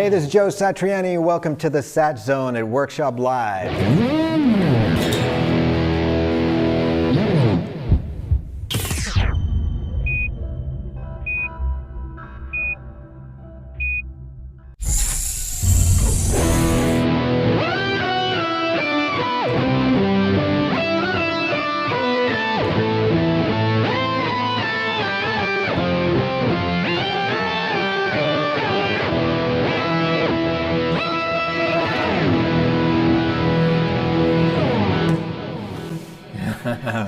Hey, this is Joe Satriani. Welcome to the Sat Zone at Workshop Live.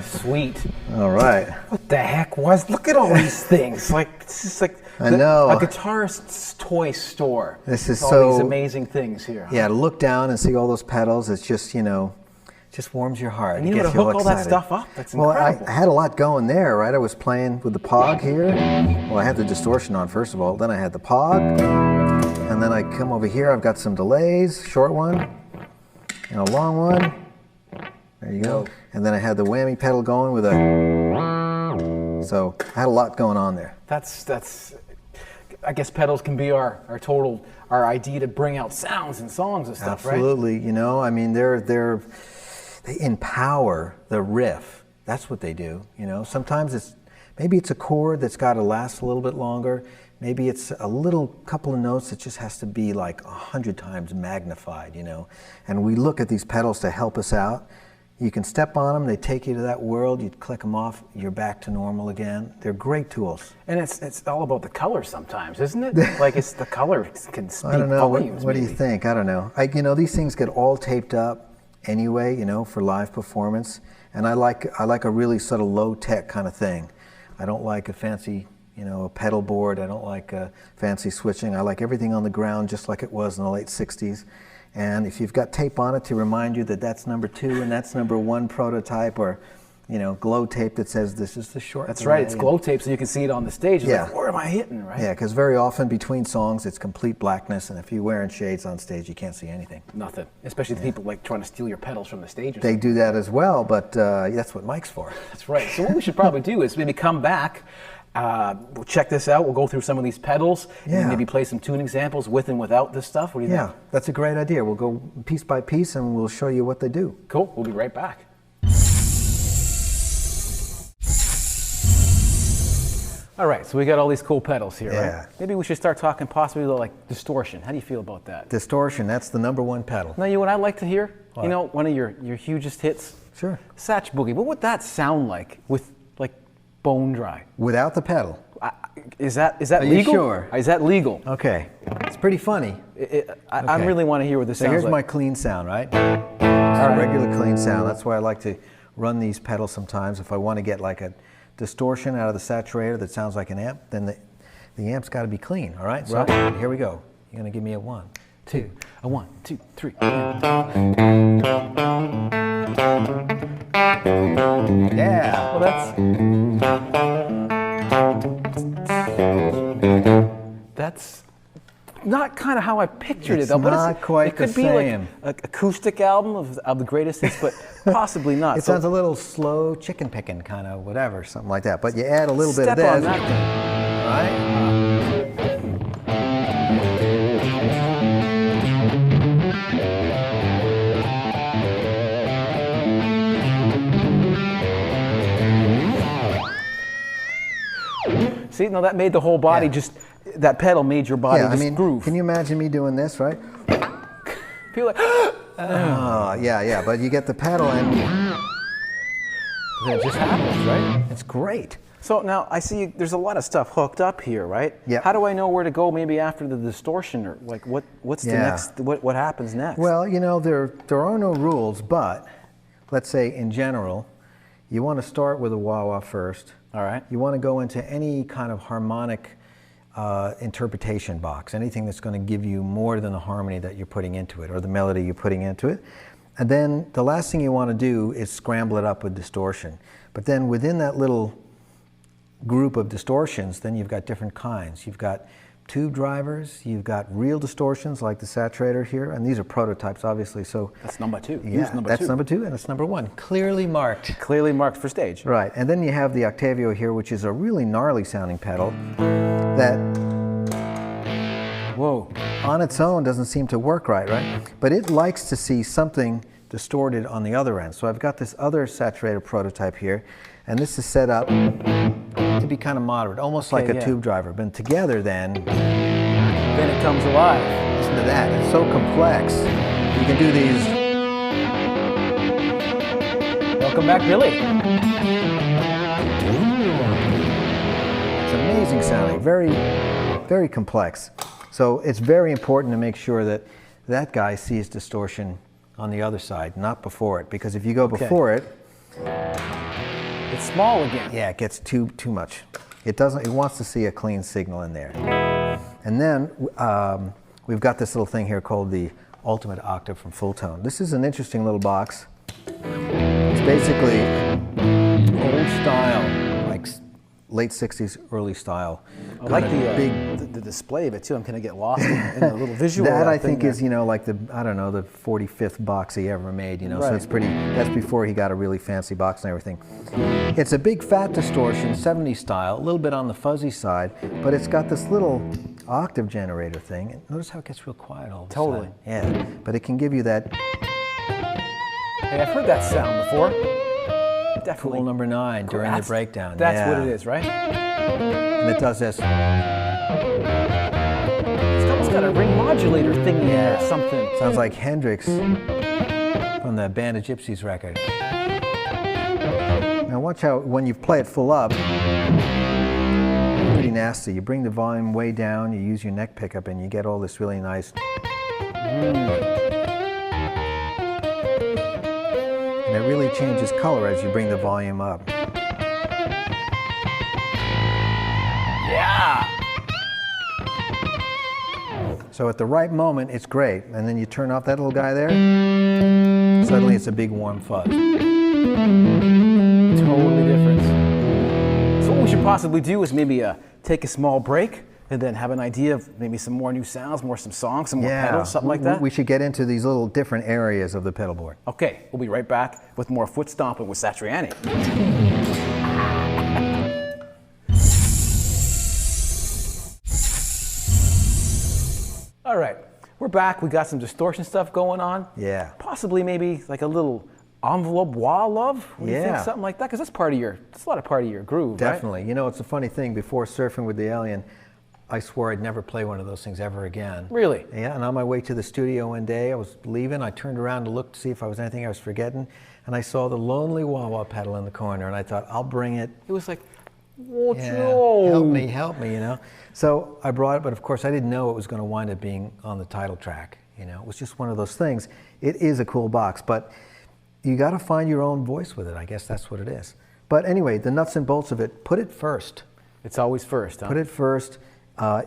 Sweet. All right. What the heck was? Look at all these things. Like this is like I know. a guitarist's toy store. This is all so these amazing things here. Yeah, to look down and see all those pedals, it's just, you know, just warms your heart. And you know how to hook all that stuff up? That's incredible. Well, I had a lot going there, right? I was playing with the Pog here. Well, I had the distortion on first of all. Then I had the Pog, and then I come over here. I've got some delays, short one and a long one. There you go. And then I had the whammy pedal going with a. So I had a lot going on there. That's. I guess pedals can be our idea to bring out sounds and songs and stuff, right? Absolutely. You know, I mean, they empower the riff. That's what they do. You know, sometimes maybe it's a chord that's got to last a little bit longer. Maybe it's a little couple of notes that just has to be like 100 times magnified. You know, and we look at these pedals to help us out. You can step on them, they take you to that world, you click them off, you're back to normal again. They're great tools. And it's all about the color sometimes, isn't it? Like it's the color can speak I don't know, volumes. what do you think? I don't know. You know, these things get all taped up anyway, you know, for live performance. And I like a really sort of low-tech kind of thing. I don't like a fancy, you know, a pedal board. I don't like fancy switching. I like everything on the ground just like it was in the late 60s. And if you've got tape on it to remind you that that's number 2 and that's number 1 prototype, or, you know, glow tape that says this is the short. That's right, it's glow tape so you can see it on the stage. It's like, where am I hitting, right? Yeah, because very often between songs it's complete blackness, and if you're wearing shades on stage you can't see anything. Nothing, especially the people like trying to steal your pedals from the stage. They do that as well, but that's what Mike's for. That's right. So what we should probably do is maybe come back, we'll check this out, we'll go through some of these pedals, and maybe play some tune examples with and without this stuff. What do you think? Yeah, that's a great idea. We'll go piece by piece and we'll show you what they do. Cool, we'll be right back. All right, so we got all these cool pedals here, right? Maybe we should start talking possibly like distortion. How do you feel about that? Distortion, that's the number 1 pedal. Now, you know what I'd like to hear? What? You know, one of your hugest hits? Sure. Satch Boogie. What would that sound like with like bone dry? Without the pedal. Is that legal? Are you sure? Is that legal? Okay. It's pretty funny. I really want to hear what this sounds like. So here's my clean sound, right? It's a regular clean sound. That's why I like to run these pedals sometimes. If I want to get like a distortion out of the saturator that sounds like an amp, then the amp's got to be clean, all right? So here we go. You're going to give me a 1, 2, a 1, 2, 3. Yeah. Well, that's not kind of how I pictured it, though. It's not quite the same. It could be like an acoustic album of the greatest hits, but possibly not. It sounds a little slow, chicken picking kind of whatever, something like that. But you add a little bit of this. All right? See, no, that made the whole body just, that pedal made your body just groove. Can you imagine me doing this, right? Feel like, yeah, but you get the pedal and it just happens, right? It's great. So now I see there's a lot of stuff hooked up here, right? Yeah. How do I know where to go maybe after the distortion, or like what's the next, what happens next? Well, you know, there are no rules, but let's say in general, you want to start with a wah-wah first. All right. You want to go into any kind of harmonic interpretation box, anything that's going to give you more than the harmony that you're putting into it or the melody you're putting into it. And then the last thing you want to do is scramble it up with distortion. But then within that little group of distortions, then you've got different kinds. You've got tube drivers, you've got real distortions like the saturator here, and these are prototypes obviously, so that's number 2. Yeah, that's number 2 and it's number 1, clearly marked. Clearly marked for stage. Right, and then you have the Octavio here, which is a really gnarly sounding pedal that Whoa. on its own doesn't seem to work right? But it likes to see something distorted on the other end. So I've got this other saturator prototype here, and this is set up to be kind of moderate, almost like a tube driver. But together then it comes alive. Listen to that, it's so complex. You can do these. Welcome back, Billy. It's amazing sounding, very, very complex. So it's very important to make sure that that guy sees distortion on the other side, not before it, because if you go before it, it's small again. Yeah, it gets too much. It doesn't. It wants to see a clean signal in there. And then we've got this little thing here called the Ultimate Octave from Full Tone. This is an interesting little box. It's basically old style, like late 60s, early style. I like the display of it too. I'm going to get lost in the little visual. That I think is, like the 45th box he ever made, so it's pretty, that's before he got a really fancy box and everything. It's a big fat distortion, 70s style, a little bit on the fuzzy side, but it's got this little octave generator thing. Notice how it gets real quiet all of a sudden. Yeah, but it can give you that. Hey, I've heard that sound before. Definitely. Cool number 9 during the breakdown. That's what it is, right? And it does this. It's almost got a ring modulator thing in there or something. Sounds like Hendrix from the Band of Gypsies record. Now watch how, when you play it full up, pretty nasty. You bring the volume way down, you use your neck pickup, and you get all this really nice. And it really changes color as you bring the volume up. Yeah! So at the right moment, it's great. And then you turn off that little guy there, suddenly it's a big warm fuzz. Totally different. So what we should possibly do is maybe take a small break and then have an idea of maybe some more new sounds, some songs, some more pedals, something like that? We should get into these little different areas of the pedal board. Okay, we'll be right back with more foot stomping with Satriani. All right, we're back. We got some distortion stuff going on. Yeah. Possibly maybe like a little envelope wah love. What do you think? Something like that, because that's a lot of part of your groove. Definitely. Right? It's a funny thing. Before Surfing with the Alien, I swore I'd never play one of those things ever again. Really? Yeah. And on my way to the studio one day, I was leaving. I turned around to look to see if there was anything I was forgetting, and I saw the lonely wah-wah pedal in the corner, and I thought, I'll bring it. It was like, whoa, help me. So I brought it, but of course I didn't know it was going to wind up being on the title track. It was just one of those things. It is a cool box, but you got to find your own voice with it. I guess that's what it is. But anyway, the nuts and bolts of it, put it first. It's always first, huh? Put it first.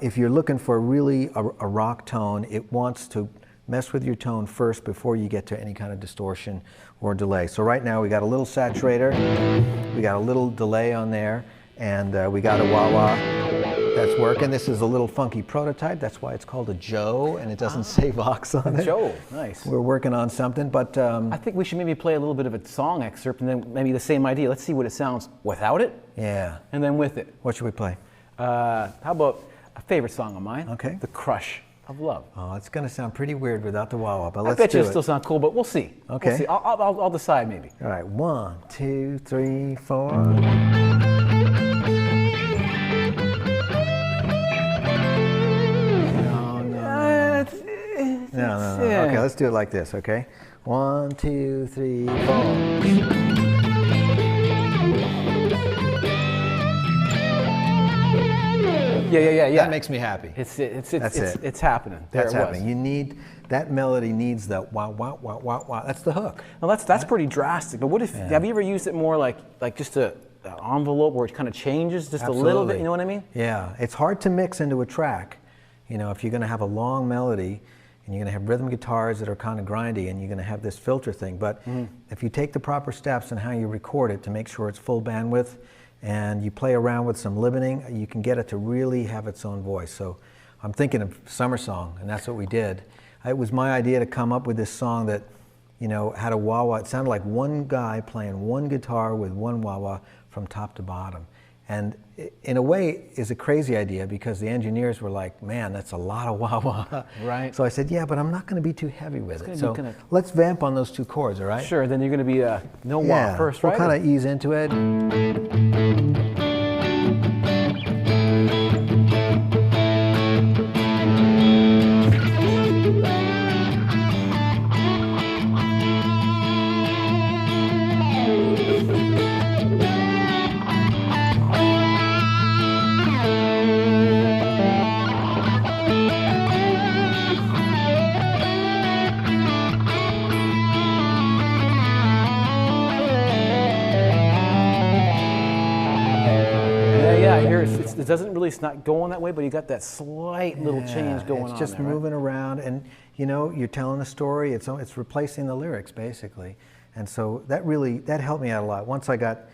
If you're looking for really a rock tone, it wants to mess with your tone first before you get to any kind of distortion or delay. So right now we got a little saturator, we got a little delay on there, and we got a wah-wah that's working. This is a little funky prototype. That's why it's called a Joe, and it doesn't say Vox on it. Joe, nice. We're working on something, but I think we should maybe play a little bit of a song excerpt, and then maybe the same idea. Let's see what it sounds without it. Yeah. And then with it. What should we play? How about a favorite song of mine? Okay. The Crush of Love. Oh, it's going to sound pretty weird without the wah-wah, but let's do it. I bet you it. It'll still sound cool, but we'll see. Okay. We'll see. I'll decide maybe. All right, 1, 2, 3, 4. No. Okay, let's do it like this, okay? 1, 2, 3, 4. Yeah. That makes me happy. It's happening. That's happening. That melody needs that wah wah wah wah wah. That's the hook. Well, that's pretty drastic. But what if have you ever used it more like just an envelope where it kind of changes just a little bit? You know what I mean? Yeah, it's hard to mix into a track. If you're going to have a long melody and you're going to have rhythm guitars that are kind of grindy, and you're going to have this filter thing. But if you take the proper steps in how you record it to make sure it's full bandwidth, and you play around with some limiting, you can get it to really have its own voice. So I'm thinking of Summer Song, and that's what we did. It was my idea to come up with this song that, had a wah-wah. It sounded like one guy playing one guitar with one wah-wah from top to bottom. And in a way, is a crazy idea because the engineers were like, man, that's a lot of wah-wah. Right. So I said, yeah, but I'm not going to be too heavy with it. So kinda... let's vamp on those 2 chords, all right? Sure, then you're going to be no wah first, right? We'll kind of ease into it. It doesn't really, it's not going that way, but you got that slight little change going on. It's just there, moving around, and you know, you're telling a story. It's replacing the lyrics basically, and so that helped me out a lot. Once I got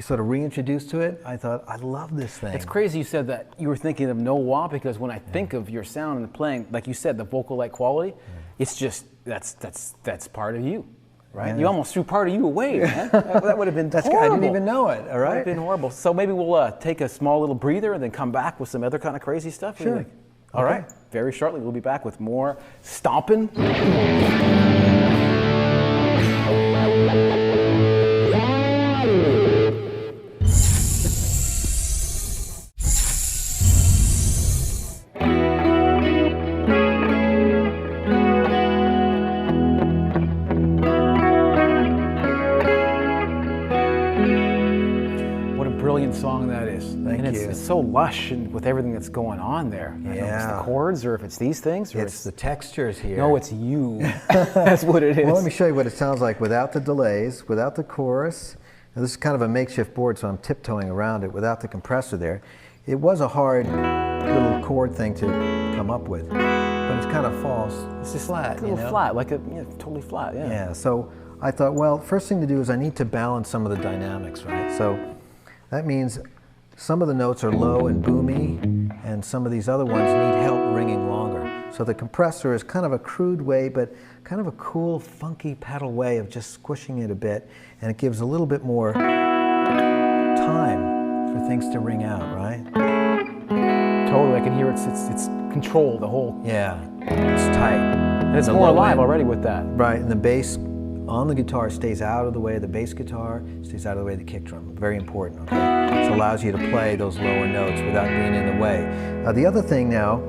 sort of reintroduced to it, I thought I love this thing. It's crazy you said that you were thinking of no wah, because when I think of your sound and the playing, like you said, the vocal-like quality, it's just that's part of you. Right? Yeah. You almost threw part of you away, man. That would have been horrible. I didn't even know it, all right? That would have been horrible. So maybe we'll take a small little breather and then come back with some other kind of crazy stuff. Sure. All right. Very shortly, we'll be back with more stomping. Song that is. Thank you. It's so lush and with everything that's going on there. I don't know if it's the chords or if it's these things. Or it's the textures here. No, it's you. That's what it is. Well, let me show you what it sounds like without the delays, without the chorus. Now, this is kind of a makeshift board, so I'm tiptoeing around it without the compressor there. It was a hard little chord thing to come up with, but it's kind of false. It's just flat. It's a little flat, like totally flat, yeah. Yeah, so I thought, well, first thing to do is I need to balance some of the dynamics, right? So that means some of the notes are low and boomy, and some of these other ones need help ringing longer. So the compressor is kind of a crude way, but kind of a cool, funky pedal way of just squishing it a bit, and it gives a little bit more time for things to ring out, right? Totally, I can hear it's controlled, the whole... Yeah, it's tight. And it's more alive already with that. Right, and the bass on the guitar stays out of the way of the bass guitar, stays out of the way of the kick drum. Very important, okay? So it allows you to play those lower notes without being in the way. The other thing now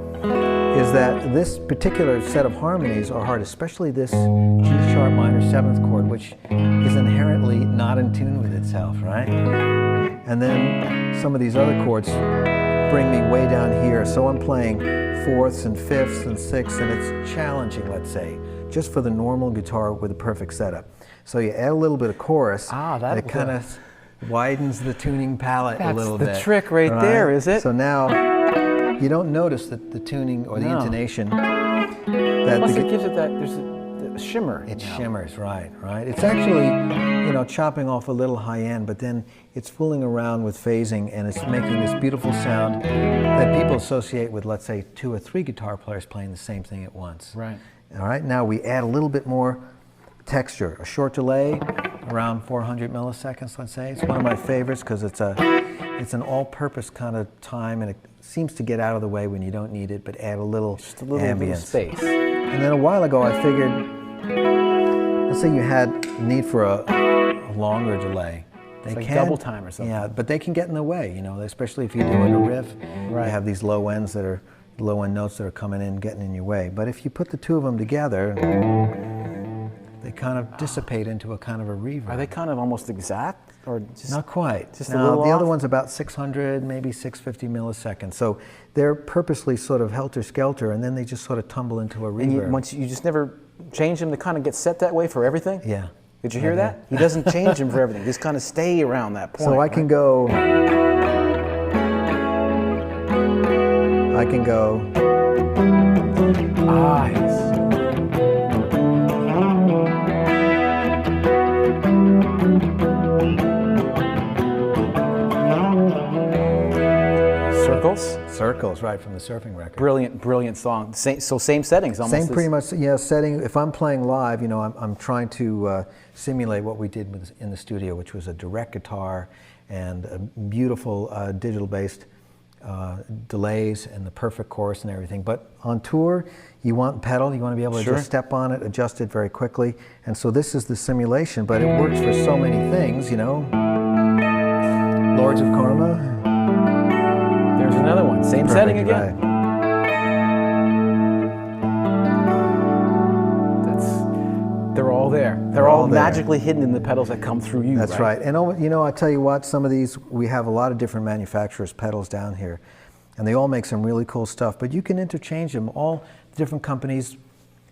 is that this particular set of harmonies are hard, especially this G sharp minor 7th chord, which is inherently not in tune with itself, right? And then some of these other chords bring me way down here, so I'm playing 4ths and 5ths and 6ths, and it's challenging, let's say, just for the normal guitar with a perfect setup. So you add a little bit of chorus, and it kind of widens the tuning palette a little bit. That's the trick right there, is it? So now you don't notice that the tuning or the intonation. Plus it gives it that, there's a shimmer. It shimmers, right. It's actually, chopping off a little high end, but then it's fooling around with phasing, and it's making this beautiful sound that people associate with, let's say, 2 or 3 guitar players playing the same thing at once. Right. All right, now we add a little bit more texture, a short delay, around 400 milliseconds, let's say. It's one of my favorites because it's an all-purpose kind of time, and it seems to get out of the way when you don't need it, but add a little ambience. Space. And then a while ago, I figured, let's say you had need for a longer delay. It's like double time or something. Yeah, but they can get in the way, especially if you're doing a riff. Right. You have these low end notes that are coming in, getting in your way. But if you put the two of them together, they kind of dissipate into a kind of a reverb. Are they kind of almost exact, or just not quite? Just a little the off? other one's about 600, maybe 650 milliseconds. So they're purposely sort of helter-skelter, and then they just sort of tumble into a reverb. And once you just never change them to kind of get set that way for everything? Yeah. Did you hear that? He doesn't change them for everything. Just kind of stay around that point. So I can go. Yes. Circles. Circles, right, from the surfing record. Brilliant, brilliant song. Same settings almost. Same pretty much, yeah, setting. If I'm playing live, you know, I'm trying to simulate what we did in the studio, which was a direct guitar and a beautiful digital-based delays and the perfect chorus and everything. But on tour, you want pedal, you want to be able to just step on it, adjust it very quickly. And so this is the simulation, but it works for so many things, you know. Lords of Karma. There's another one. Same setting again. Right. They're all there. They're all magically hidden in the pedals that come through you. That's right. And you know, I tell you what, some of these, we have a lot of different manufacturers' pedals down here, and they all make some really cool stuff, but you can interchange them. All different companies,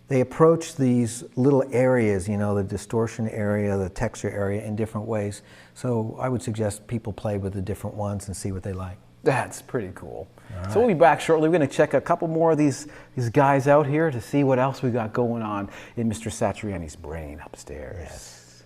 they approach these little areas, you know, the distortion area, the texture area, in different ways. So I would suggest people play with the different ones and see what they like. That's pretty cool. So we'll be back shortly. We're going to check a couple more of these guys out here to see what else we got going on in Mr. Satriani's brain upstairs. Yes.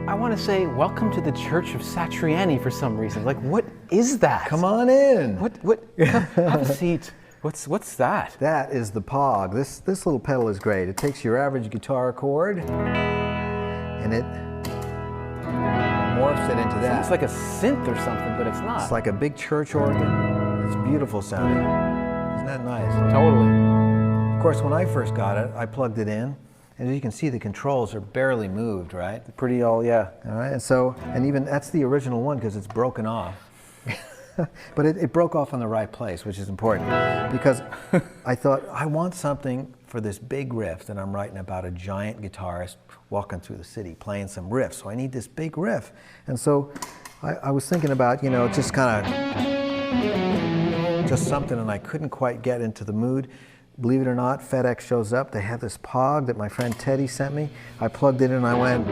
I want to say welcome to the Church of Satriani for some reason. Like, what is that? Come on in. What? Have a seat. What's that? That is the Pog. This little pedal is great. It takes your average guitar chord and it morphs it into that. It's like a synth or something, but it's not. It's like a big church organ. It's beautiful sounding. Isn't that nice? Totally. Of course, when I first got it, I plugged it in, and as you can see, the controls are barely moved, right? Pretty yeah. All right, and even that's the original one because it's broken off. But it broke off in the right place, which is important, because I thought, I want something for this big riff that I'm writing about, a giant guitarist walking through the city playing some riff, so I need this big riff. And so I was thinking about, you know, just kind of, just something, and I couldn't quite get into the mood. Believe it or not, FedEx shows up, they have this Pog that my friend Teddy sent me. I plugged it in and I went,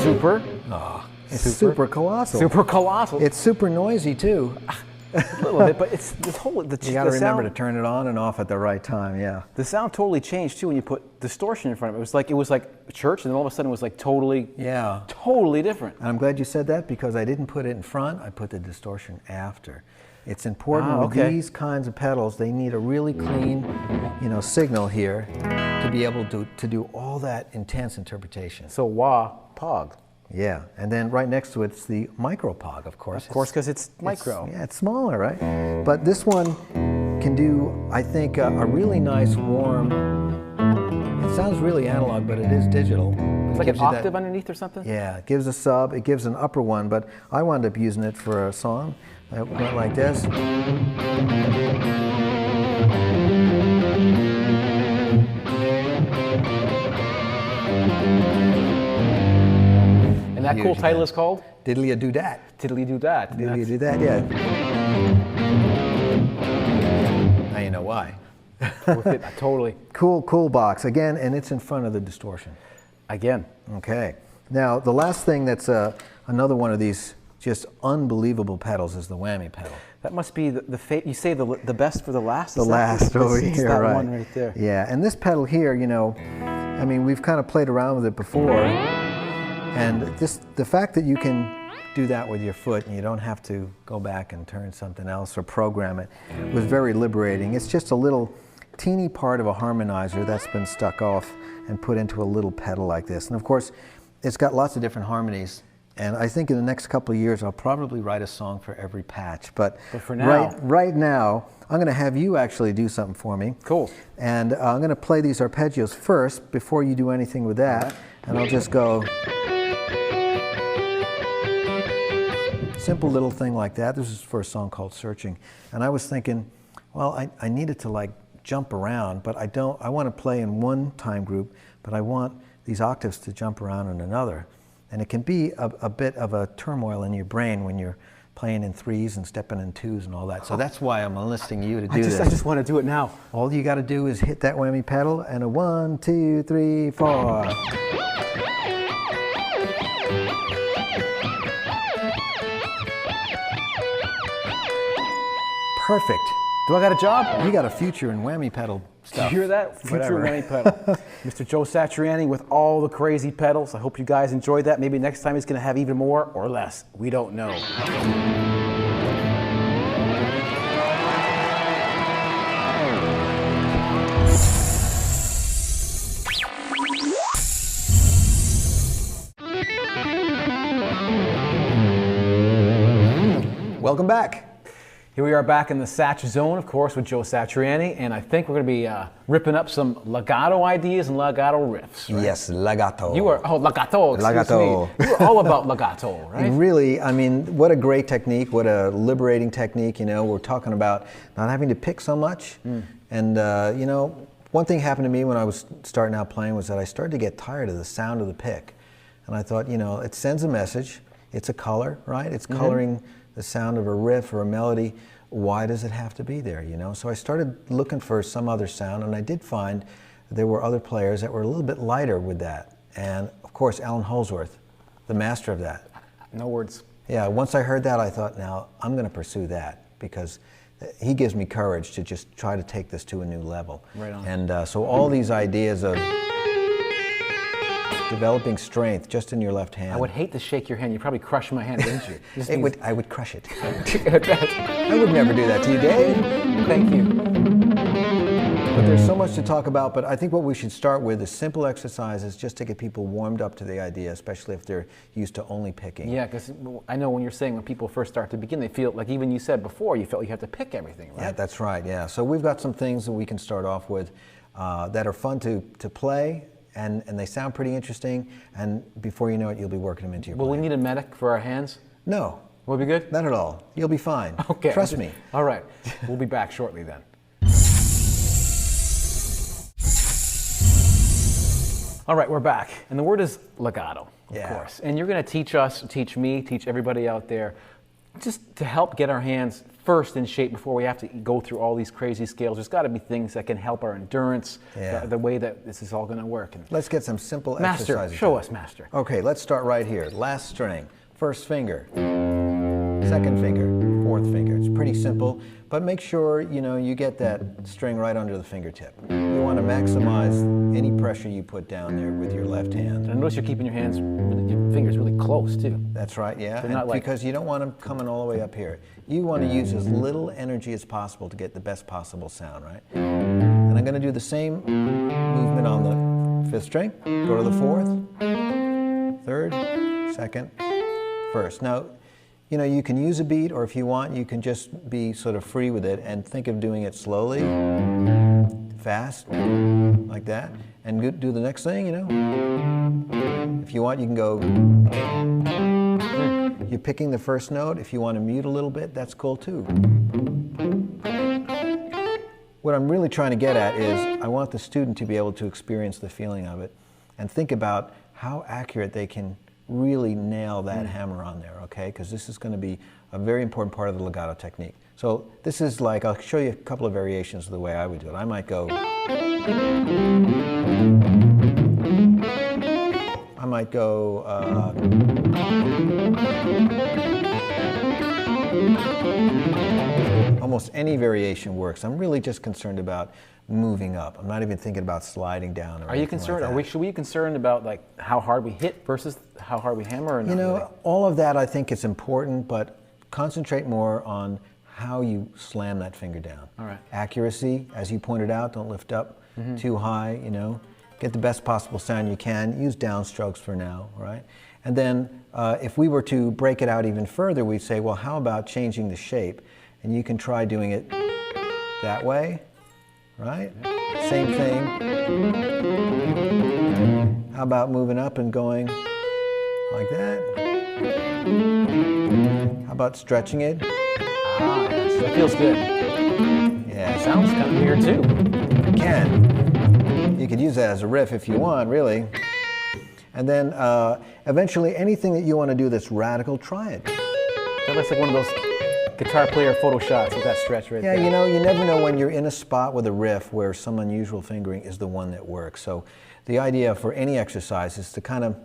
super. it's super colossal. Super colossal. It's super noisy too. A little bit, but it's this whole You got to remember to turn it on and off at the right time. Yeah. The sound totally changed too when you put distortion in front of it. It was like church, and then all of a sudden it was like totally different. And I'm glad you said that because I didn't put it in front. I put the distortion after. It's important with these kinds of pedals. They need a really clean, you know, signal here to be able to do all that intense interpretation. So wah Pog. Yeah, and then right next to it's the micro Pog, of course. Of course, because it's micro. Yeah, it's smaller, right? But this one can do, I think, a really nice warm. It sounds really analog, but it is digital. It's like an octave underneath or something? Yeah, it gives a sub, it gives an upper one, but I wound up using it for a song. I went like this. And that cool title is called? Diddly-a-doo-dat. Diddly-doo-dat. Diddly-a-doo-dat, yeah. Now you know why. With it, totally. Cool box. Again, and it's in front of the distortion. Again. Okay. Now, the last thing that's another one of these just unbelievable pedals is the whammy pedal. That must be you say the best for the last? The last over here, that right. one right there. Yeah, and this pedal here, you know, I mean, we've kind of played around with it before, and the fact that you can do that with your foot and you don't have to go back and turn something else or program it was very liberating. It's just a little teeny part of a harmonizer that's been stuck off and put into a little pedal like this. And of course, it's got lots of different harmonies. And I think in the next couple of years, I'll probably write a song for every patch. But for now, right now, I'm going to have you actually do something for me. Cool. And I'm going to play these arpeggios first before you do anything with that. And I'll just go. Simple little thing like that. This is for a song called Searching. And I was thinking, well, I needed to like jump around, but I want to play in one time group, but I want these octaves to jump around in another. And it can be a bit of a turmoil in your brain when you're playing in threes and stepping in twos and all that. So that's why I'm enlisting you to do this. I just want to do it now. All you got to do is hit that whammy pedal and a 1, 2, 3, 4. Perfect. Do I got a job? You got a future in whammy pedal Did stuff. you hear that? Future Whatever. whammy pedal. Mr. Joe Satriani with all the crazy pedals. I hope you guys enjoyed that. Maybe next time he's going to have even more or less. We don't know. Welcome back. Here we are back in the Satch Zone, of course, with Joe Satriani, and I think we're going to be ripping up some legato ideas and legato riffs. Right? Yes, legato. You are, legato, excuse Legato. me. You were all about legato, right? Really, I mean, what a great technique, what a liberating technique, you know. We're talking about not having to pick so much. And, you know, one thing happened to me when I was starting out playing was that I started to get tired of the sound of the pick. And I thought, you know, it sends a message. It's a color, right? It's coloring the sound of a riff or a melody. Why does it have to be there, you know? So I started looking for some other sound, and I did find there were other players that were a little bit lighter with that. And of course, Alan Holsworth, the master of that. No words. Yeah, once I heard that, I thought, now I'm going to pursue that, because he gives me courage to just try to take this to a new level. Right on. And so all these ideas of developing strength just in your left hand. I would hate to shake your hand. You'd probably crush my hand, wouldn't you? Just I means- would crush it. That's- I would never do that to you, Dave. Thank you. But there's so much to talk about, but I think what we should start with is simple exercises just to get people warmed up to the idea, especially if they're used to only picking. Yeah, because I know when you're saying when people first start to begin, they feel like, even you said before, you felt you have to pick everything, right? Yeah, that's right, yeah. So we've got some things that we can start off with that are fun to play, and they sound pretty interesting, and before you know it, you'll be working them into your Will we playing. need a medic for our hands? No, Will it be good? not at all. You'll be fine. Okay. Trust me. All right. We'll be back shortly then. All right, we're back. And the word is legato, of Yeah. course. And you're going to teach us, teach me, teach everybody out there, just to help get our hands first in shape before we have to go through all these crazy scales. There's got to be things that can help our endurance, Yeah. the way that this is all going to work. And Let's get some simple Master, exercises. show done. us, Master. Okay, let's start right here. Last string, first finger, second finger, fourth finger. It's pretty simple, but make sure you know you get that string right under the fingertip. You want to maximize any pressure you put down there with your left hand. And I notice you're keeping your hands, your fingers really close too. That's right, yeah. They're not And like- because you don't want them coming all the way up here. You want to use as little energy as possible to get the best possible sound, right? And I'm going to do the same movement on the fifth string. Go to the fourth, third, second, first. Now, you know, you can use a beat, or if you want, you can just be sort of free with it and think of doing it slowly, fast, like that, and do the next thing, you know. If you want, you can go. You're picking the first note. If you want to mute a little bit, that's cool too. What I'm really trying to get at is I want the student to be able to experience the feeling of it and think about how accurate they can really nail that hammer on there, okay? Because this is going to be a very important part of the legato technique. So this is like, I'll show you a couple of variations of the way I would do it. I might go, almost any variation works. I'm really just concerned about moving up. I'm not even thinking about sliding down. Or Are you anything concerned? Like that. Should we be concerned about like how hard we hit versus how hard we hammer? Or You not know, really? all of that I think is important, but concentrate more on how you slam that finger down. All right. Accuracy, as you pointed out, don't lift up too high, you know. Get the best possible sound you can. Use downstrokes for now, right? And then if we were to break it out even further, we'd say, well, how about changing the shape? And you can try doing it that way, right? Same thing. How about moving up and going like that? How about stretching it? Ah, yes, that feels good. Yeah, Sounds kind of weird too. you can. You could use that as a riff if you want, really. And then eventually anything that you want to do that's radical, try it. That looks like one of those guitar player photo shots with that stretch right there. Yeah, you know, you never know when you're in a spot with a riff where some unusual fingering is the one that works. So the idea for any exercise is to kind of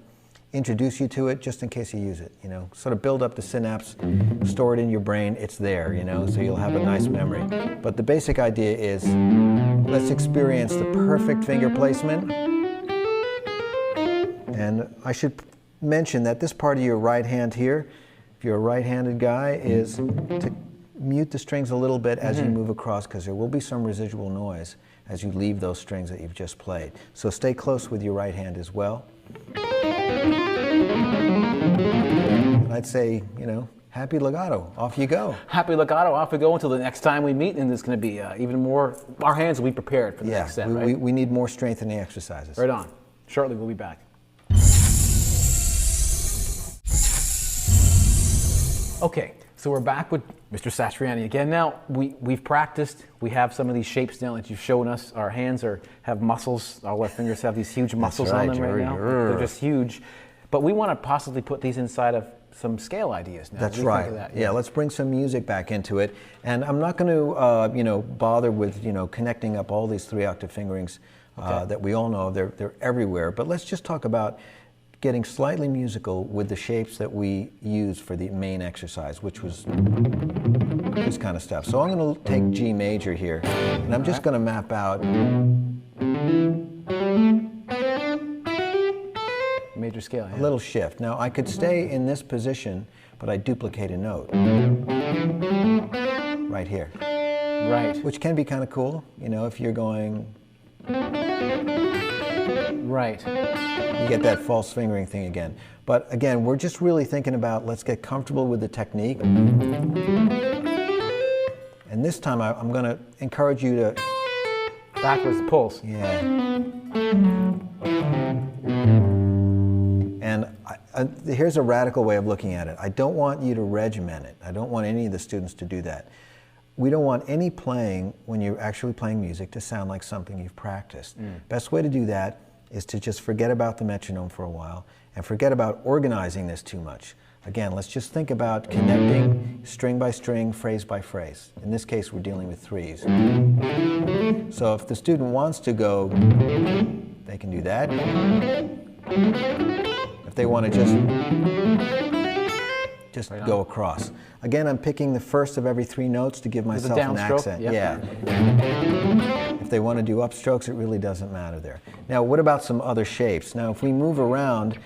introduce you to it just in case you use it, you know. Sort of build up the synapse, store it in your brain, it's there, you know, so you'll have a nice memory. But the basic idea is, let's experience the perfect finger placement. And I should mention that this part of your right hand here, if you're a right-handed guy, is to mute the strings a little bit as you move across, because there will be some residual noise as you leave those strings that you've just played. So stay close with your right hand as well. And I'd say, you know, happy legato, off you go. Happy legato, off we go until the next time we meet, and there's going to be even more, our hands will be prepared for the next set, right? We need more strengthening exercises. Right on. Shortly we'll be back. Okay, so we're back with Mr. Satriani again. Now, we've practiced. We have some of these shapes now that you've shown us. Our hands have muscles. Our left fingers have these huge muscles on them right now. They're just huge. But we want to possibly put these inside of some scale ideas now. That's right. Yeah, let's bring some music back into it. And I'm not going to, you know, bother with, you know, connecting up all these 3-octave fingerings that we all know. They're everywhere. But let's just talk about getting slightly musical with the shapes that we use for the main exercise, which was this kind of stuff. So I'm going to take G major here, and I'm just going to map out major scale. A little shift. Now I could stay in this position, but I duplicate a note right here. Right. Which can be kind of cool, you know, if you're going. Right. You get that false fingering thing again. But again, we're just really thinking about, let's get comfortable with the technique. And this time I'm going to encourage you to backwards pulse. Yeah. And here's a radical way of looking at it. I don't want you to regiment it. I don't want any of the students to do that. We don't want any playing, when you're actually playing music, to sound like something you've practiced. Best way to do that is to just forget about the metronome for a while and forget about organizing this too much. Again, let's just think about connecting string by string, phrase by phrase. In this case, we're dealing with threes. So if the student wants to go, they can do that. If they want to just go across. Again, I'm picking the first of every 3 notes to give myself an accent. Yep. Yeah. If they want to do upstrokes, it really doesn't matter there. Now, what about some other shapes? Now, if we move around,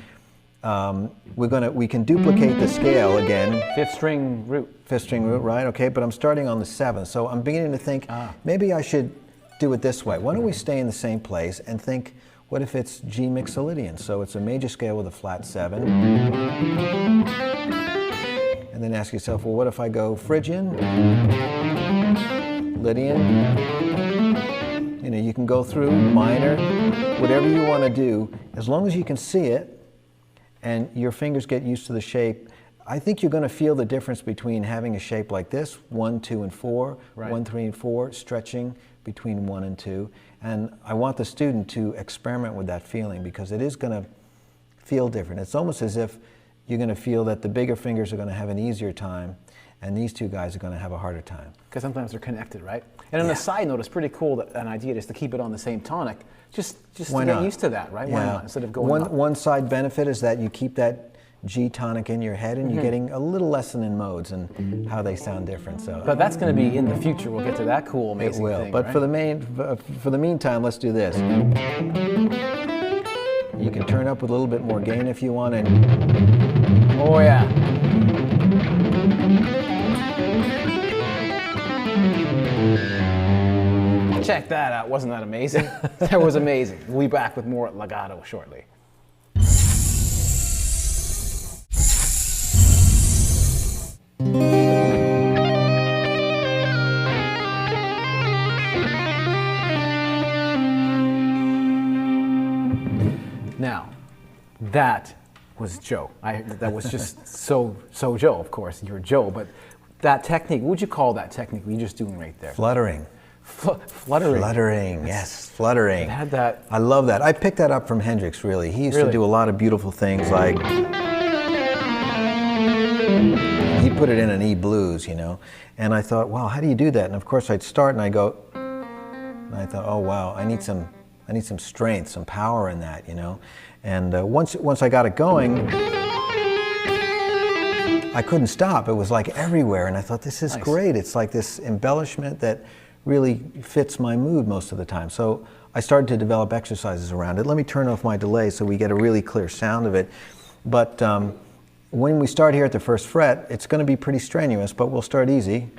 we can duplicate the scale again. 5th string root. 5th string root, right? Okay, but I'm starting on the 7th. So I'm beginning to think, maybe I should do it this way. Why don't we stay in the same place and think, what if it's G mixolydian? So it's a major scale with a flat 7. And then ask yourself, well, what if I go Phrygian, Lydian? You know, you can go through minor, whatever you want to do, as long as you can see it and your fingers get used to the shape. I think you're going to feel the difference between having a shape like this, 1, 2, and 4, right. 1, 3, and 4, stretching between 1 and 2. And I want the student to experiment with that feeling, because it is going to feel different. It's almost as if you're going to feel that the bigger fingers are going to have an easier time, and these 2 guys are going to have a harder time. Because sometimes they're connected, right? And on a side note, it's pretty cool that an idea is to keep it on the same tonic, just to get used to that, right? Yeah. Why not? Instead of going up. One side benefit is that you keep that G tonic in your head, and you're getting a little lesson in modes and how they sound different. So, but that's going to be in the future. We'll get to that cool, amazing thing. It will. Thing, but right? for the meantime, let's do this. You can turn up with a little bit more gain if you want, and oh yeah. Check that out. Wasn't that amazing? That was amazing. We'll be back with more legato shortly. Now, that was Joe. That was just so Joe, of course. You're Joe, but that technique, what would you call that technique you're just doing right there? Fluttering. Fluttering. Fluttering, yes, fluttering. It had that. I love that. I picked that up from Hendrix, really. He used to do a lot of beautiful things like, he put it in an E blues, you know. And I thought, wow, how do you do that? And of course I'd start and I go, and I thought, oh wow, I need some strength, some power in that, you know. And once I got it going, I couldn't stop. It was like everywhere, and I thought, this is great. It's like this embellishment that really fits my mood most of the time. So I started to develop exercises around it. Let me turn off my delay so we get a really clear sound of it. But when we start here at the first fret, it's going to be pretty strenuous, but we'll start easy.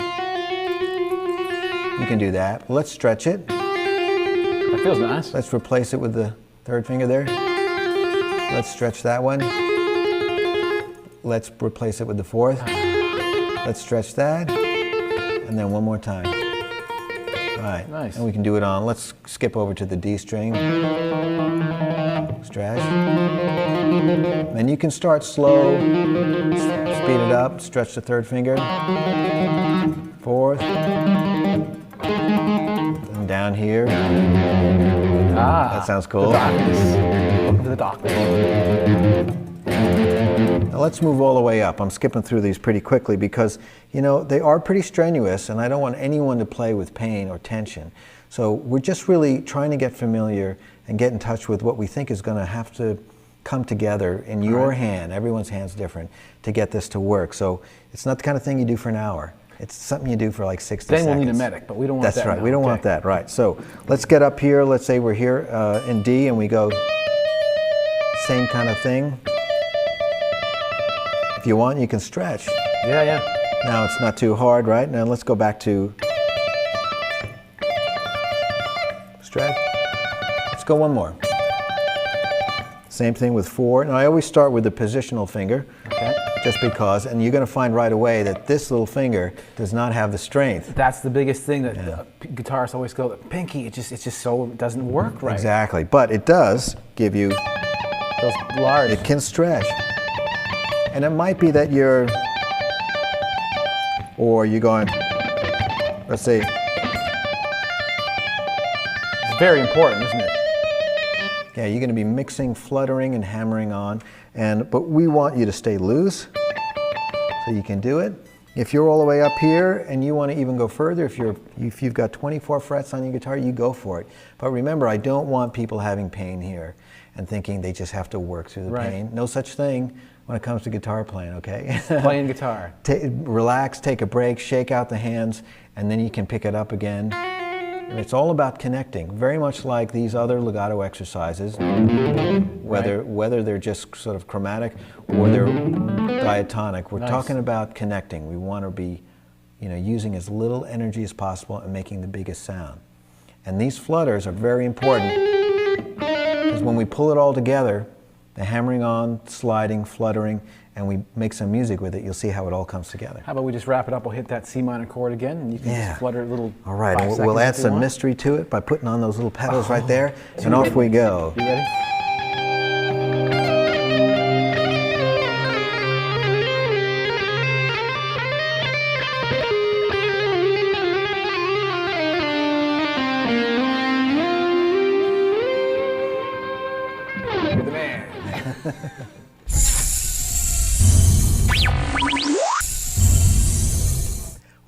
You can do that. Let's stretch it. That feels nice. Let's replace it with the third finger there. Let's stretch that one. Let's replace it with the fourth. Let's stretch that. And then one more time. All right. Nice. And we can do it on, let's skip over to the D string. Stretch. And you can start slow, speed it up, stretch the third finger. Fourth. And down here. That sounds cool. Welcome to the darkness. Now let's move all the way up. I'm skipping through these pretty quickly because, you know, they are pretty strenuous and I don't want anyone to play with pain or tension. So we're just really trying to get familiar and get in touch with what we think is going to have to come together in your hand. Everyone's hand's different to get this to work. So it's not the kind of thing you do for an hour. It's something you do for like 60 seconds. Then we'll need a medic, but we don't want that. That's right. now. We don't want that. Right. So let's get up here. Let's say we're here in D and we go same kind of thing. If you want, you can stretch. Yeah, yeah. Now it's not too hard, right? Now let's go back to stretch. Let's go one more. Same thing with four. Now I always start with the positional finger, just because, and you're going to find right away that this little finger does not have the strength. That's the biggest thing that guitarists always go, pinky, it's just so, it doesn't work right. Exactly, but it does give you, Those large. it can stretch. And it might be that you're going, let's see. It's very important, isn't it? Yeah, you're going to be mixing, fluttering, and hammering on, but we want you to stay loose, so you can do it. If you're all the way up here and you want to even go further, if you've got 24 frets on your guitar, you go for it. But remember, I don't want people having pain here and thinking they just have to work through the pain. No such thing when it comes to guitar playing, okay? Playing guitar. Relax, take a break, shake out the hands, and then you can pick it up again. And it's all about connecting, very much like these other legato exercises, whether they're just sort of chromatic or they're diatonic. We're talking about connecting. We want to be, you know, using as little energy as possible and making the biggest sound. And these flutters are very important because when we pull it all together, the hammering on, sliding, fluttering, and we make some music with it, you'll see how it all comes together. How about we just wrap it up? We'll hit that C minor chord again, and you can just flutter a little. All right, and we'll add some mystery to it by putting on those little pedals right there, and off we go. You ready? You're the man.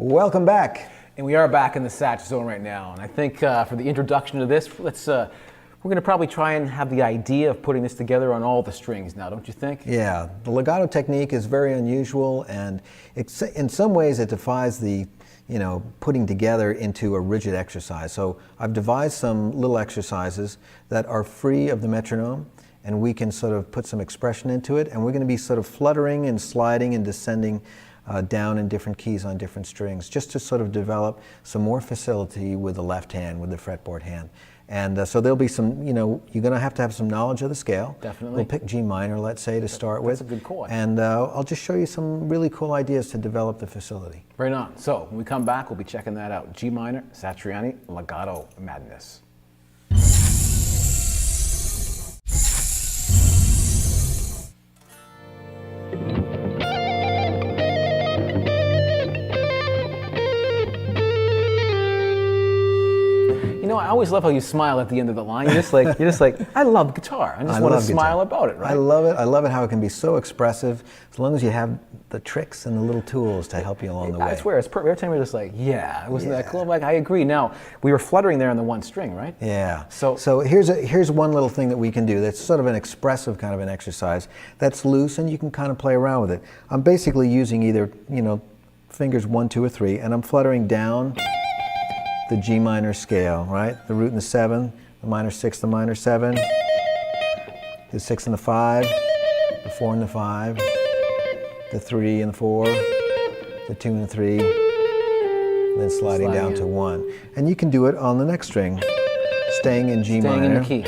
Welcome back. And we are back in the Satch zone right now. And I think for the introduction to this, we're going to probably try and have the idea of putting this together on all the strings now, don't you think? Yeah, the legato technique is very unusual, and in some ways it defies the, you know, putting together into a rigid exercise. So I've devised some little exercises that are free of the metronome, and we can sort of put some expression into it, and we're going to be sort of fluttering and sliding and descending down in different keys on different strings, just to sort of develop some more facility with the left hand, with the fretboard hand. And so there'll be some, you know, you're going to have some knowledge of the scale. Definitely. We'll pick G minor, let's say, to start with. That's a good chord. And I'll just show you some really cool ideas to develop the facility. Right on. So when we come back, we'll be checking that out. G minor, Satriani, legato madness. I always love how you smile at the end of the line. You're just like, I love guitar. I just want to smile about it, right? I love it. I love it how it can be so expressive, as long as you have the tricks and the little tools to help you along the way. I swear, it's perfect. Every time you're just like, wasn't that cool? I'm like, I agree. Now, we were fluttering there on the one string, right? Yeah. So here's one little thing that we can do that's sort of an expressive kind of an exercise that's loose, and you can kind of play around with it. I'm basically using either, fingers 1, 2, or 3, and I'm fluttering down the G minor scale, right? The root and the 7, the minor 6, the minor 7, the 6 and the 5, the 4 and the 5, the 3 and the 4, the 2 and the 3, and then sliding down to 1. And you can do it on the next string, staying in G minor. Staying in the key.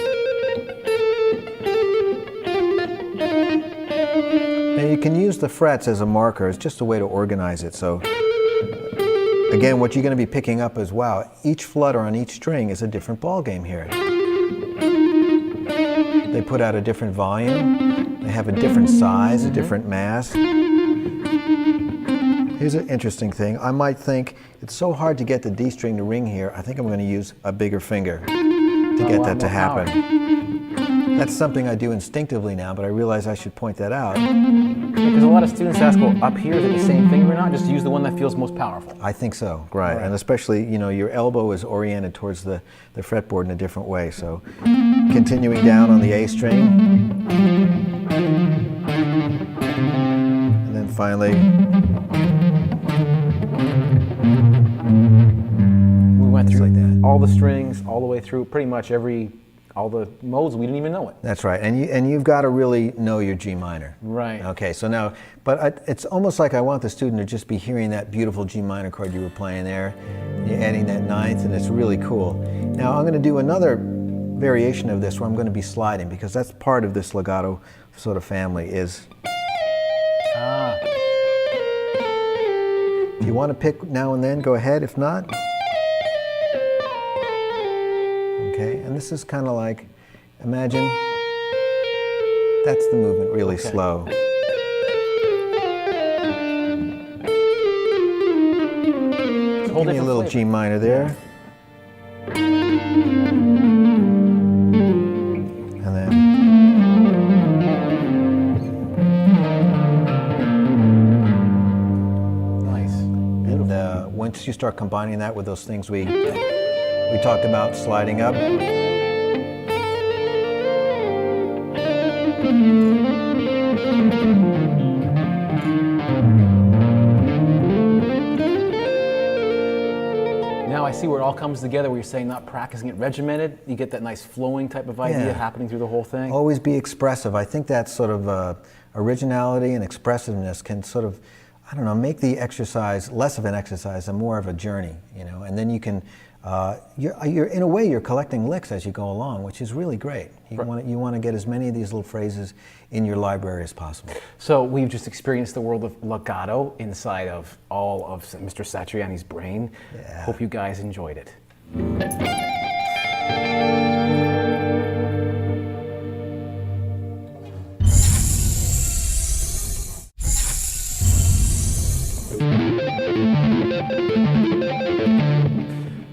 And you can use the frets as a marker. It's just a way to organize it. So again, what you're going to be picking up is, wow, each flutter on each string is a different ball game here. They put out a different volume. They have a different size, a different mass. Here's an interesting thing. I might think it's so hard to get the D string to ring here, I think I'm going to use a bigger finger to get that to happen. Power. That's something I do instinctively now, but I realize I should point that out. Because a lot of students ask, well, up here, is it the same finger or not? Just use the one that feels most powerful. I think so, right. And especially, your elbow is oriented towards the fretboard in a different way. So continuing down on the A string. And then finally, we went through like that. All the strings, all the way through, pretty much all the modes, we didn't even know it. That's right, and you've got to really know your G minor. Right. Okay, so now, it's almost like I want the student to just be hearing that beautiful G minor chord you were playing there. You're adding that ninth, and it's really cool. Now I'm going to do another variation of this where I'm going to be sliding, because that's part of this legato sort of family is. If you want to pick now and then, go ahead. If not. Okay, and this is kind of like, imagine that's the movement, really slow. Give me a little G minor there. And then. Nice. And once you start combining that with those things we talked about, sliding up. Now I see where it all comes together, where you're saying not practicing it regimented, you get that nice flowing type of idea happening through the whole thing. Always be expressive. I think that sort of originality and expressiveness can sort of, I don't know, make the exercise less of an exercise and more of a journey, and then you can, you're in a way you're collecting licks as you go along, which is really great. You want to get as many of these little phrases in your library as possible. So we've just experienced the world of legato inside of all of Mr. Satriani's brain. Yeah. Hope you guys enjoyed it.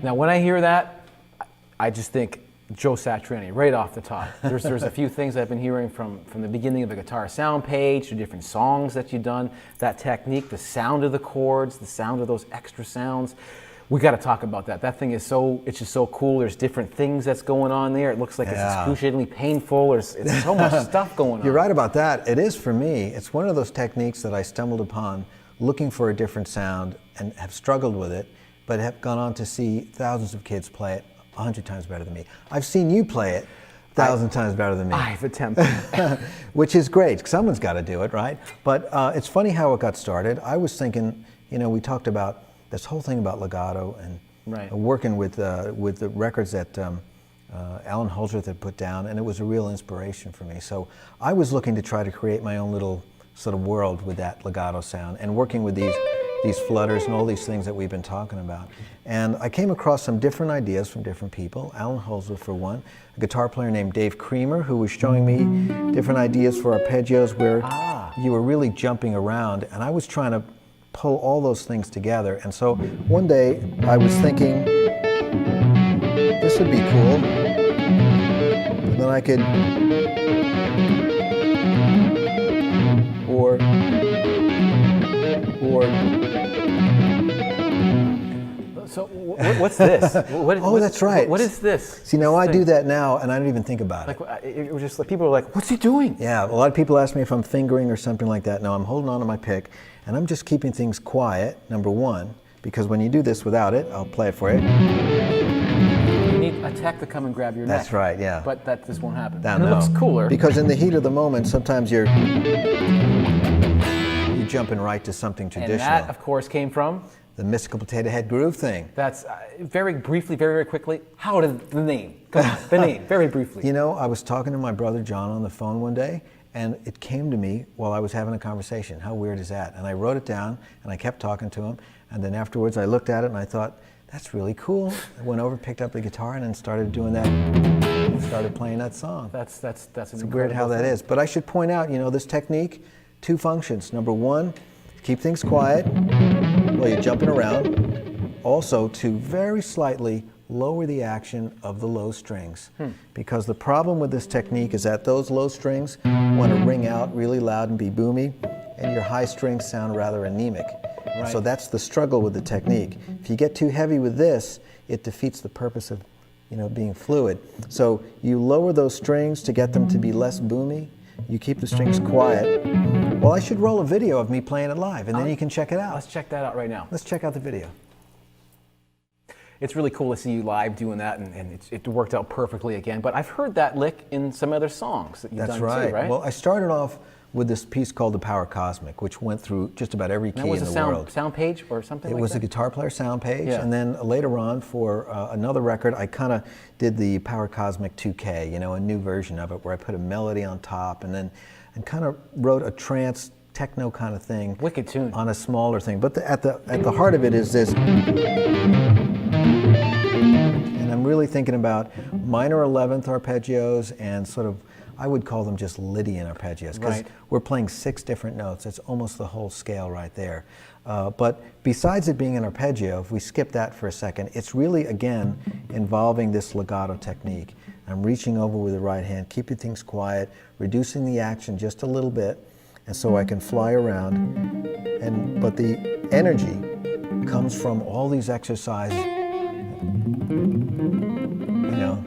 Now, when I hear that, I just think Joe Satriani right off the top. There's a few things I've been hearing from the beginning of the Guitar Sound page, the different songs that you've done, that technique, the sound of the chords, the sound of those extra sounds. We got to talk about that. That thing is it's just so cool. There's different things that's going on there. It looks like it's excruciatingly painful. It's so much stuff going on. You're right about that. It is for me. It's one of those techniques that I stumbled upon looking for a different sound and have struggled with it, but have gone on to see thousands of kids play it 100 times better than me. I've seen you play it 1,000 times better than me. I've attempted. Which is great. Someone's got to do it, right? But it's funny how it got started. I was thinking, we talked about this whole thing about legato and working with the records that Alan Holdsworth had put down, and it was a real inspiration for me. So I was looking to try to create my own little sort of world with that legato sound, and working with these flutters and all these things that we've been talking about. And I came across some different ideas from different people. Alan Holdsworth for one, a guitar player named Dave Creamer, who was showing me different ideas for arpeggios where you were really jumping around, and I was trying to pull all those things together. And so one day I was thinking, this this would be cool. And then I could, or, So what's this? Oh, that's right. What is this? see, now I do that now, and I don't even think about it. Like it was just like people are like, "What's he doing?" Yeah, a lot of people ask me if I'm fingering or something like that. No, I'm holding on to my pick, and I'm just keeping things quiet, number one, because when you do this without it, I'll play it for you. You need a tech to come and grab your neck. That's right, yeah. But this won't happen. Now, And it looks cooler. Because in the heat of the moment, sometimes you're jumping right to something traditional. And that, of course, came from? The mystical potato head groove thing. That's very briefly, very, very quickly. How did the name? Come on, the name, very briefly. You know, I was talking to my brother John on the phone one day, and it came to me while I was having a conversation. How weird is that? And I wrote it down, and I kept talking to him, and then afterwards I looked at it and I thought, that's really cool. I went over, picked up the guitar, and then started doing that, and started playing that song. That's It's weird how that is. But I should point out, you know, this technique, two functions. Number one, keep things quiet while you're jumping around. Also, to very slightly lower the action of the low strings. Because the problem with this technique is that those low strings want to ring out really loud and be boomy, and your high strings sound rather anemic. Right. So that's the struggle with the technique. If you get too heavy with this, it defeats the purpose of, you know, being fluid. So you lower those strings to get them to be less boomy. You keep the strings quiet. Well, I should roll a video of me playing it live, and then you can check it out. Let's check that out right now. Let's check out the video. It's really cool to see you live doing that, and it worked out perfectly again. But I've heard that lick in some other songs that you've That's done right. too, right? Well, I started off with this piece called The Power Cosmic, which went through just about every key that was in a the world. sound page or something It like was that? a guitar player sound page, Yeah. and then later on for another record, I kind of did the Power Cosmic 2K, you know, a new version of it where I put a melody on top and kind of wrote a trance techno kind of thing. Wicked tune. On a smaller thing. But at the heart of it is this. And I'm really thinking about minor 11th arpeggios and sort of, I would call them just Lydian arpeggios, because Right. we're playing 6 different notes. It's almost the whole scale right there. But besides it being an arpeggio, if we skip that for a second, it's really, again, involving this legato technique. I'm reaching over with the right hand, keeping things quiet, reducing the action just a little bit, and so I can fly around. But the energy comes from all these exercises. You know,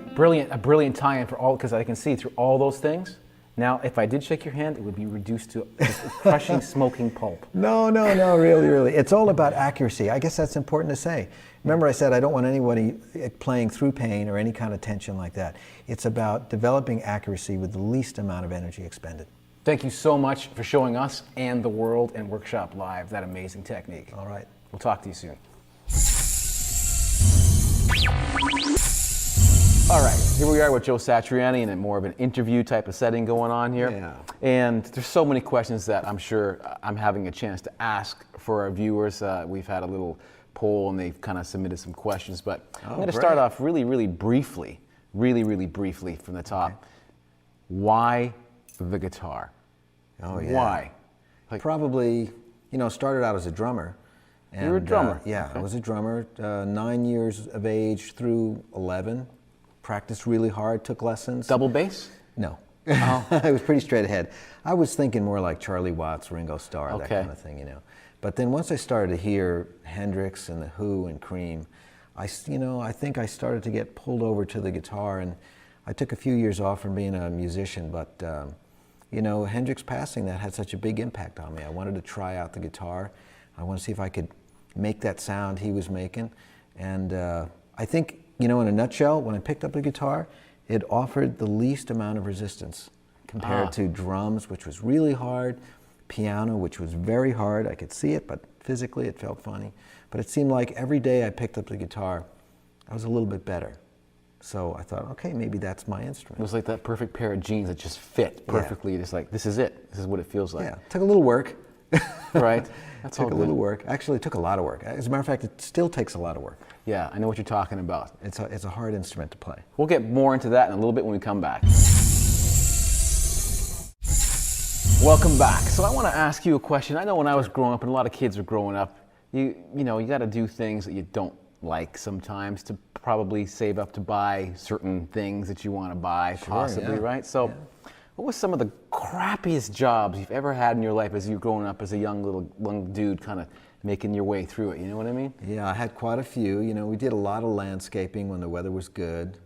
A brilliant tie-in for all, because I can see through all those things. Now, if I did shake your hand, it would be reduced to just crushing, smoking pulp. No, really. It's all about accuracy. I guess that's important to say. Remember I said I don't want anybody playing through pain or any kind of tension like that. It's about developing accuracy with the least amount of energy expended. Thank you so much for showing us and the world and Workshop Live that amazing technique. All right. We'll talk to you soon. All right, here we are with Joe Satriani in more of an interview type of setting going on here. Yeah. And there's so many questions that I'm sure I'm having a chance to ask for our viewers. We've had a little poll and they've kind of submitted some questions, but I'm going to start off really briefly from the top. Okay. Why the guitar? Oh, yeah. Why? Probably, you know, started out as a drummer. And, you were a drummer? Yeah, okay. I was a drummer, 9 years of age through 11. Practiced really hard, took lessons. Double bass? No. Oh. I was pretty straight ahead. I was thinking more like Charlie Watts, Ringo Starr, that kind of thing, you know. But then once I started to hear Hendrix and The Who and Cream, I think I started to get pulled over to the guitar, and I took a few years off from being a musician, but you know, Hendrix passing, that had such a big impact on me. I wanted to try out the guitar. I wanted to see if I could make that sound he was making. And I think, you know, in a nutshell, when I picked up the guitar, it offered the least amount of resistance compared to drums, which was really hard, piano, which was very hard. I could see it, but physically it felt funny. But it seemed like every day I picked up the guitar, I was a little bit better. So I thought, okay, maybe that's my instrument. It was like that perfect pair of jeans that just fit perfectly. Yeah. Just like, this is it. This is what it feels like. Yeah, took a little work. Right. That's all took a little work. Actually, it took a lot of work. As a matter of fact, it still takes a lot of work. Yeah, I know what you're talking about. It's a hard instrument to play. We'll get more into that in a little bit when we come back. Welcome back. So I want to ask you a question. I know when I was growing up, and a lot of kids were growing up, you know, you got to do things that you don't like sometimes to probably save up to buy certain things that you want to buy, possibly, yeah. right? So, what was some of the crappiest jobs you've ever had in your life as you were growing up as a young dude, kind of making your way through it? You know what I mean? Yeah, I had quite a few. You know, we did a lot of landscaping when the weather was good.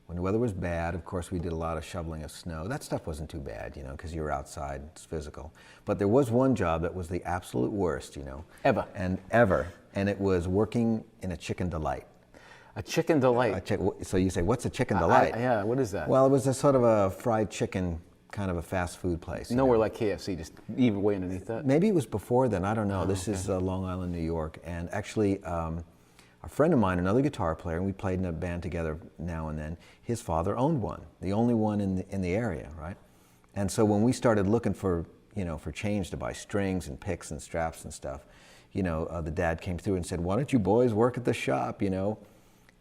When the weather was bad, of course, we did a lot of shoveling of snow. That stuff wasn't too bad, you know, because you were outside, it's physical. But there was one job that was the absolute worst, you know. Ever. And it was working in a Chicken Delight. A Chicken Delight. So you say, what's a Chicken Delight? Yeah, what is that? Well, it was a sort of a fried chicken, kind of a fast food place. Nowhere like KFC, just even way underneath that? Maybe it was before then, I don't know. Oh, this okay. is Long Island, New York. And actually, a friend of mine, another guitar player, and we played in a band together now and then, his father owned one, the only one in the area, right? And so when we started looking for, you know, for change to buy strings and picks and straps and stuff, you know, the dad came through and said, why don't you boys work at the shop, you know?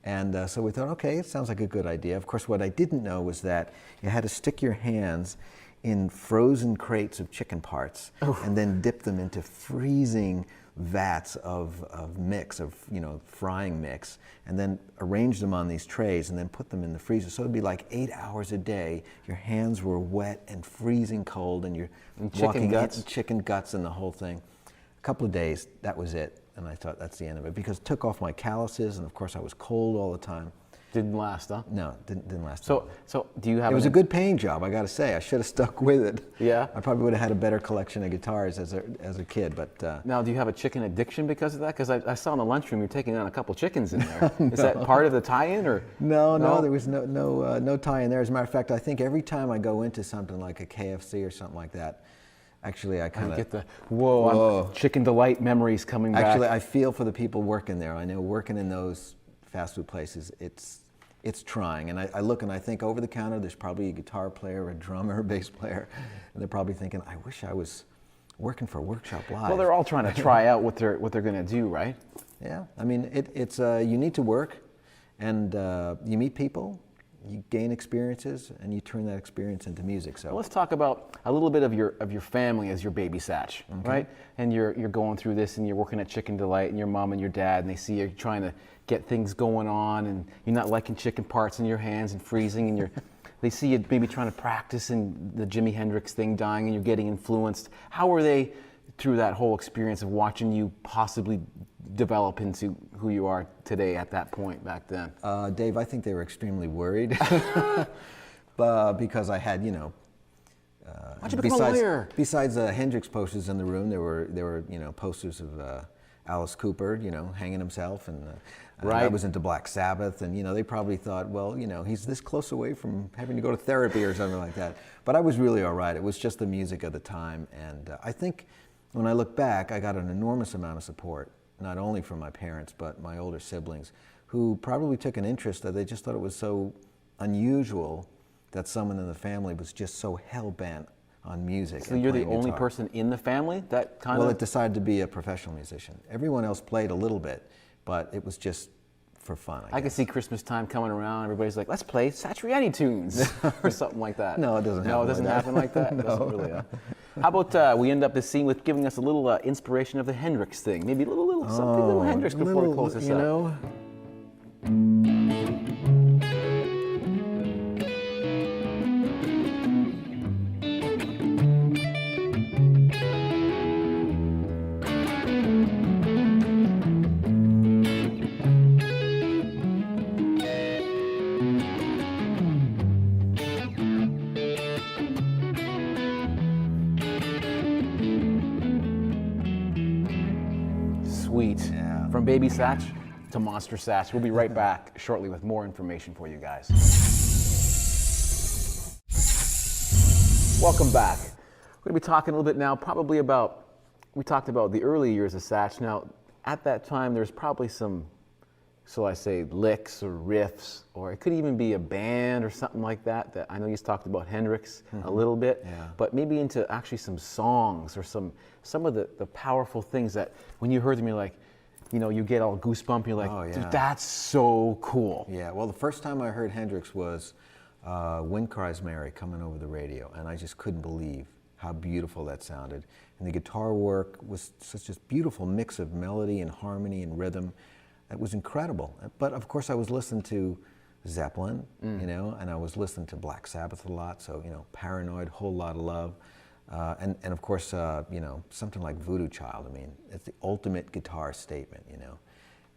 And so we thought, okay, it sounds like a good idea. Of course, what I didn't know was that you had to stick your hands in frozen crates of chicken parts and then dip them into freezing vats of mix, of, you know, frying mix, and then arrange them on these trays and then put them in the freezer. So it'd be like 8 hours a day. Your hands were wet and freezing cold, and you're walking chicken guts and the whole thing. A couple of days, that was it. And I thought, that's the end of it, because it took off my calluses, and of course I was cold all the time. Didn't last, huh? No, didn't last. So do you have? It was a good paying job, I got to say. I should have stuck with it. Yeah. I probably would have had a better collection of guitars as a kid, but. Now, do you have a chicken addiction because of that? Because I saw in the lunchroom you're taking on a couple chickens in there. No. Is that part of the tie-in, or? No, there was no tie-in there. As a matter of fact, I think every time I go into something like a KFC or something like that, actually I kind of get the whoa. Chicken Delight memories coming back. Actually, I feel for the people working there. I know working in those fast food places, it's trying. And I look and I think over the counter, there's probably a guitar player, a drummer, a bass player, and they're probably thinking, I wish I was working for Workshop Live. Well, they're all trying to try out what they're going to do, right? Yeah, I mean, it's you need to work, and you meet people, you gain experiences, and you turn that experience into music. So well, let's talk about a little bit of your family as your baby Satch, right? And you're going through this, and you're working at Chicken Delight, and your mom and your dad, and they see you trying to get things going on, and you're not liking chicken parts in your hands and freezing, and they see you maybe trying to practice and the Jimi Hendrix thing dying, and you're getting influenced. How were they through that whole experience of watching you possibly develop into who you are today at that point back then? Dave, I think they were extremely worried because I had, you know, why'd you become a lawyer? Besides Hendrix posters in the room, there were you know, posters of Alice Cooper, you know, hanging himself, and I was into Black Sabbath, and you know, they probably thought, well, you know, he's this close away from having to go to therapy or something like that. But I was really all right. It was just the music of the time, and I think when I look back, I got an enormous amount of support, not only from my parents, but my older siblings, who probably took an interest that they just thought it was so unusual that someone in the family was just so hell-bent on music. So you're the only person in the family that kind of... Well, it decided to be a professional musician. Everyone else played a little bit, but it was just for fun, I can guess. see Christmas time coming around, everybody's like, let's play Satriani tunes, or something like that. No, it doesn't happen. No, it doesn't happen like that? No. It doesn't really, How about we end up this scene with giving us a little inspiration of the Hendrix thing? Maybe a little Hendrix before we close this you up. know, Sweet. Yeah. From Baby Satch to Monster Satch. We'll be right back shortly with more information for you guys. Welcome back. We're going to be talking a little bit now probably about, we talked about the early years of Satch. Now, at that time, there's probably some, so I say, licks or riffs, or it could even be a band or something like that, that I know you talked about Hendrix a little bit, Yeah. but maybe into actually some songs or some of the powerful things that when you heard them, you're like, you know, you get all goosebump, you're like, Oh, yeah. dude, that's so cool. yeah, well, the first time I heard Hendrix was Wind Cries Mary coming over the radio, and I just couldn't believe how beautiful that sounded. And the guitar work was such a beautiful mix of melody and harmony and rhythm. It was incredible. But of course, I was listening to Zeppelin, you know, and I was listening to Black Sabbath a lot. So, you know, Paranoid, Whole Lot of Love. And of course, you know, something like Voodoo Child. I mean, it's the ultimate guitar statement, you know.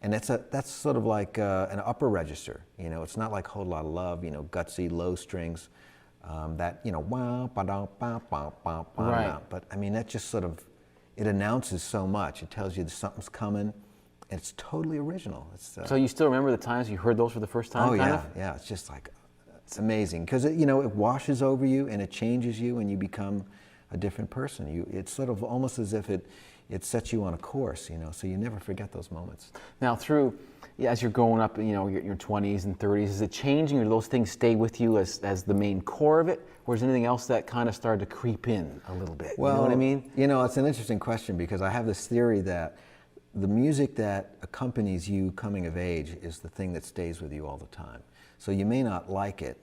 And that's sort of like an upper register, you know. It's not like Whole Lot of Love, you know, gutsy, low strings, that, you know, wah, ba da ba ba ba ba. Right. But I mean, that just sort of, it announces so much. It tells you that something's coming. And it's totally original. It's, So you still remember the times you heard those for the first time? oh kind yeah, of? yeah. It's just like, it's amazing because you know, it washes over you and it changes you and you become a different person. It's sort of almost as if it sets you on a course, you know. So you never forget those moments. Now, as you're growing up, you know, your 20s and 30s, is it changing, or do those things stay with you as the main core of it, or is there anything else that kind of started to creep in a little bit? Well, you know what I mean? You know, it's an interesting question because I have this theory that the music that accompanies you coming of age is the thing that stays with you all the time. So you may not like it,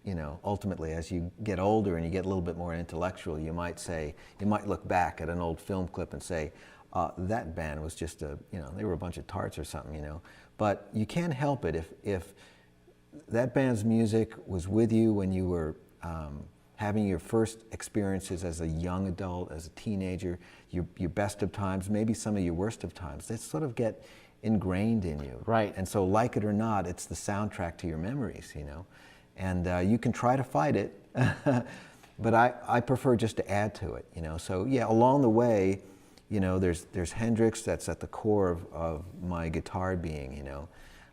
you know, ultimately as you get older and you get a little bit more intellectual, you might look back at an old film clip and say, that band was just you know, they were a bunch of tarts or something, you know. But you can't help it if that band's music was with you when you were having your first experiences as a young adult, as a teenager, your best of times, maybe some of your worst of times. They sort of get ingrained in you. Right. And so, like it or not, it's the soundtrack to your memories, you know. And you can try to fight it, but I prefer just to add to it, you know. So yeah, along the way, you know, there's Hendrix that's at the core of my guitar being, you know.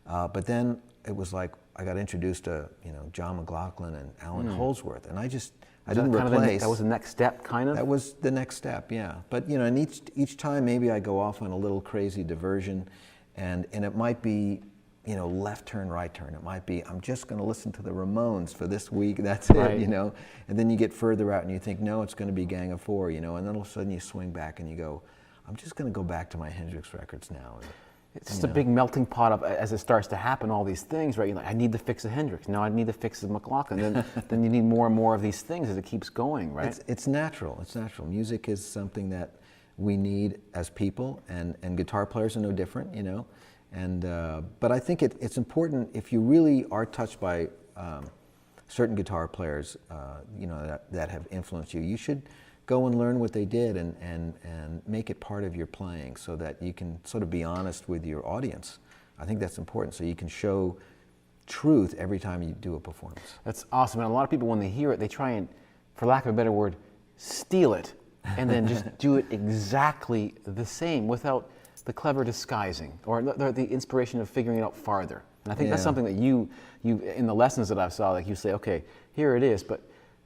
But then it was like I got introduced to, you know, John McLaughlin and Alan Holdsworth, and I didn't replace. That was the next step, kind of? That was the next step, yeah. But you know, and each time maybe I go off on a little crazy diversion, and it might be, you know, left turn, right turn. It might be, I'm just going to listen to the Ramones for this week. That's Right. it, you know. And then you get further out and you think, no, it's going to be Gang of Four, you know. And then all of a sudden you swing back and you go, I'm just going to go back to my Hendrix records now. And, it's just a big melting pot of, as it starts to happen, all these things, right? You're like, I need to fix a Hendrix. Now I need to fix a McLaughlin. Then you need more and more of these things as it keeps going, right? It's natural. It's natural. Music is something that we need as people, and guitar players are no different, you know. And but I think it's important if you really are touched by certain guitar players, you know, that have influenced you. You should go and learn what they did and make it part of your playing so that you can sort of be honest with your audience. I think that's important, so you can show truth every time you do a performance. That's awesome. And a lot of people, when they hear it, they try and, for lack of a better word, steal it and then just do it exactly the same without the clever disguising or the inspiration of figuring it out farther. And I think that's something that you in the lessons that I saw, like you say, okay, here it is,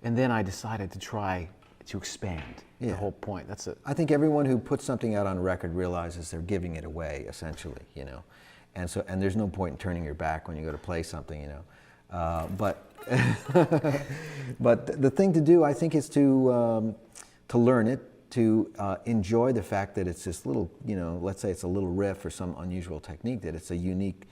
and then I decided to try to expand the whole point. That's it. I think everyone who puts something out on record realizes they're giving it away, essentially, you know. And there's no point in turning your back when you go to play something, you know. But the thing to do, I think, is to learn it, to enjoy the fact that it's this little, you know, let's say it's a little riff or some unusual technique, that it's a unique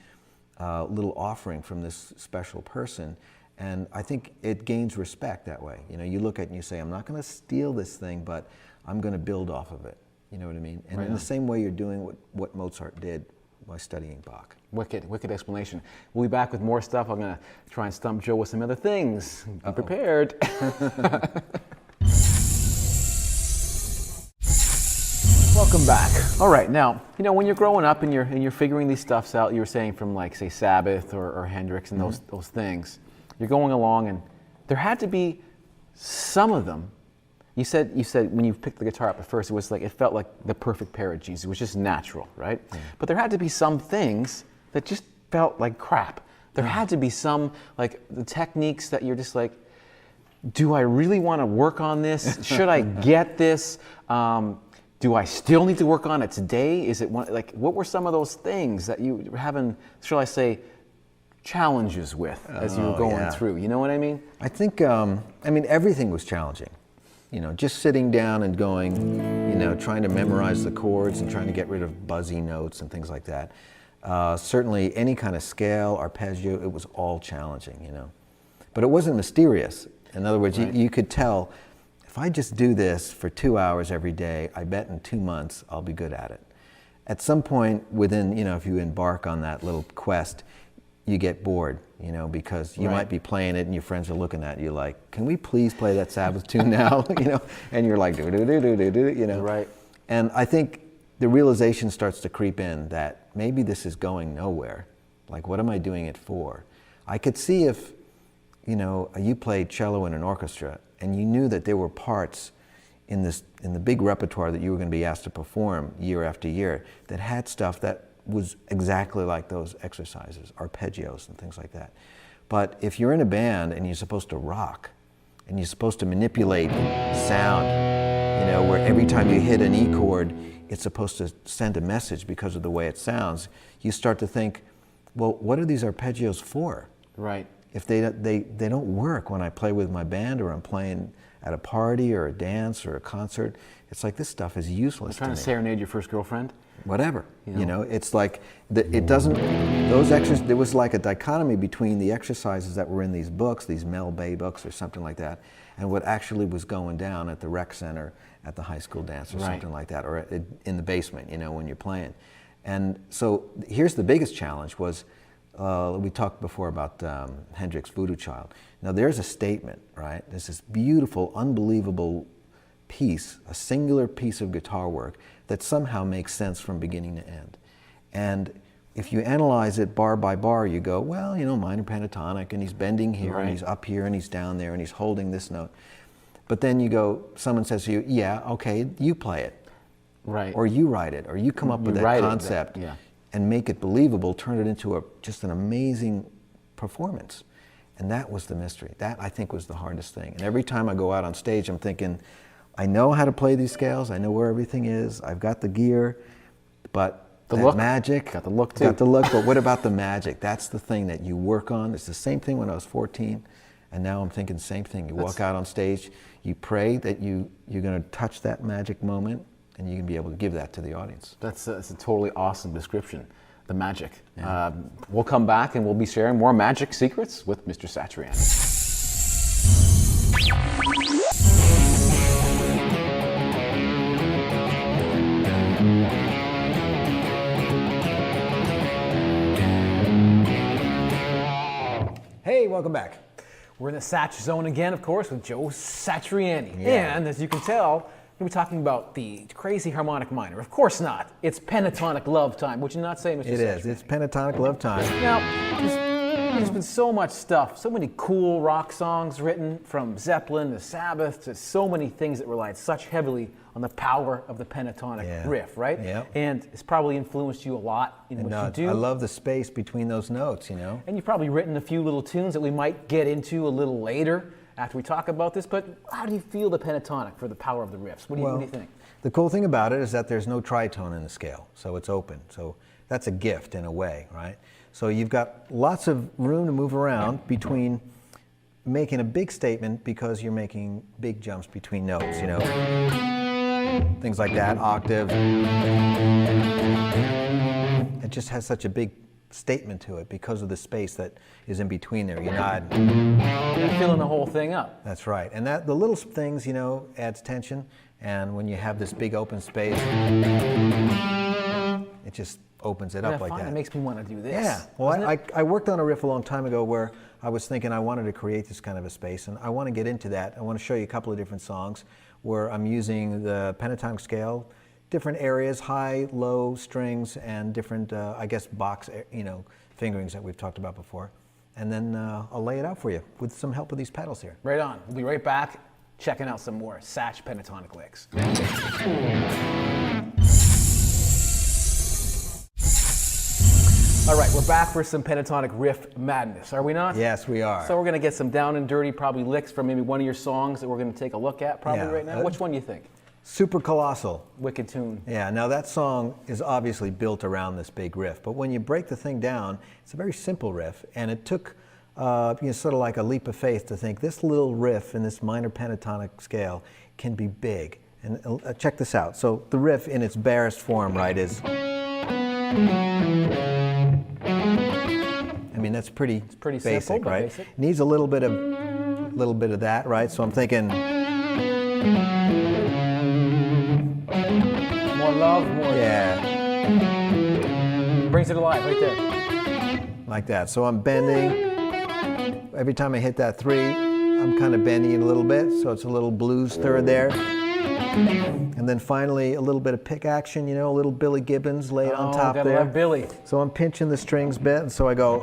little offering from this special person. And I think it gains respect that way. You know, you look at it and you say, I'm not going to steal this thing, but I'm going to build off of it. You know what I mean? And in the same way you're doing what Mozart did by studying Bach. Wicked explanation. We'll be back with more stuff. I'm going to try and stump Joe with some other things. Be prepared. Welcome back. All right, now, you know, when you're growing up and you're figuring these stuffs out, you were saying from, like, say, Sabbath or Hendrix and those things, you're going along, and there had to be some of them. You said when you picked the guitar up at first, it felt like the perfect pair of jeans. It was just natural, right? But there had to be some things that just felt like crap. There had to be some, like, the techniques that you're just like, do I really want to work on this? Should I get this? Do I still need to work on it today? Is it what were some of those things that you were having, shall I say, challenges with as you were going through? You know what I mean? I think, everything was challenging. You know, just sitting down and going, you know, trying to memorize the chords and trying to get rid of buzzy notes and things like that. Certainly any kind of scale, arpeggio, it was all challenging, you know. But it wasn't mysterious. In other words, you could tell, if I just do this for 2 hours every day, I bet in 2 months I'll be good at it. at some point within, if you embark on that little quest, you get bored, because you might be playing it and your friends are looking at you like, can we please play that Sabbath tune now? And you're like, do. Right. And I think the realization starts to creep in that maybe this is going nowhere. Like, what am I doing it for? I could see if, you played cello in an orchestra and you knew that there were parts in the big repertoire that you were going to be asked to perform year after year that had stuff that was exactly like those exercises, arpeggios and things like that. But if you're in a band and you're supposed to rock and you're supposed to manipulate sound, where every time you hit an E chord, it's supposed to send a message because of the way it sounds, you start to think, well, what are these arpeggios for? Right. If they don't work when I play with my band or I'm playing at a party or a dance or a concert, it's like this stuff is useless to me. Trying to serenade your first girlfriend? Whatever, it's like, it doesn't, those exercises, there was like a dichotomy between the exercises that were in these books, these Mel Bay books or something like that, and what actually was going down at the rec center, at the high school dance or something like that, or in the basement, when you're playing. And so here's the biggest challenge was, we talked before about Hendrix' Voodoo Child. Now there's a statement, right? There's this beautiful, unbelievable piece, a singular piece of guitar work that somehow makes sense from beginning to end. And if you analyze it bar by bar, you go, well, minor pentatonic, and he's bending here, and he's up here, and he's down there, and he's holding this note. But then you go, someone says to you, yeah, okay, you play it. Right. Or you write it, or you come up with that concept and make it believable, turn it into just an amazing performance. And that was the mystery. That, I think, was the hardest thing. And every time I go out on stage, I'm thinking, I know how to play these scales, I know where everything is, I've got the gear, but the magic. Got the look too. Got the look, but what about the magic? That's the thing that you work on. It's the same thing when I was 14, and now I'm thinking the same thing. You walk out on stage, you pray that you're going to touch that magic moment, and you can be able to give that to the audience. That's a totally awesome description, the magic. Yeah. We'll come back and we'll be sharing more magic secrets with Mr. Satriani. Hey, welcome back. We're in the Satch Zone again, of course, with Joe Satriani. Yeah. And as you can tell, we're talking about the crazy harmonic minor. Of course not. It's pentatonic love time. Would you not say, Mr. Satriani? It is. It's pentatonic love time. Now, there's been so much stuff, so many cool rock songs written, from Zeppelin to Sabbath to so many things that relied such heavily on the power of the pentatonic riff, right? Yeah. And it's probably influenced you a lot in what you do. I love the space between those notes, And you've probably written a few little tunes that we might get into a little later after we talk about this, but how do you feel the pentatonic for the power of the riffs? What do you think? The cool thing about it is that there's no tritone in the scale, so it's open. So that's a gift in a way, right? So you've got lots of room to move around between making a big statement because you're making big jumps between notes, things like that, octave. It just has such a big statement to it because of the space that is in between there. You're not filling the whole thing up. That's right. And the little things, adds tension. And when you have this big open space, it just opens it up like that. It makes me want to do this. Yeah. Well, I worked on a riff a long time ago where I was thinking I wanted to create this kind of a space, and I want to get into that. I want to show you a couple of different songs where I'm using the pentatonic scale, different areas, high, low strings, and different, box, fingerings that we've talked about before. And then I'll lay it out for you with some help with these pedals here. Right on. We'll be right back, checking out some more Satch pentatonic licks. All right, we're back for some pentatonic riff madness, are we not? Yes, we are. So we're going to get some down and dirty, probably licks from maybe one of your songs that we're going to take a look at right now. Which one do you think? Super Colossal. Wicked tune. Yeah, now that song is obviously built around this big riff, but when you break the thing down, it's a very simple riff, and it took sort of like a leap of faith to think this little riff in this minor pentatonic scale can be big. And check this out. So the riff in its barest form, right, is... I mean, that's pretty basic, simple, right? Basic. It needs a little bit of that, right? So I'm thinking... More love, more... Yeah. Brings it alive right there. Like that. So I'm bending. Every time I hit that 3, I'm kind of bending it a little bit, so it's a little blues third there. And then finally a little bit of pick action, you know, a little Billy Gibbons laid on top gotta there. love Billy. So I'm pinching the strings a bit, and so I go.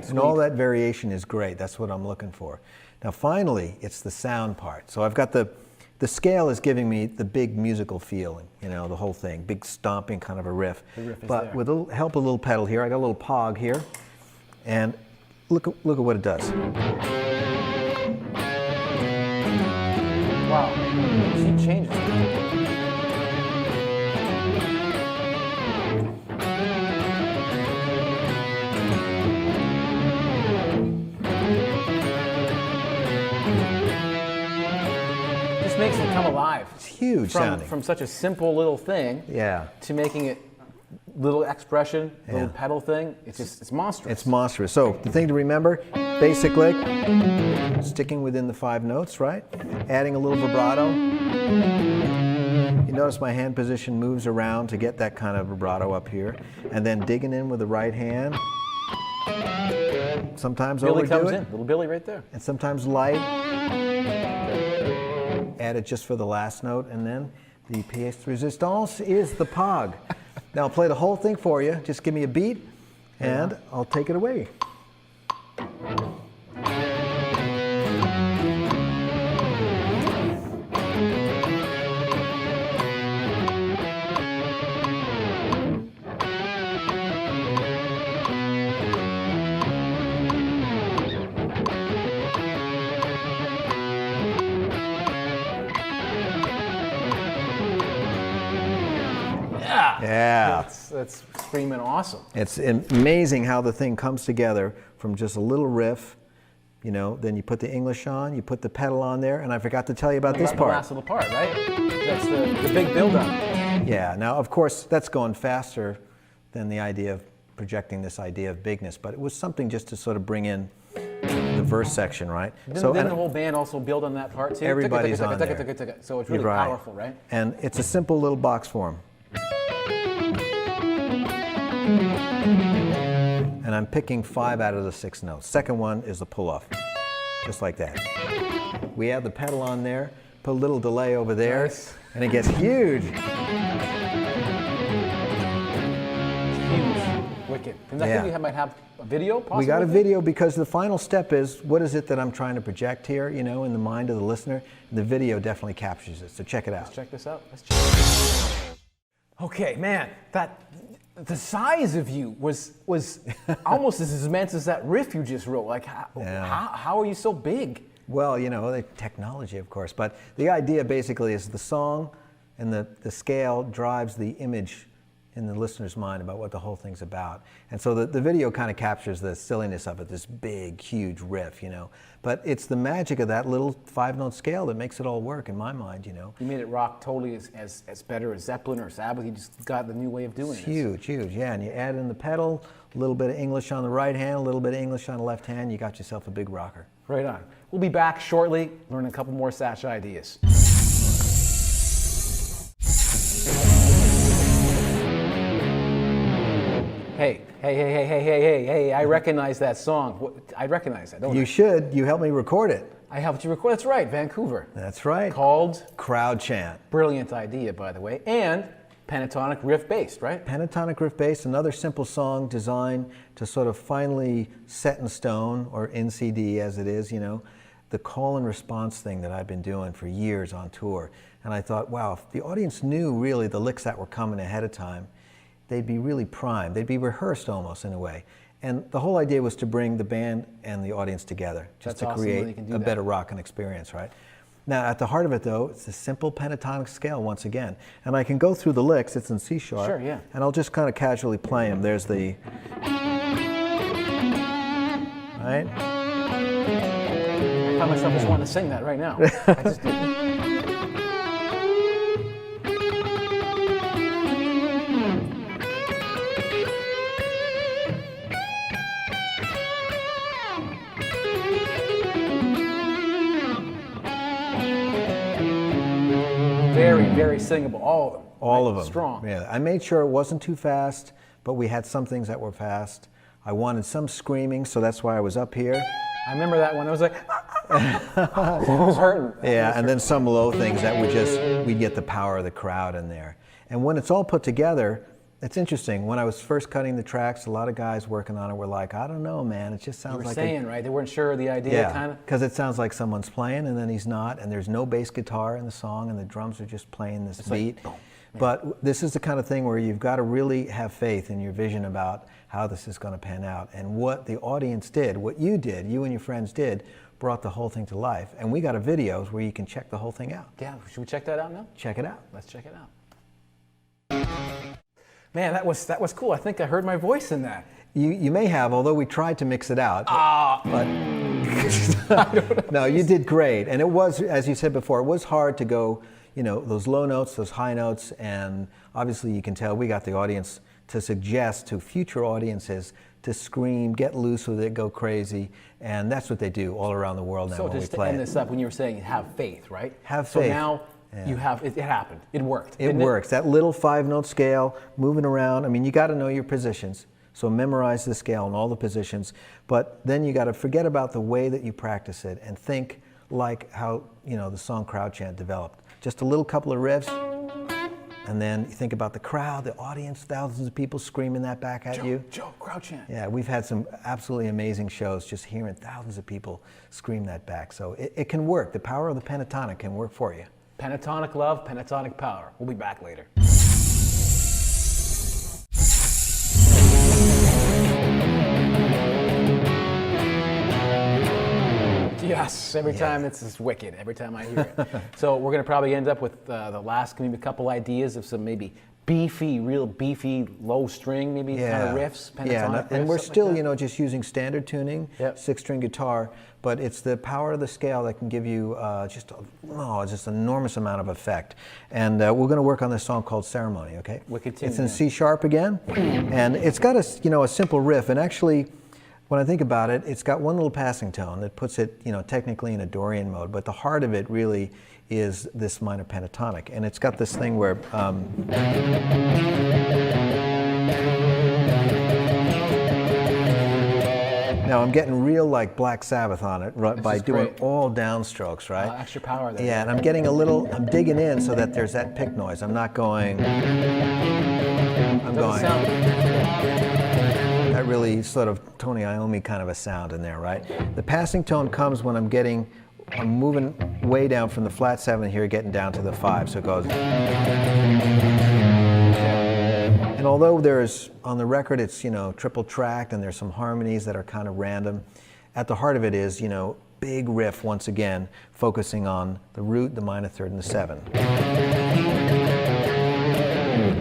And all that variation is great. That's what I'm looking for. Now finally, it's the sound part. So I've got the scale is giving me the big musical feeling, you know, the whole thing, big stomping kind of a riff. The riff is but there. with a little help of a little pedal here, I got a little pog here, and look at what it does. Wow, she changes. Makes it come alive. It's huge sounding. From such a simple little thing, Yeah. to making it little expression, little pedal thing. It's monstrous. It's monstrous. So the thing to remember, basic lick, sticking within the 5 notes, right? Adding a little vibrato. You notice my hand position moves around to get that kind of vibrato up here, and then digging in with the right hand. Sometimes Billy overdo comes it, in, little Billy right there. and sometimes light. Add it just for the last note, and then the pièce de résistance is the pog. Now I'll play the whole thing for you. Just give me a beat, and I'll take it away. Yeah. That's screaming awesome. It's amazing how the thing comes together from just a little riff, you know, then you put the English on, you put the pedal on there, and I forgot to tell you about this The part. last little part, right? That's the big build-up. Yeah, now of course that's going faster than the idea of projecting this idea of bigness, but it was something just to sort of bring in the verse section, right? Then the whole band also build on that part too. Everybody's on there. So it's really You're right. powerful, right? And it's a simple little box form. And I'm picking 5 out of the 6 notes. Second one is the pull-off, just like that. We add the pedal on there, put a little delay over there, Nice. and it gets huge. Huge. Wicked. And I Yeah. think we might have a video, possibly? We got a video because the final step is, what is it that I'm trying to project here, you know, in the mind of the listener? And the video definitely captures it, so check it out. Let's check this out. Let's check it out. Okay, man, the size of you was almost as immense as that riff you just wrote. Like, how are you so big? Well, you know, the technology, of course, but the idea basically is the song and the scale drives the image in the listener's mind about what the whole thing's about. And so the video kind of captures the silliness of it, this big, huge riff, you know. But it's the magic of that little 5-note scale that makes it all work in my mind, you know. You made it rock totally as better as Zeppelin or Sabbath. You just got the new way of doing it. Huge, huge, yeah. And you add in the pedal, a little bit of English on the right hand, a little bit of English on the left hand, you got yourself a big rocker. Right on. We'll be back shortly, learning a couple more Satch ideas. Hey, I recognize that song. I recognize that, don't I? You should. You helped me record it. I helped you record. That's right, Vancouver. That's right. Called Crowd Chant. Brilliant idea, by the way. And pentatonic riff based, right? Pentatonic riff bass, another simple song designed to sort of finally set in stone, or in CD as it is, you know, the call and response thing that I've been doing for years on tour. And I thought, wow, if the audience knew really the licks that were coming ahead of time, they'd be really primed. They'd be rehearsed almost in a way. And the whole idea was to bring the band and the audience together, just That's to awesome when you create can do a that. better rockin' experience, right? Now, at the heart of it, though, it's a simple pentatonic scale once again. And I can go through the licks, it's in C sharp. Sure, yeah. And I'll just kind of casually play them. There's the, right? I found myself just wanting to sing that right now. I just did. very, very singable. All of them. All of them. Strong. Yeah, I made sure it wasn't too fast, but we had some things that were fast. I wanted some screaming, so that's why I was up here. I remember that one. I was like, it was hurting. Yeah, and then some low things that would just, we'd get the power of the crowd in there. And when it's all put together, it's interesting. When I was first cutting the tracks, a lot of guys working on it were like, I don't know, man, it just sounds You were like saying, right? They weren't sure of the idea, kind of. because it sounds like someone's playing and then he's not, and there's no bass guitar in the song, and the drums are just playing this beat. Like, boom. But this is the kind of thing where you've got to really have faith in your vision about how this is going to pan out. And what the audience did, what you did, you and your friends did, brought the whole thing to life. And we got a videos where you can check the whole thing out. Yeah, should we check that out now? Check it out. Let's check it out. Man, that was cool. I think I heard my voice in that. You may have, although we tried to mix it out. But no, you did great. And it was, as you said before, it was hard to go, you know, those low notes, those high notes, and obviously you can tell we got the audience to suggest to future audiences to scream, get loose with it, go crazy, and that's what they do all around the world now So when we just to play end it. this up, when you were saying have faith, right? Have So faith. now Yeah. you have, it happened. It worked. It didn't works. That little 5-note scale, moving around. I mean, you got to know your positions. So memorize the scale and all the positions. But then you got to forget about the way that you practice it and think like how, you know, the song Crowd Chant developed. Just a little couple of riffs, and then you think about the crowd, the audience, thousands of people screaming that back at you. Joe, crowd chant. Yeah, we've had some absolutely amazing shows just hearing thousands of people scream that back. So it can work. The power of the pentatonic can work for you. Pentatonic love, pentatonic power. We'll be back later. Yes, every time it's just wicked, every time I hear it. So we're going to probably end up with the last, maybe a couple ideas of some maybe beefy, real beefy, low string, maybe kind of riffs, pentatonic riffs, and we're something still, like that. you know, just using standard tuning, Yep. 6-string guitar, but it's the power of the scale that can give you just an enormous amount of effect. And we're going to work on this song called Ceremony, okay? Wicked tune, It's in yeah. C sharp again, and it's got a, you know, a simple riff, and actually, when I think about it, it's got one little passing tone that puts it, you know, technically in a Dorian mode, but the heart of it really is this minor pentatonic, and it's got this thing where now I'm getting real like Black Sabbath on it by is doing great. all downstrokes, right? Extra power there. Yeah, and I'm getting a little, I'm digging in so that there's that pick noise. I'm not going, I'm Doesn't going. sound, That really sort of Tony Iommi kind of a sound in there, right? The passing tone comes when I'm moving way down from the flat 7 here, getting down to the 5, so it goes. And although there's, on the record, it's, you know, triple tracked and there's some harmonies that are kind of random, at the heart of it is, you know, big riff once again, focusing on the root, the minor third, and the 7.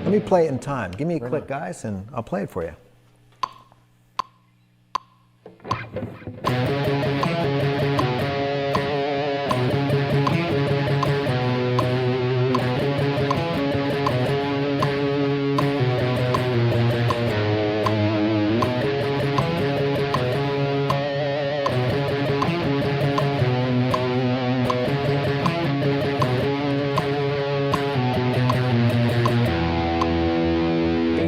Let me play it in time. Give me a click, guys, and I'll play it for you.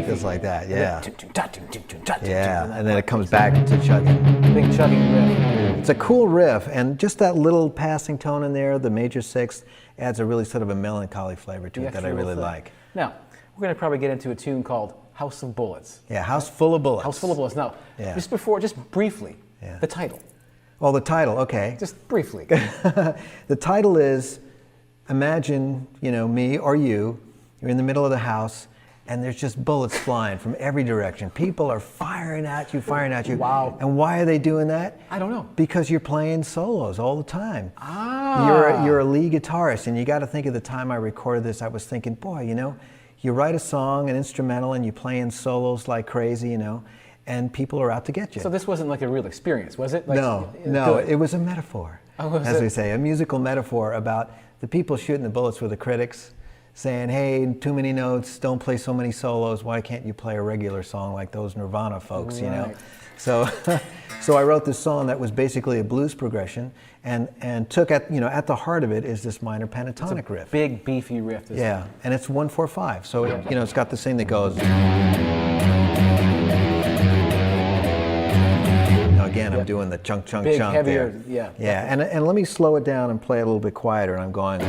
Just like that, yeah. Yeah, and then it comes back to chugging. big chugging riff. It's a cool riff, and just that little passing tone in there, the major 6th, adds a really sort of a melancholy flavor to it that I really like. Now, we're going to probably get into a tune called House of Bullets. Yeah, House Full of Bullets. House Full of Bullets. Now, Yeah. just briefly, Yeah. the title. Oh, the title, okay. Just briefly. The title is, imagine, you know, me or you're in the middle of the house, and there's just bullets flying from every direction. People are firing at you. Wow. And why are they doing that? I don't know. Because you're playing solos all the time. Ah. You're a lead guitarist, and you got to think of the time I recorded this. I was thinking, boy, you know, you write a song, an instrumental, and you play in solos like crazy, you know, and people are out to get you. So this wasn't like a real experience, was it? Like, No, good. it was a metaphor, Oh, was as it? we say, a musical metaphor about the people shooting the bullets were the critics. saying, hey, too many notes, don't play so many solos, why can't you play a regular song like those Nirvana folks, you know? So, so I wrote this song that was basically a blues progression, and took at the heart of it is this minor pentatonic riff. Big beefy riff. Yeah, and it's 1-4-5, so it, it's got this thing that goes. Again, I'm doing the chunk, chunk, big, chunk heavier, there. yeah. Yeah, and let me slow it down and play a little bit quieter. I'm going.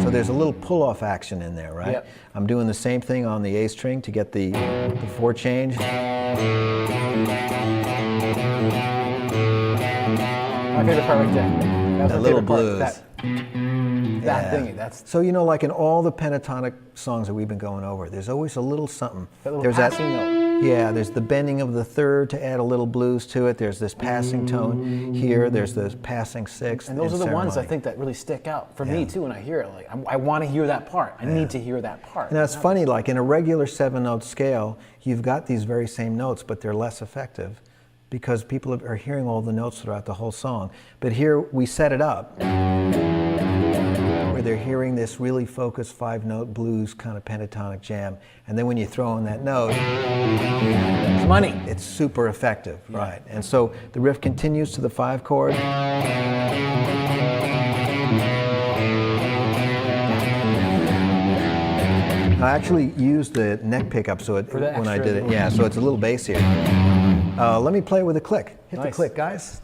So there's a little pull-off action in there, right? Yep. I'm doing the same thing on the A string to get the 4 change. My favorite part right there. That's That my little favorite part. blues. That thingy. That's so like in all the pentatonic songs that we've been going over, there's always a little something. that little There's passing note. Yeah, there's the bending of the third to add a little blues to it. There's this passing tone here. There's the passing sixth. And those are the ones I ceremony. think that really stick out for me too when I hear it. Like I want to hear that part. I need to hear that part. Now it's funny, like in a regular 7-note scale, you've got these very same notes, but they're less effective because people are hearing all the notes throughout the whole song. But here we set it up where they're hearing this really focused 5-note blues kind of pentatonic jam, and then when you throw in that note, It's money. it's super effective, right? And so the riff continues to the 5 chord. I actually used the neck pickup so it, the when I extra. did it. Yeah, so it's a little bass here. Let me play with a click. Hit the Nice. click, guys.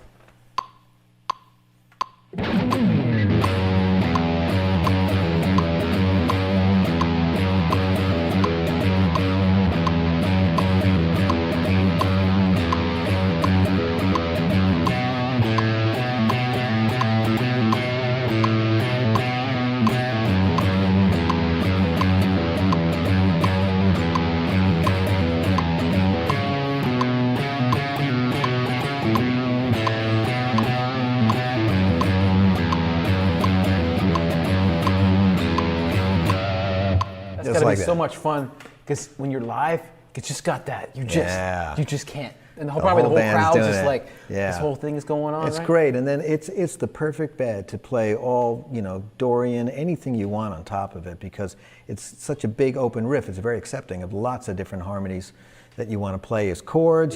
That's Just gotta like be so that. much fun because when you're live, it's just got that. You just can't. And the whole The whole band's crowd's doing just it. like Yeah. this whole thing is going on. It's right? great, and then it's the perfect bed to play all, Dorian, anything you want on top of it, because it's such a big open riff. It's very accepting of lots of different harmonies that you want to play as chords,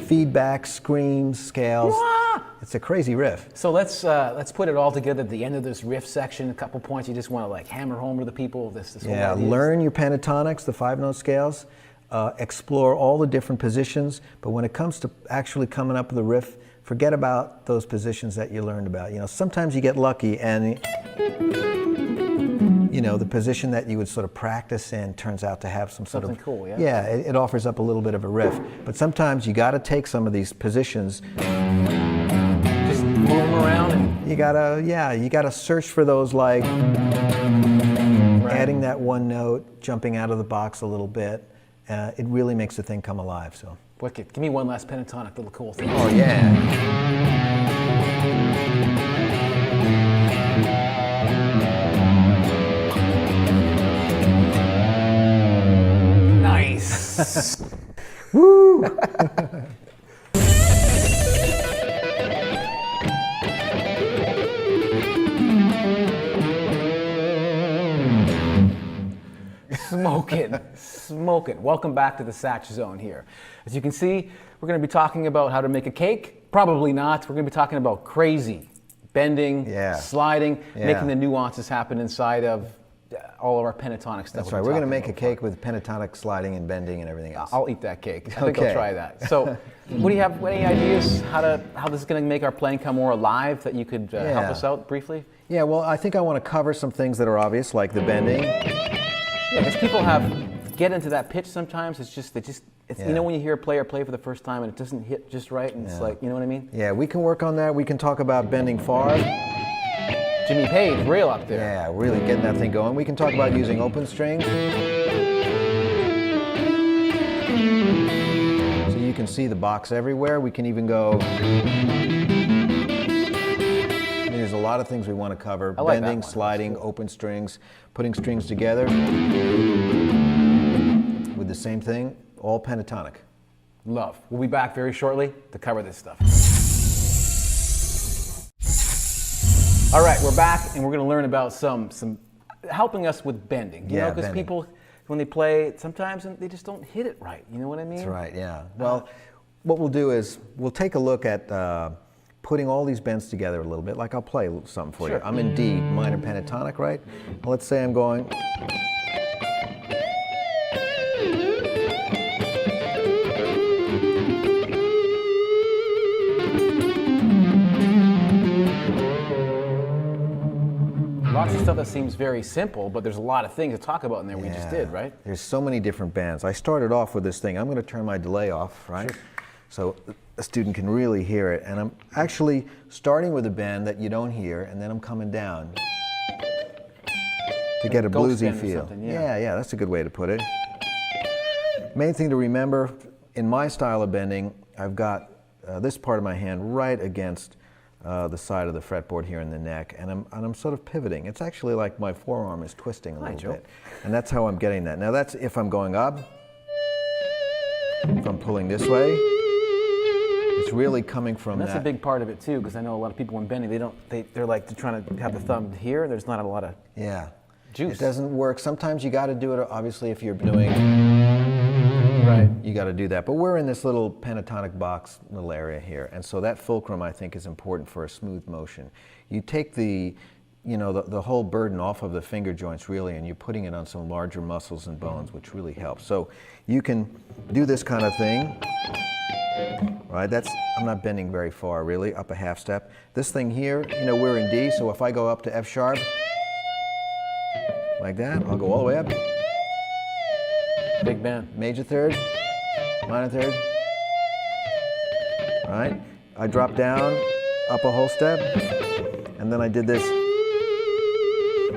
feedback, screams, scales. Wah! It's a crazy riff. So let's put it all together at the end of this riff section. A couple points you just want to like hammer home to the people. This whole Yeah, idea. learn your pentatonics, the 5-note scales, explore all the different positions, but when it comes to actually coming up with a riff, forget about those positions that you learned about. Sometimes you get lucky and the position that you would sort of practice in turns out to have some sort Something of cool, yeah. Yeah, it offers up a little bit of a riff. But sometimes you got to take some of these positions. Just move them around and You gotta search for those, like adding that one note, jumping out of the box a little bit. It really makes the thing come alive. So. wicked. Give me one last pentatonic little cool thing. Oh yeah. Nice. Woo! Smoking. Welcome back to the Satch Zone here. As you can see, we're going to be talking about how to make a cake. Probably not. We're going to be talking about crazy, bending, sliding, making the nuances happen inside of all of our pentatonic stuff. That's right. We're going to make a cake with pentatonic sliding and bending and everything else. I'll eat that cake. I think I'll try that. So, what do you have? Any ideas how this is going to make our playing come more alive? That you could help us out briefly. Yeah. Well, I think I want to cover some things that are obvious, like the bending. Yeah, because people get into that pitch sometimes. It's when you hear a player play for the first time and it doesn't hit just right, and it's like, you know what I mean? Yeah, we can work on that. We can talk about bending far. Jimmy Page, real up there. Yeah, really getting that thing going. We can talk about using open strings. So you can see the box everywhere. We can even go. There's a lot of things we want to cover. I like that Bending, one. sliding, open strings, putting strings together with the same thing, all pentatonic. Love. We'll be back very shortly to cover this stuff. All right, we're back, and we're going to learn about some helping us with bending. You know, because bending. people, when they play, sometimes they just don't hit it right. You know what I mean? That's right, yeah. Well, what we'll do is we'll take a look at putting all these bends together a little bit. Like I'll play something for you. I'm in D, minor pentatonic, right? Let's say I'm going. Lots of stuff that seems very simple, but there's a lot of things to talk about in there we just did, right? There's so many different bends. I started off with this thing. I'm going to turn my delay off, right? Sure. So a student can really hear it. And I'm actually starting with a bend that you don't hear, and then I'm coming down to get a bluesy feel. Yeah, that's a good way to put it. Main thing to remember, in my style of bending, I've got this part of my hand right against the side of the fretboard here in the neck, and I'm sort of pivoting. It's actually like my forearm is twisting a little bit, and that's how I'm getting that. Now that's if I'm going up. If I'm pulling this way, it's really coming from that's a big part of it too, because I know a lot of people when bending, they're like trying to have the thumb here. There's not a lot of juice. It doesn't work. Sometimes you got to do it. Obviously, if you're doing you got to do that. But we're in this little pentatonic box little area here, and so that fulcrum I think is important for a smooth motion. You take the whole burden off of the finger joints really, and you're putting it on some larger muscles and bones, which really helps. So you can do this kind of thing, right? I'm not bending very far really, up a half step. This thing here, we're in D, so if I go up to F sharp, like that, I'll go all the way up. Big bend. Major third, minor third. All right, I drop down, up a whole step, and then I did this.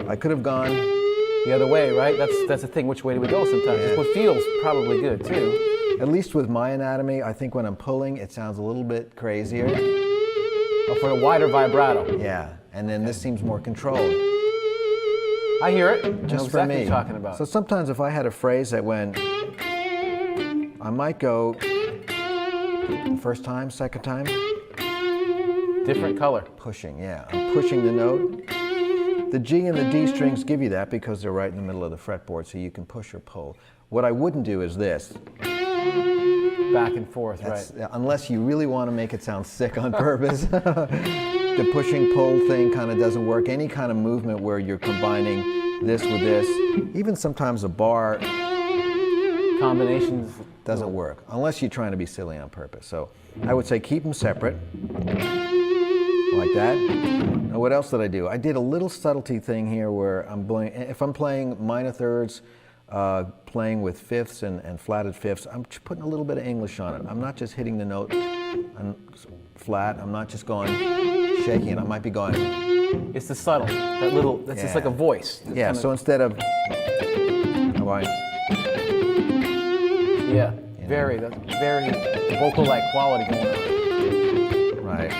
I could have gone the other way, right? That's the thing. Which way do we go sometimes? It's what feels probably good too. At least with my anatomy, I think when I'm pulling, it sounds a little bit crazier. Oh, for a wider vibrato. Yeah, and then this seems more controlled. I hear it. Just for for me. What you're talking about. So sometimes if I had a phrase that went, I might go first time, second time. Different color. Pushing, yeah. I'm pushing the note. The G and the D strings give you that because they're right in the middle of the fretboard, so you can push or pull. What I wouldn't do is this. Back and forth, right. Unless you really want to make it sound sick on purpose. The pushing pull thing kind of doesn't work. Any kind of movement where you're combining this with this, even sometimes a bar combinations doesn't work unless you're trying to be silly on purpose. So I would say keep them separate, like that. Now what else did I do? I did a little subtlety thing here where if I'm playing minor thirds, playing with fifths and flatted fifths, I'm putting a little bit of English on it. I'm not just hitting the note flat. I'm not just going shaking it. I might be going. It's the subtle, that's just like a voice. Yeah, so instead of going. Yeah, very vocal-like quality going on. Right.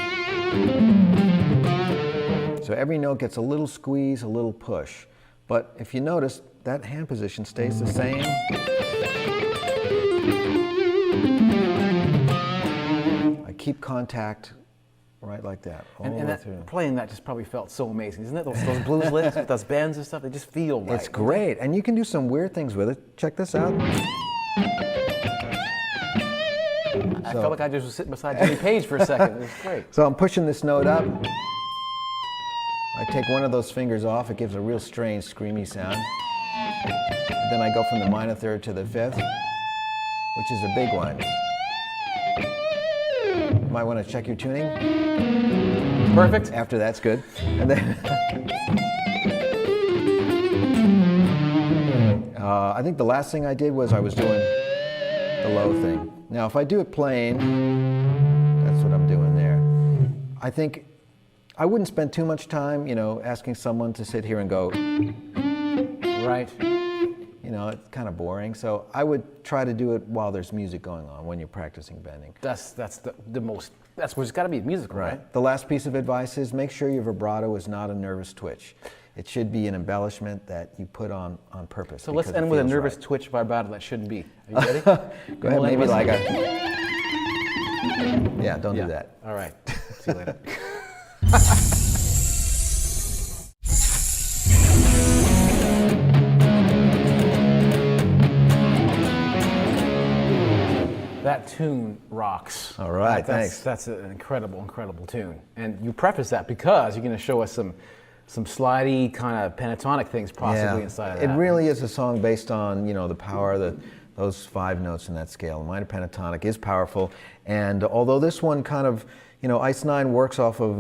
So every note gets a little squeeze, a little push. But if you notice, that hand position stays the same. I keep contact right like that. Playing that just probably felt so amazing, isn't it? Those blues licks with those bends and stuff, they just feel right. It's great, and you can do some weird things with it. Check this out. I felt like I just was sitting beside Jimmy Page for a second. It was great. So I'm pushing this note up. I take one of those fingers off. It gives a real strange, screamy sound. And then I go from the minor third to the fifth, which is a big one. You might want to check your tuning. Perfect. After that's good. And then I think the last thing I did was I was doing the low thing. Now, if I do it plain, that's what I'm doing there. I think I wouldn't spend too much time, asking someone to sit here and go. Right. It's kind of boring. So I would try to do it while there's music going on when you're practicing bending. That's where it's got to be musical, right? The last piece of advice is make sure your vibrato is not a nervous twitch. It should be an embellishment that you put on purpose. So let's end with a nervous twitch vibrato that shouldn't be. Are you ready? Go ahead, maybe like a. Yeah, don't do that. All right. See you later. That tune rocks. All right, That's thanks. That's an incredible, incredible tune. And you preface that because you're going to show us some slidey kind of pentatonic things possibly inside of that. It really is a song based on, the power that those 5 notes in that scale. Minor pentatonic is powerful, and although this one kind of, Ice 9 works off of,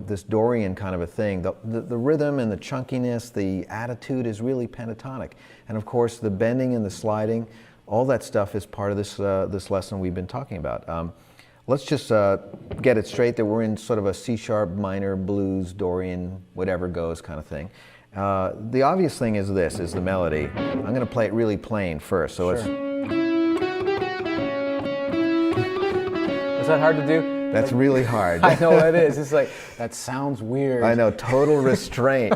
this Dorian kind of a thing, the rhythm and the chunkiness, the attitude is really pentatonic. And of course, the bending and the sliding, all that stuff is part of this lesson we've been talking about. Let's just get it straight that we're in sort of a C-sharp minor blues, Dorian, whatever goes kind of thing. The obvious thing is this, is the melody. I'm going to play it really plain first. So Is that hard to do? That's really hard. I know it is. It's like, that sounds weird. I know, total restraint,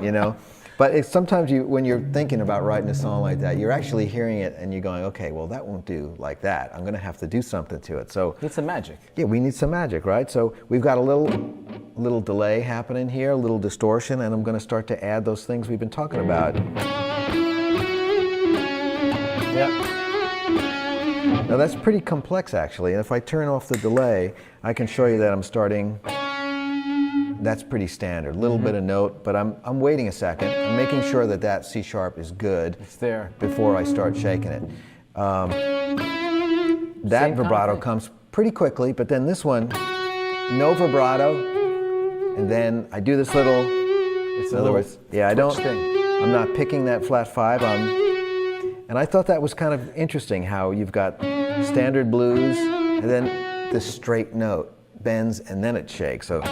But it's sometimes when you're thinking about writing a song like that, you're actually hearing it and you're going, okay, well, that won't do like that. I'm going to have to do something to it. So Need some magic. yeah, we need some magic, right? So we've got a little delay happening here, a little distortion, and I'm going to start to add those things we've been talking about. Yep. Now that's pretty complex, actually. And if I turn off the delay, I can show you that I'm starting. That's pretty standard. A little bit of note, but I'm waiting a second. I'm making sure that C sharp is good. It's there. Before I start shaking it. That Same vibrato kind of comes pretty quickly, but then this one, no vibrato, and then I do this little. It's In a other little words, yeah, I don't. twitch thing. I'm not picking that flat 5. And I thought that was kind of interesting how you've got standard blues, and then this straight note bends, and then it shakes. So.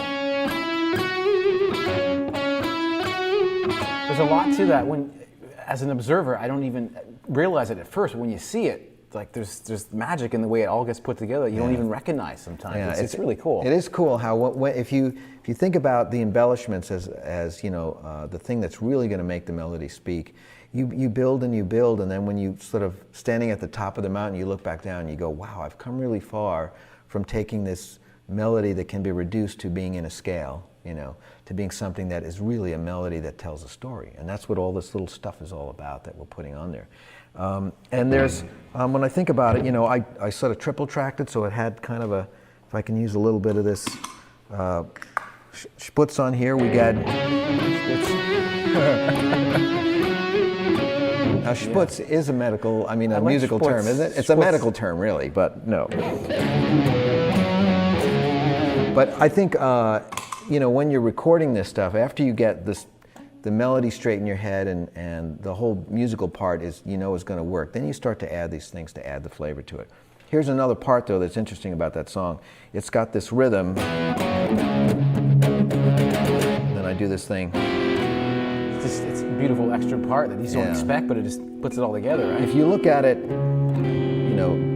There's a lot to that. When, as an observer, I don't even realize it at first. But when you see it, like there's magic in the way it all gets put together. You don't even recognize sometimes. Yeah, it's really cool. It is cool how if you think about the embellishments as the thing that's really going to make the melody speak, you build and you build, and then when you sort of standing at the top of the mountain, you look back down and you go, wow, I've come really far from taking this melody that can be reduced to being in a scale, to being something that is really a melody that tells a story. And that's what all this little stuff is all about that we're putting on there. And there's, when I think about it, I sort of triple tracked it, so it had kind of if I can use a little bit of this sputz on here, we got, now sputz is a musical term, isn't it? It's a medical term, really, but no. But I think, when you're recording this stuff, after you get the melody straight in your head and the whole musical part is going to work, then you start to add these things to add the flavor to it. Here's another part, though, that's interesting about that song. It's got this rhythm. Then I do this thing. It's a beautiful extra part that you just don't expect, but it just puts it all together, right? If you look at it,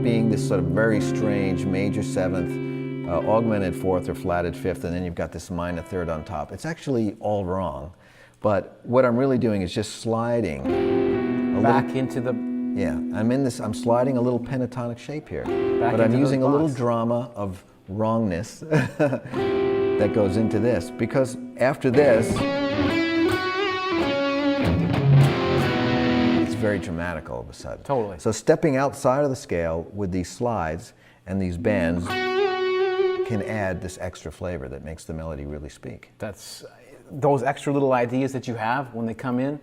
being this sort of very strange major 7th, augmented 4th or flatted 5th, and then you've got this minor 3rd on top. It's actually all wrong. But what I'm really doing is just sliding into the. Yeah, I'm sliding a little pentatonic shape here. But I'm using a little drama of wrongness that goes into this, because after this, it's very dramatic all of a sudden. Totally. So stepping outside of the scale with these slides and these bends can add this extra flavor that makes the melody really speak. That's those extra little ideas that you have when they come in.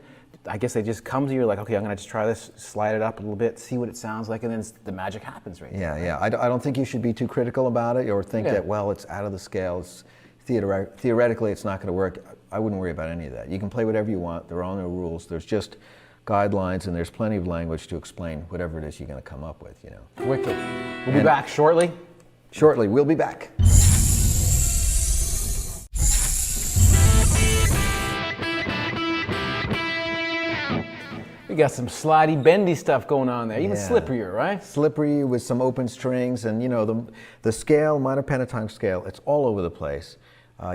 I guess they just come to you like, okay, I'm going to just try this, slide it up a little bit, see what it sounds like, and then the magic happens right there. Yeah. I don't think you should be too critical about it or think that, well, it's out of the scale. Theoretically, it's not going to work. I wouldn't worry about any of that. You can play whatever you want. There are no rules. There's just guidelines, and there's plenty of language to explain whatever it is you're going to come up with. Wicked. We'll be back shortly. Shortly, we'll be back. We got some slidey, bendy stuff going on there, even slipperier, right? Slippery with some open strings, and the scale, minor pentatonic scale, it's all over the place.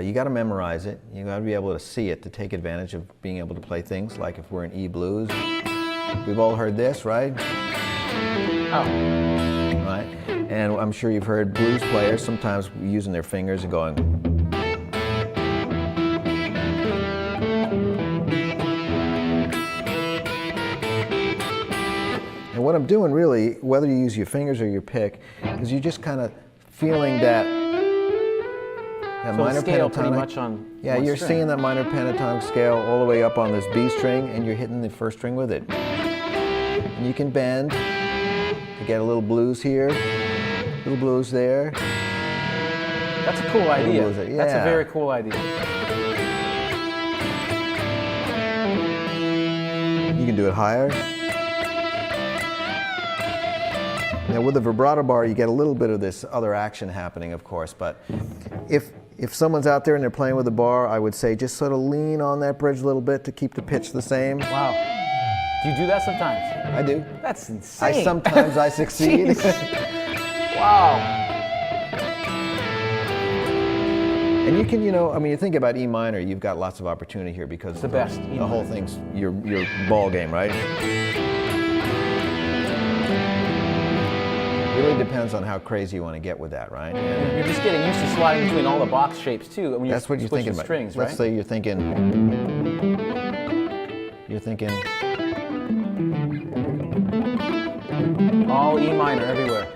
You got to memorize it. You got to be able to see it to take advantage of being able to play things like if we're in E blues. We've all heard this, right? Oh. Right? And I'm sure you've heard blues players sometimes using their fingers and going. And what I'm doing really, whether you use your fingers or your pick, is you're just kind of feeling that So minor scale pentatonic. pretty much on Yeah, one you're string. seeing that minor pentatonic scale all the way up on this B string, and you're hitting the first string with it. And you can bend to get a little blues here, little blues there. That's a cool idea. blues there, That's a yeah. very cool idea. You can do it higher. Now with the vibrato bar, you get a little bit of this other action happening, of course, but if someone's out there and they're playing with a bar, I would say just sort of lean on that bridge a little bit to keep the pitch the same. Wow. Do you do that sometimes? I do. That's insane. Sometimes I succeed. Wow. And you can, you know, I mean, you think about E minor, you've got lots of opportunity here because It's the best. the whole thing's your ball game, right? Really depends on how crazy you want to get with that, right? And You're just getting used to sliding between all the box shapes too. When that's what you're switching thinking about. strings, right? Let's say you're thinking all E minor everywhere.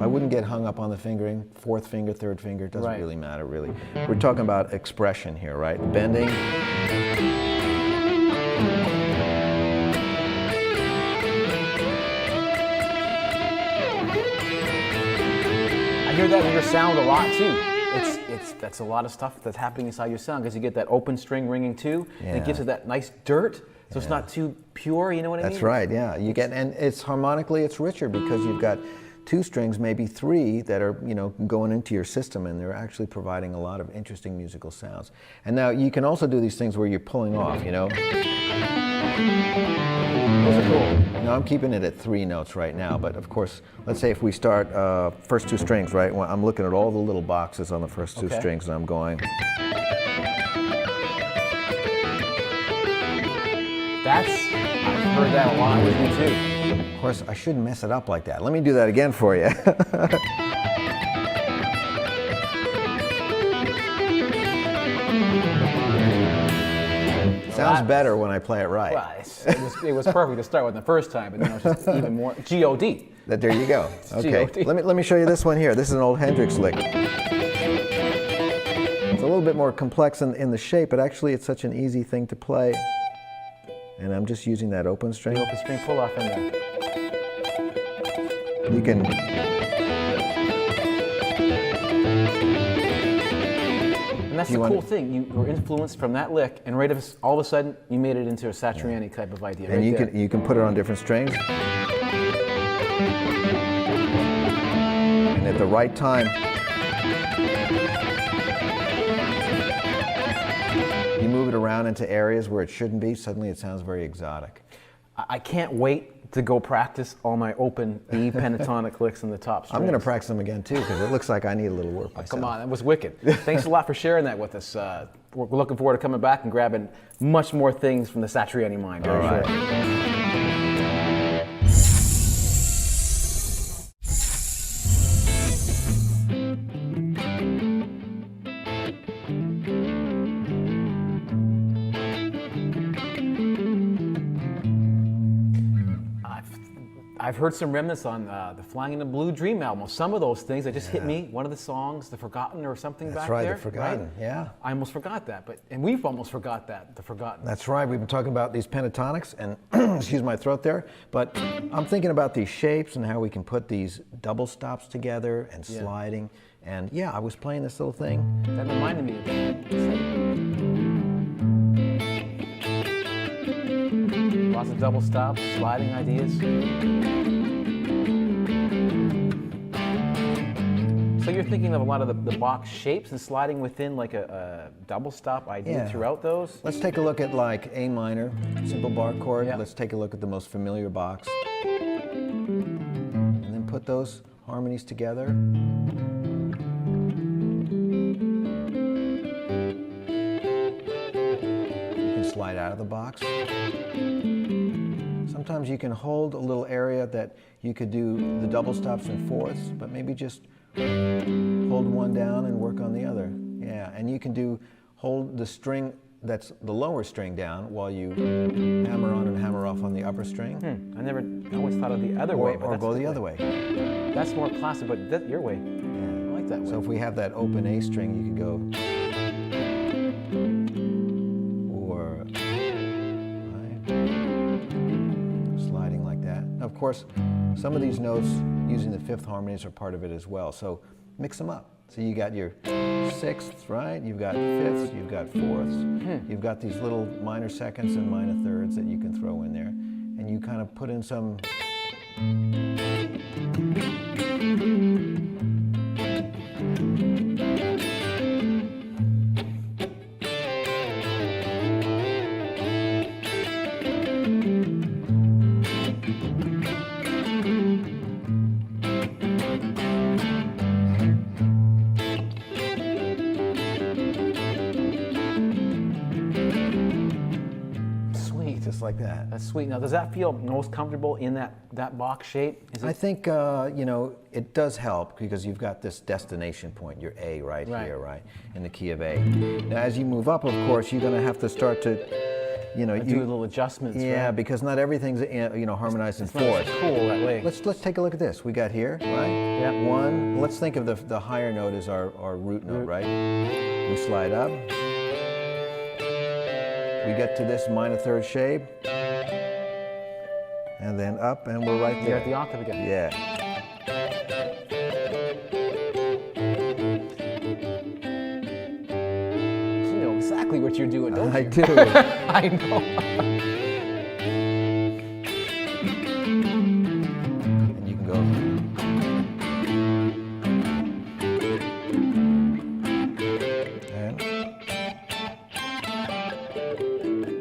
I wouldn't get hung up on the fingering, fourth finger, third finger, it doesn't Right. really matter, really. We're talking about expression here, right? Bending. I hear that in your sound a lot too. That's a lot of stuff that's happening inside your sound because you get that open string ringing too, and it gives it that nice dirt, so it's not too pure. You know what I mean? That's right, yeah. You get, and it's harmonically, it's richer because you've got two strings, maybe three, that are, you know, going into your system, and they're actually providing a lot of interesting musical sounds. And now you can also do these things where you're pulling off, you know. Those are cool. Now I'm keeping it at 3 notes right now, but of course, let's say if we start first 2 strings, right? Well, I'm looking at all the little boxes on the first 2 Okay. strings, and I'm going. I've heard that a lot with you too. Of course, I shouldn't mess it up like that. Let me do that again for you. Sounds better when I play it right. Well, it was perfect to start with the first time, but now it's just even more G-O-D. There you go. Okay, G.O.D. let me show you this one here. This is an old Hendrix lick. It's a little bit more complex in the shape, but actually it's such an easy thing to play. And I'm just using that open string. The open string pull off in there. You can. And that's You the want- cool thing. You were influenced from that lick, and all of a sudden, you made it into a Satriani type of idea. And right you there. can put it on different strings. And at the right time, you move it around into areas where it shouldn't be, suddenly it sounds very exotic. I can't wait to go practice all my open E pentatonic licks in the top strings. I'm going to practice them again too, because it looks like I need a little work myself. Come on, that was wicked. Thanks a lot for sharing that with us. We're looking forward to coming back and grabbing much more things from the Satriani mind. All right. I've heard some remnants on the Flying in the Blue Dream album. Some of those things that just hit me. One of the songs, The Forgotten or something That's back right, there. The Forgotten, right? yeah. I almost forgot that, and we've almost forgot that, The Forgotten. That's right, we've been talking about these pentatonics, and excuse my throat there, but I'm thinking about these shapes and how we can put these double stops together and sliding. And yeah, I was playing this little thing. That reminded me of that. Lots of double stops, sliding ideas. So you're thinking of a lot of the box shapes and sliding within like a double stop idea Yeah. throughout those? Let's take a look at like A minor, simple bar chord. Yeah. Let's take a look at the most familiar box. And then put those harmonies together. You can slide out of the box. Sometimes you can hold a little area that you could do the double stops and fourths, but maybe just hold one down and work on the other. Yeah, and you can hold the string that's the lower string down while you hammer on and hammer off on the upper string. I always thought of the other way, but Or that's go a the good other way. way. That's more classic, but your way. I like that way. So if we have that open A string, you can go, or right, sliding like that. Now, of course, some of these notes using the fifth harmonies are part of it as well. So mix them up. So you got your sixths, right? You've got fifths, you've got fourths. You've got these little minor seconds and minor thirds that you can throw in there. And you kind of put in some like that. That's sweet. Now, does that feel most comfortable in that box shape? Is it? I think, you know, it does help because you've got this destination point, your A right here, right, in the key of A. Now, as you move up, of course, you're going to have to start to, you know, do little adjustments. Yeah, right? Because not everything's, you know, harmonized in fourths. Cool that way. Let's take a look at this. We got here, right? Yeah. One. Let's think of the higher note as our root note, right? We slide up. We get to this minor third shape, and then up, and we're right there. You're at the octave again. Yeah. You know exactly what you're doing, don't you? I do. I know. And you can go. And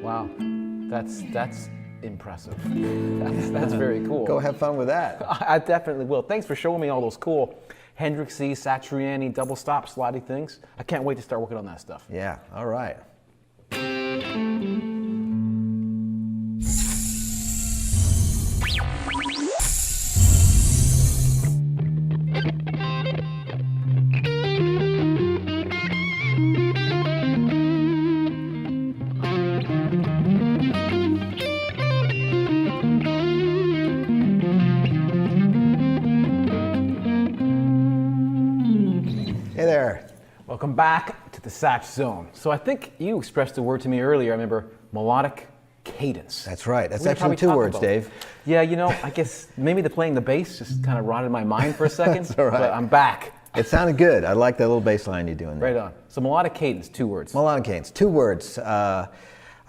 Wow, that's impressive. That's very cool. go have fun with that. I definitely will. Thanks for showing me all those cool Hendrixy, Satriani, double stop, sliding things. I can't wait to start working on that stuff. Yeah, all right. Hey there. Welcome back to the Satch Zone. So I think you expressed a word to me earlier. I remember melodic cadence. That's right. That's We could actually probably 2 talk words, about it. Dave. Yeah, you know, I guess maybe the playing the bass just kind of rotted my mind for a second. That's all right. But I'm back. It sounded good. I like that little bass line you're doing there. Right on. So melodic cadence, 2 words. Melodic cadence, 2 words. I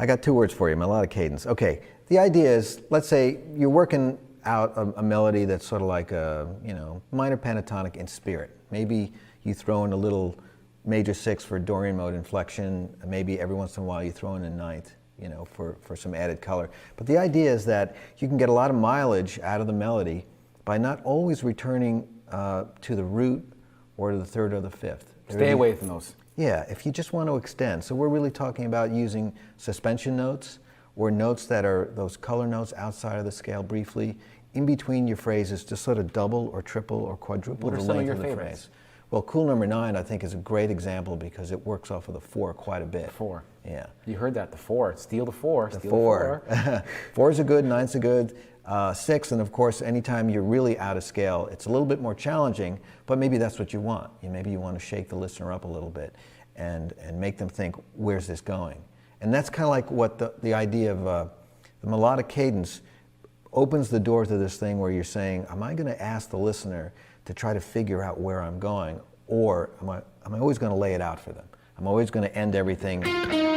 got 2 words for you, melodic cadence. Okay, the idea is, let's say you're working out a melody that's sort of like a, you know, minor pentatonic in spirit. Maybe you throw in a little major 6 for Dorian mode inflection. Maybe every once in a while you throw in a ninth, you know, for some added color. But the idea is that you can get a lot of mileage out of the melody by not always returning to the root or to the third or the fifth. Stay away from those. Yeah, if you just want to extend. So we're really talking about using suspension notes or notes that are those color notes outside of the scale briefly, in between your phrases to sort of double or triple or quadruple What are the some of length your of the favorites? phrase. Well, Cool Number 9 I think is a great example because it works off of the 4 quite a bit. 4. Yeah. You heard that, the 4. Steal the 4. The steal 4. The 4. 4's a good, 9's a good. 6, and of course, anytime you're really out of scale, it's a little bit more challenging, but maybe that's what you want. Maybe you want to shake the listener up a little bit and make them think, where's this going? And that's kind of like what the idea of the melodic cadence opens the door to this thing where you're saying, am I going to ask the listener to try to figure out where I'm going, or am I always going to lay it out for them? I'm always going to end everything. And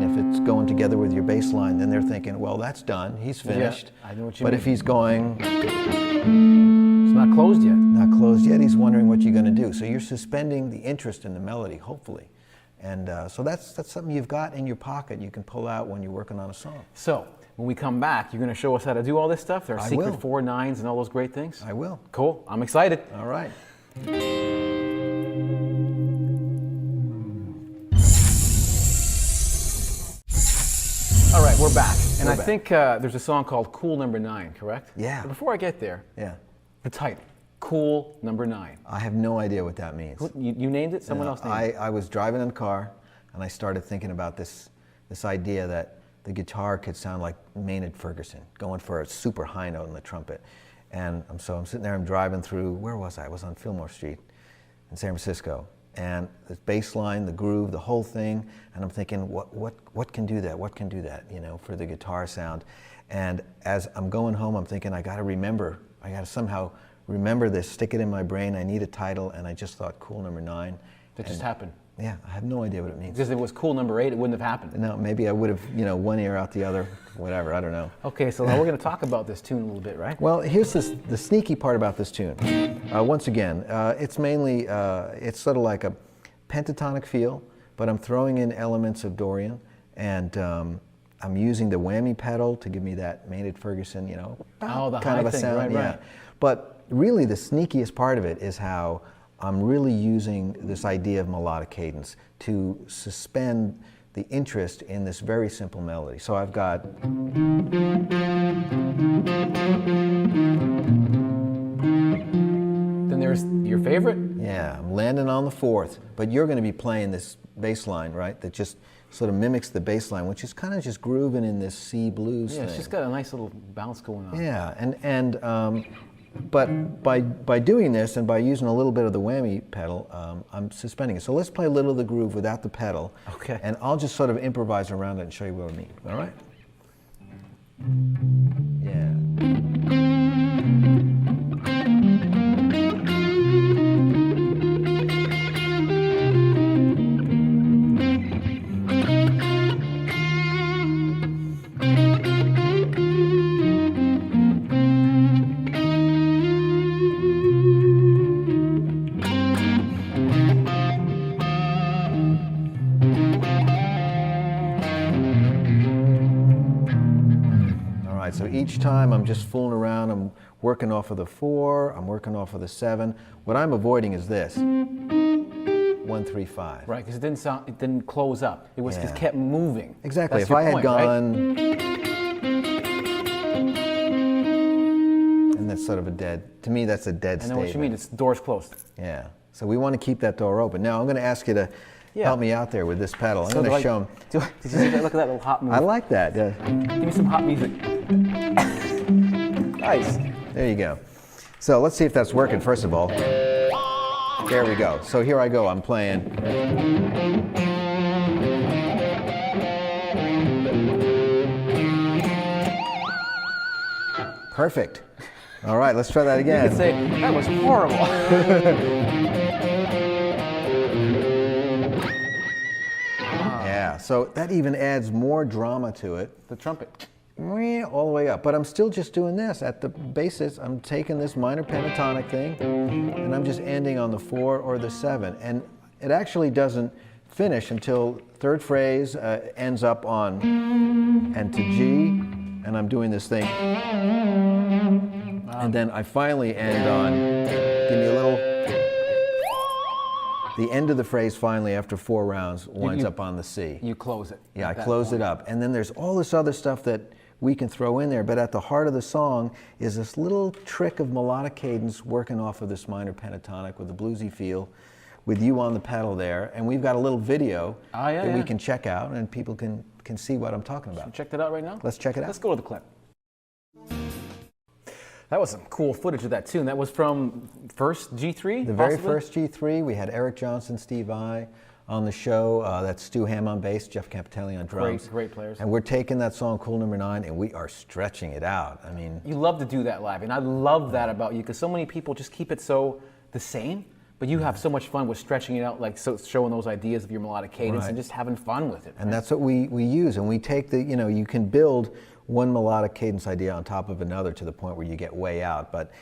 if it's going together with your bass line, then they're thinking, well, that's done. He's finished. Yeah, I know what you but mean. if he's going, It's not closed yet. not closed yet, he's wondering what you're going to do. So you're suspending the interest in the melody, hopefully. And so that's something you've got in your pocket you can pull out when you're working on a song. So when we come back, you're going to show us how to do all this stuff? There are I secret will. 4 9s and all those great things? I will. Cool. I'm excited. All right. All right, we're back. And We're I back. think there's a song called Cool Number 9, correct? Yeah. But before I get there, Yeah. the title, Cool Number 9. I have no idea what that means. You named it? Someone else named it? I was driving in the car. and I started thinking about this idea that the guitar could sound like Maynard Ferguson, going for a super high note on the trumpet. And so I'm sitting there, I'm driving through, where was I? I was on Fillmore Street in San Francisco. And the bass line, the groove, the whole thing, and I'm thinking, what can do that? What can do that, you know, for the guitar sound? And as I'm going home, I'm thinking, I gotta somehow remember this, stick it in my brain, I need a title, and I just thought, Cool Number 9. That just happened. Yeah, I have no idea what it means. Because if it was Cool Number 8, it wouldn't have happened. No, maybe I would have, you know, one ear out the other, whatever, I don't know. Okay, so now we're going to talk about this tune a little bit, right? Well, here's the sneaky part about this tune. Once again, it's mainly, it's sort of like a pentatonic feel, but I'm throwing in elements of Dorian, and I'm using the whammy pedal to give me that Maynard Ferguson, you know, the kind high of a thing, sound. right, Yeah. right. But really the sneakiest part of it is how I'm really using this idea of melodic cadence to suspend the interest in this very simple melody. So I've got, Then there's your favorite? yeah, I'm landing on the 4th, but you're going to be playing this bass line, right, that just sort of mimics the bass line, which is kind of just grooving in this C blues Yeah, thing. it's just got a nice little bounce going on. Yeah, but by doing this and by using a little bit of the whammy pedal, I'm suspending it. So let's play a little of the groove without the pedal. Okay. And I'll just sort of improvise around it and show you what I mean. All right? Yeah. So each time I'm just fooling around, I'm working off of the 4, I'm working off of the 7. What I'm avoiding is this, 1, 3, 5. Right, because it didn't close up. It was Yeah. just kept moving. Exactly. That's If I your had point, right? gone, and that's sort of a dead, to me that's a dead I know statement. what you mean. It's doors closed. Yeah. So we want to keep that door open. Now I'm going to ask you to help me out there with this pedal. I'm going to show them. Did you see that? Look at that little hop move. I like that. Give me some hop music. Nice. There you go. So let's see if that's working first of all. There we go. So here I go. I'm playing. Perfect. All right, let's try that You again. could say, that was horrible. Yeah, so that even adds more drama to it. The trumpet. All the way up. But I'm still just doing this. At the basis, I'm taking this minor pentatonic thing, and I'm just ending on the 4 or the 7. And it actually doesn't finish until third phrase ends up on and to G, and I'm doing this thing. And then I finally end on, give me a little, the end of the phrase finally after 4 rounds winds up on the C. You close it. Yeah, I at that close point. it up. And then there's all this other stuff that we can throw in there, but at the heart of the song is this little trick of melodic cadence working off of this minor pentatonic with a bluesy feel, with you on the pedal there. And we've got a little video that we can check out, and people can see what I'm talking about. Check that out right now? Let's check it out. Let's go to the clip. That was some cool footage of that tune. That was from first G3? The very first G3, we had Eric Johnson, Steve Vai on the show. That's Stu Hamm on bass, Jeff Capitelli on drums. Great players. And we're taking that song, Cool Number 9, and we are stretching it out. I mean, You love to do that live, and I love that about you, because so many people just keep it so the same, but you have so much fun with stretching it out, like so showing those ideas of your melodic cadence and just having fun with it. and that's what we use. And we take the, you know, you can build one melodic cadence idea on top of another to the point where you get way out. But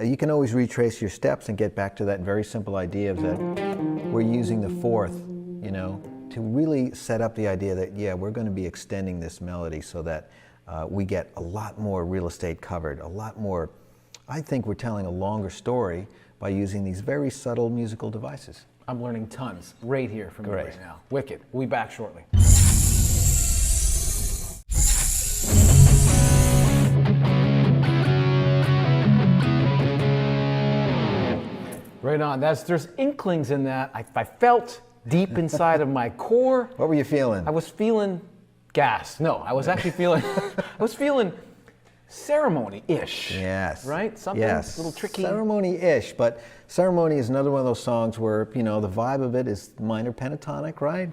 you can always retrace your steps and get back to that very simple idea of that we're using the 4th, you know, to really set up the idea that, yeah, we're going to be extending this melody so that we get a lot more real estate covered, a lot more. I think we're telling a longer story by using these very subtle musical devices. I'm learning tons right here from you Great. right now. Wicked. We'll be back shortly. Right on. There's inklings in that. I felt deep inside of my core. What were you feeling? I was feeling gas. No, I was actually feeling, I was feeling ceremony-ish. Yes. Right? Something a little tricky. Ceremony-ish, but Ceremony is another one of those songs where, you know, the vibe of it is minor pentatonic, right?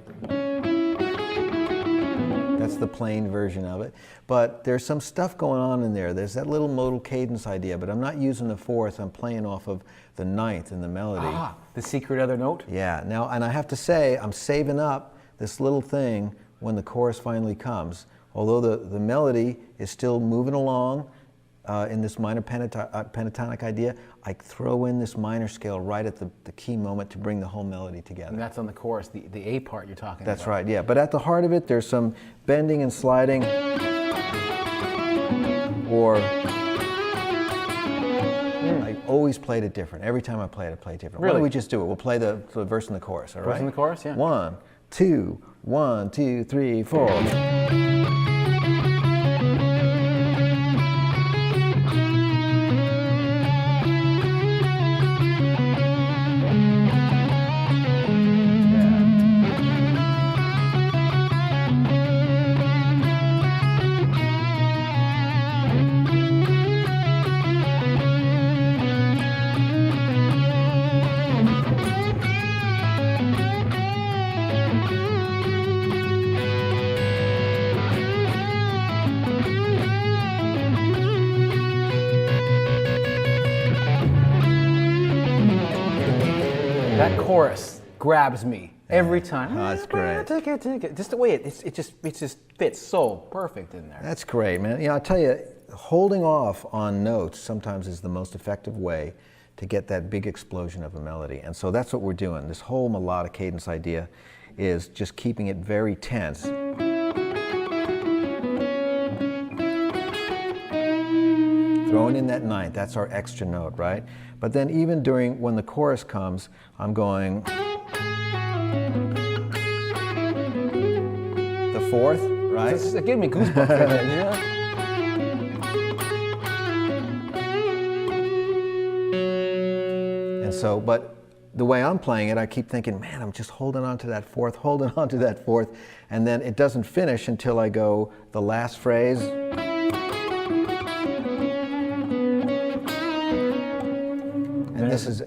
That's the plain version of it. But there's some stuff going on in there. There's that little modal cadence idea, but I'm not using the fourth. I'm playing off of the ninth in the melody. Ah, the secret other note? Yeah. Now, and I have to say, I'm saving up this little thing when the chorus finally comes. Although the melody is still moving along in this minor pentatonic idea, I throw in this minor scale right at the key moment to bring the whole melody together. And that's on the chorus, the A part you're talking about. That's right, yeah. But at the heart of it, there's some bending and sliding, or I always played it different. Every time I play it different. Really? Why don't we just do it? We'll play the verse and the chorus, all right? Verse and the chorus, yeah. 1, 2, 1, 2, 3, 4. That chorus grabs me every time. Oh, that's great. Just the way it just fits so perfect in there. That's great, man. You know, I'll tell you, holding off on notes sometimes is the most effective way to get that big explosion of a melody. And so that's what we're doing. This whole melodic cadence idea is just keeping it very tense. Throwing in that ninth, that's our extra note, right? But then even when the chorus comes, I'm going the fourth, right? It's giving me goosebumps right there, yeah. And so, but the way I'm playing it, I keep thinking, man, I'm just holding on to that fourth, and then it doesn't finish until I go the last phrase.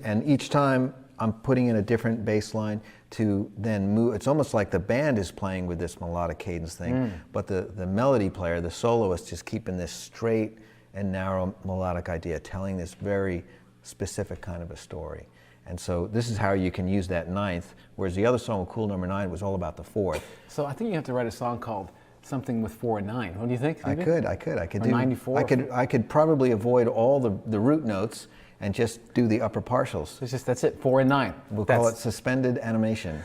And each time I'm putting in a different bass line to then move. It's almost like the band is playing with this melodic cadence thing, but the melody player, the soloist, is keeping this straight and narrow melodic idea, telling this very specific kind of a story. And so this is how you can use that ninth, whereas the other song, Cool Number 9, was all about the fourth. So I think you have to write a song called something with 4 and 9. What do you think? Maybe? I could or do 94. I could probably avoid all the root notes and just do the upper partials. That's it, 4 and 9. We'll call it suspended animation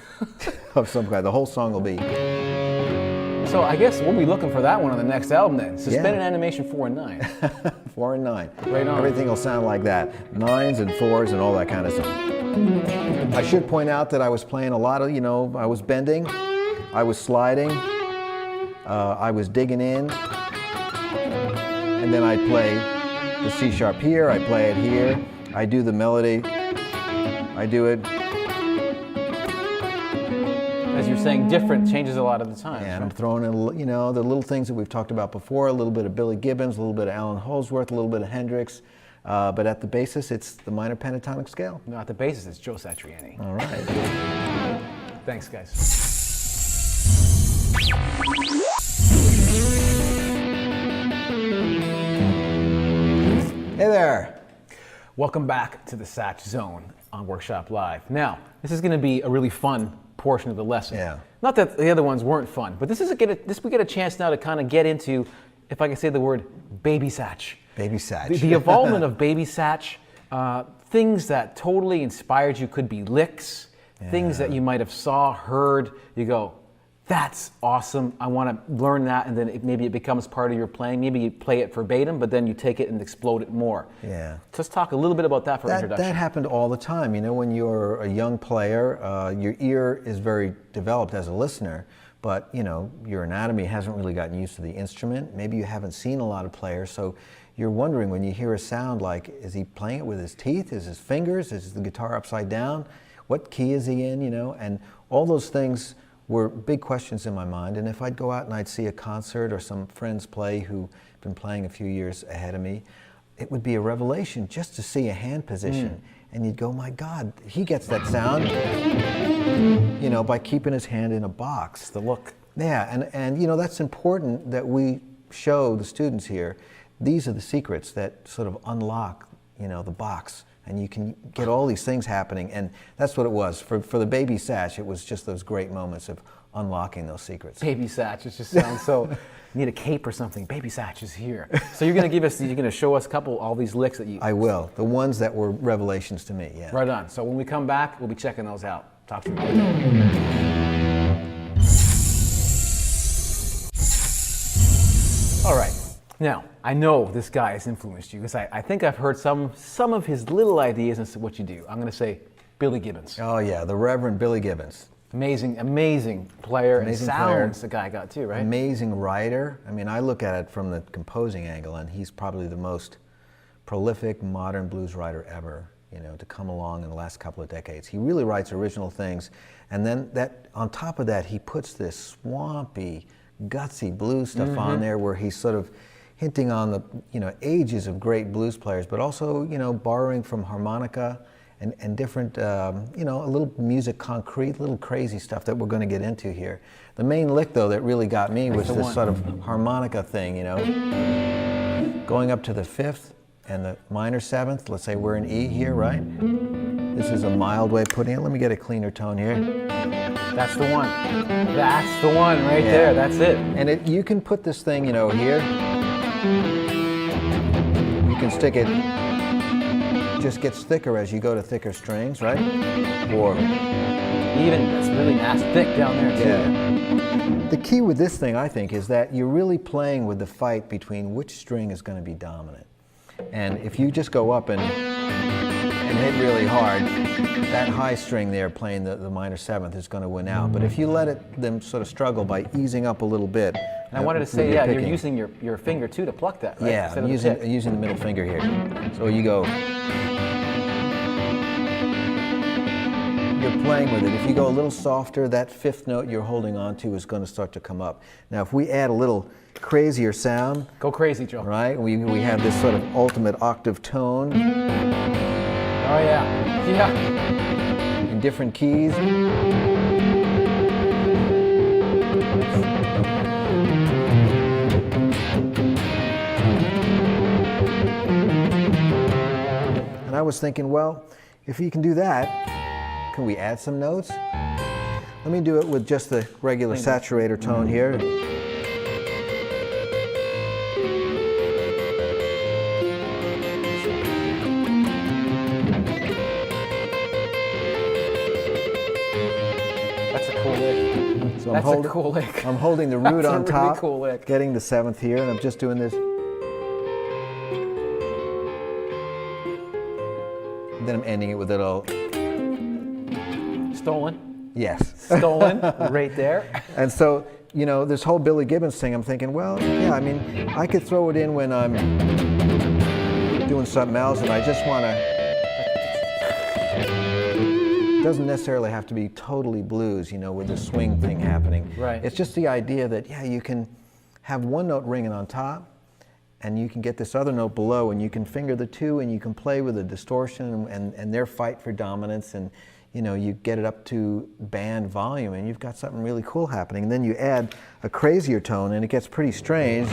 of some kind. The whole song will be. So I guess we'll be looking for that one on the next album then. Suspended animation 4 and 9. 4 and 9. Right on. Everything will sound like that. 9s and 4s and all that kind of stuff. I should point out that I was playing a lot of, I was bending, I was sliding, I was digging in, and then I'd play the C sharp here, I play it here, I do the melody, I do it. As you're saying, different changes a lot of the time. And I'm throwing in, the little things that we've talked about before, a little bit of Billy Gibbons, a little bit of Alan Holdsworth, a little bit of Hendrix, but at the basis, it's the minor pentatonic scale. No, at the basis, it's Joe Satriani. All right. Thanks, guys. Hey there. Welcome back to the Satch Zone on Workshop Live. Now, this is going to be a really fun portion of the lesson. Yeah. Not that the other ones weren't fun, but we get a chance now to kind of get into, if I can say the word, baby Satch. Baby Satch. The involvement of baby Satch, things that totally inspired you could be licks, things that you might have heard, you go, that's awesome, I want to learn that, and then maybe it becomes part of your playing. Maybe you play it verbatim, but then you take it and explode it more. Yeah. Let's talk a little bit about that for introduction. That happened all the time. When you're a young player, your ear is very developed as a listener, but your anatomy hasn't really gotten used to the instrument. Maybe you haven't seen a lot of players, so you're wondering when you hear a sound like, is he playing it with his teeth? Is his fingers? Is the guitar upside down? what key is he in, you know? And all those things were big questions in my mind. And if I'd go out and I'd see a concert or some friends play who've been playing a few years ahead of me, it would be a revelation just to see a hand position. And you'd go, my God, he gets that sound, you know, by keeping his hand in a box. The look. Yeah, and you know, that's important that we show the students here. These are the secrets that sort of unlock, you know, the box. And you can get all these things happening. And that's what it was. For the baby Satch, it was just those great moments of unlocking those secrets. Baby Satch, it just sounds so, need a cape or something. Baby Satch is here. So you're going to give us, you're going to show us all these licks that you... I will. The ones that were revelations to me, yeah. Right on. So when we come back, we'll be checking those out. Talk to you later. All right. Now, I know this guy has influenced you because I think I've heard some of his little ideas as to what you do. I'm going to say Billy Gibbons. Oh yeah, the Reverend Billy Gibbons. Amazing player, Amazing and player. sounds the guy got too, right? Amazing writer. I mean, I look at it from the composing angle, and he's probably the most prolific modern blues writer ever, you know, to come along in the last couple of decades. He really writes original things, and then on top of that, he puts this swampy, gutsy blues stuff on there where he's sort of hinting on the, you know, ages of great blues players, but also, you know, borrowing from harmonica and different, you know, a little music concrete, little crazy stuff that we're going to get into here. The main lick, though, that really got me was this sort of harmonica thing, you know, going up to the 5th and the minor 7th. Let's say we're in E here, right? This is a mild way of putting it. Let me get a cleaner tone here. That's the one. That's the one right there. That's it. And you can put this thing, you know, here. You can stick it, just gets thicker as you go to thicker strings, right? Or even, it's really nice, thick down there too. Yeah. The key with this thing, I think, is that you're really playing with the fight between which string is going to be dominant. And if you just go up and hit really hard, that high string there playing the minor 7th is going to win out. But if you let them sort of struggle by easing up a little bit. And I wanted to say, yeah, you're using your finger too to pluck that, right? Yeah, I'm using the middle finger here. So you go. You're playing with it. If you go a little softer, that 5th note you're holding on to is going to start to come up. Now, if we add a little crazier sound. Go crazy, Joe. Right? We have this sort of ultimate octave tone. Oh, yeah. Yeah. In different keys. And I was thinking, well, if you can do that, can we add some notes? Let me do it with just the regular saturator tone here. That's a cool lick. So That's a cool lick. I'm holding the root on That's a top, really cool lick. getting the 7th here, and I'm just doing this. And then I'm ending it with a little. Stolen. Yes. Stolen, right there. And so, you know, this whole Billy Gibbons thing, I'm thinking, well, yeah, I mean, I could throw it in when I'm doing something else, and I just want to. It doesn't necessarily have to be totally blues, you know, with the swing thing happening. Right. It's just the idea that, yeah, you can have one note ringing on top, and you can get this other note below, and you can finger the two, and you can play with the distortion and their fight for dominance, and you know, you get it up to band volume, and you've got something really cool happening. And then you add a crazier tone, and it gets pretty strange.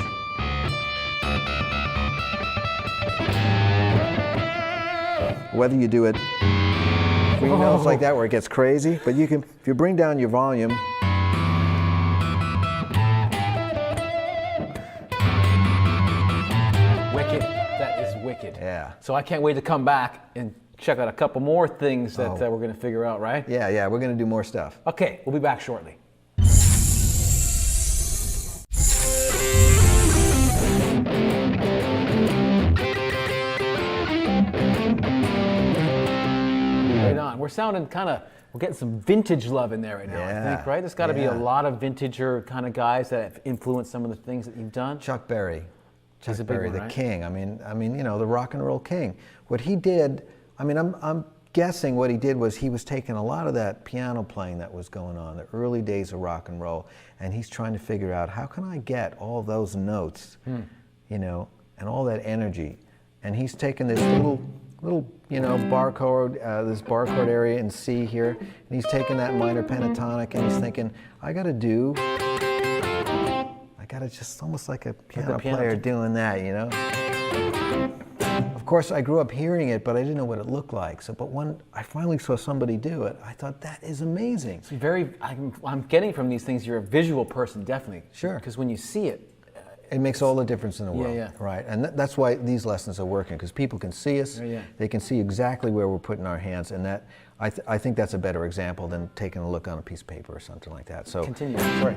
Whether you do it 3 notes like that where it gets crazy, but you can, if you bring down your volume, Wicked. That is wicked. Yeah. So I can't wait to come back and check out a couple more things that we're going to figure out, right? yeah, we're going to do more stuff. Okay, we'll be back shortly. Right on. We're sounding kind of, we're getting some vintage love in there right now, I think, right? There's got to be a lot of vintager kind of guys that have influenced some of the things that you've done. Chuck Berry. Chuck He's a big Berry, one, the right? king. I mean, you know, the rock and roll king. What he did, I mean, I'm guessing what he did was he was taking a lot of that piano playing that was going on, the early days of rock and roll, and he's trying to figure out, how can I get all those notes, you know, and all that energy. And he's taken this little you know, barcode, this barcode area in C here, and he's taking that minor pentatonic, and he's thinking, I gotta just almost like a piano player doing that, you know? Of course, I grew up hearing it, but I didn't know what it looked like. So, but when I finally saw somebody do it, I thought, that is amazing. It's I'm getting from these things, you're a visual person, definitely. Sure. Because when you see it, it makes all the difference in the world. Yeah. Right. And that's why these lessons are working, because people can see us. Yeah. They can see exactly where we're putting our hands, and that I think that's a better example than taking a look on a piece of paper or something like that. So continue. Sorry.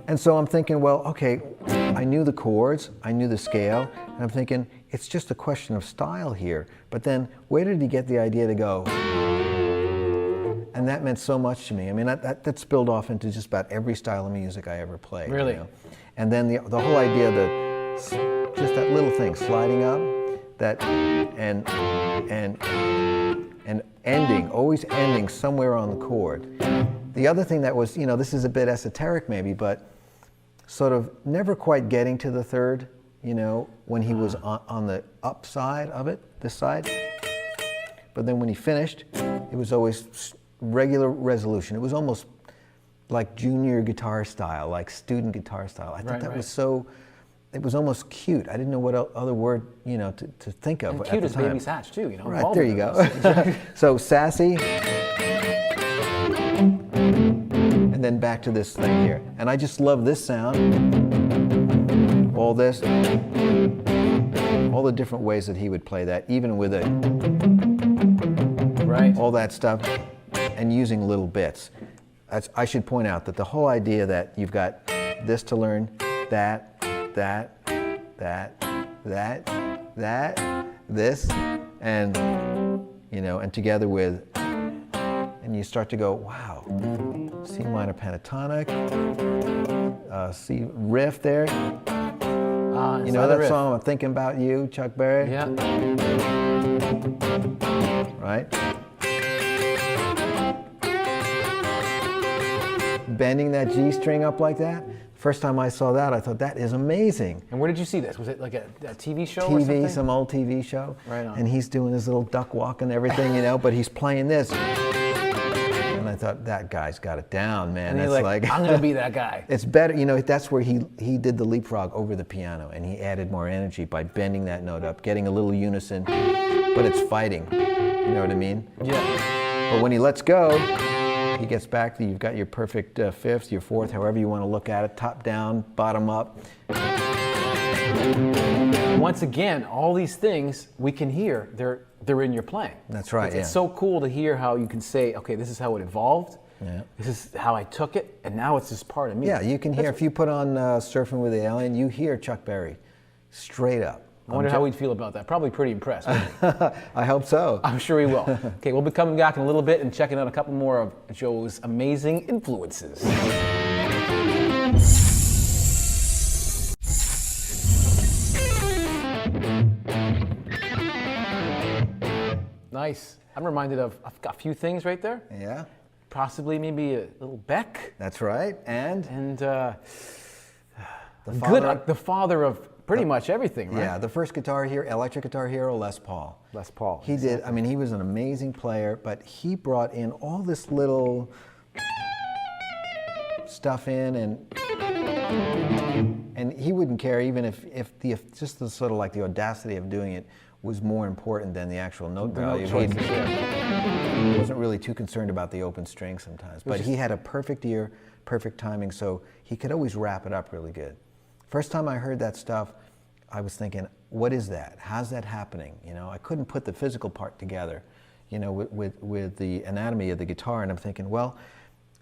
And so I'm thinking, well, okay, I knew the chords, I knew the scale, and I'm thinking, it's just a question of style here. But then, where did he get the idea to go? And that meant so much to me. I mean, that spilled off into just about every style of music I ever played. Really? You know? And then the whole idea that just that little thing, sliding up, that and ending, always ending somewhere on the chord. The other thing that was, you know, this is a bit esoteric maybe, but sort of never quite getting to the third, you know, when he was on the upside of it, this side. But then when he finished, it was always regular resolution. It was almost like junior guitar style, like student guitar style. I thought that was so, it was almost cute. I didn't know what other word, you know, to think of. And at cute the as time. Baby Satch too, you know. Right, there you go. So sassy, and then back to this thing here. And I just love this sound. All this, all the different ways that he would play that, even with it. Right. All that stuff, and using little bits. I should point out that the whole idea that you've got this to learn, that, this, and, you know, and together with, and you start to go, wow, C minor pentatonic, C riff there. You know that song, I'm Thinking About You, Chuck Berry? Yeah. Right? Bending that G string up like that. First time I saw that, I thought, that is amazing. And where did you see this? Was it like a TV show or something? TV, some old TV show. Right on. And he's doing his little duck walk and everything, you know, but he's playing this. And I thought, that guy's got it down, man. And That's you're like, I'm gonna be that guy. It's better, you know, that's where he did the leapfrog over the piano, and he added more energy by bending that note up, getting a little unison, but it's fighting, you know what I mean? Yeah. But when he lets go, he gets back to, you've got your perfect fifth, your fourth, however you want to look at it, top down, bottom up. Once again, all these things we can hear, they're in your playing. That's right, It's so cool to hear how you can say, okay, this is how it evolved. Yeah. This is how I took it, and now it's just part of me. Yeah, you can hear, if you put on Surfing with the Alien, you hear Chuck Berry, straight up. I wonder how we'd feel about that. Probably pretty impressed. I hope so. I'm sure he will. Okay, we'll be coming back in a little bit and checking out a couple more of Joe's amazing influences. Nice. I'm reminded of, I've got a few things right there. Yeah. Possibly maybe a little Beck. That's right. And the father of pretty much everything, right? Yeah, the first guitar here, electric guitar hero, Les Paul. Les Paul. He did, I mean, he was an amazing player, but he brought in all this little stuff in, and he wouldn't care even if just the sort of like the audacity of doing it was more important than the actual note value. He wasn't really too concerned about the open string sometimes, but he had a perfect ear, perfect timing, so he could always wrap it up really good. First time I heard that stuff, I was thinking, what is that? How's that happening? You know, I couldn't put the physical part together, you know, with the anatomy of the guitar, and I'm thinking, well,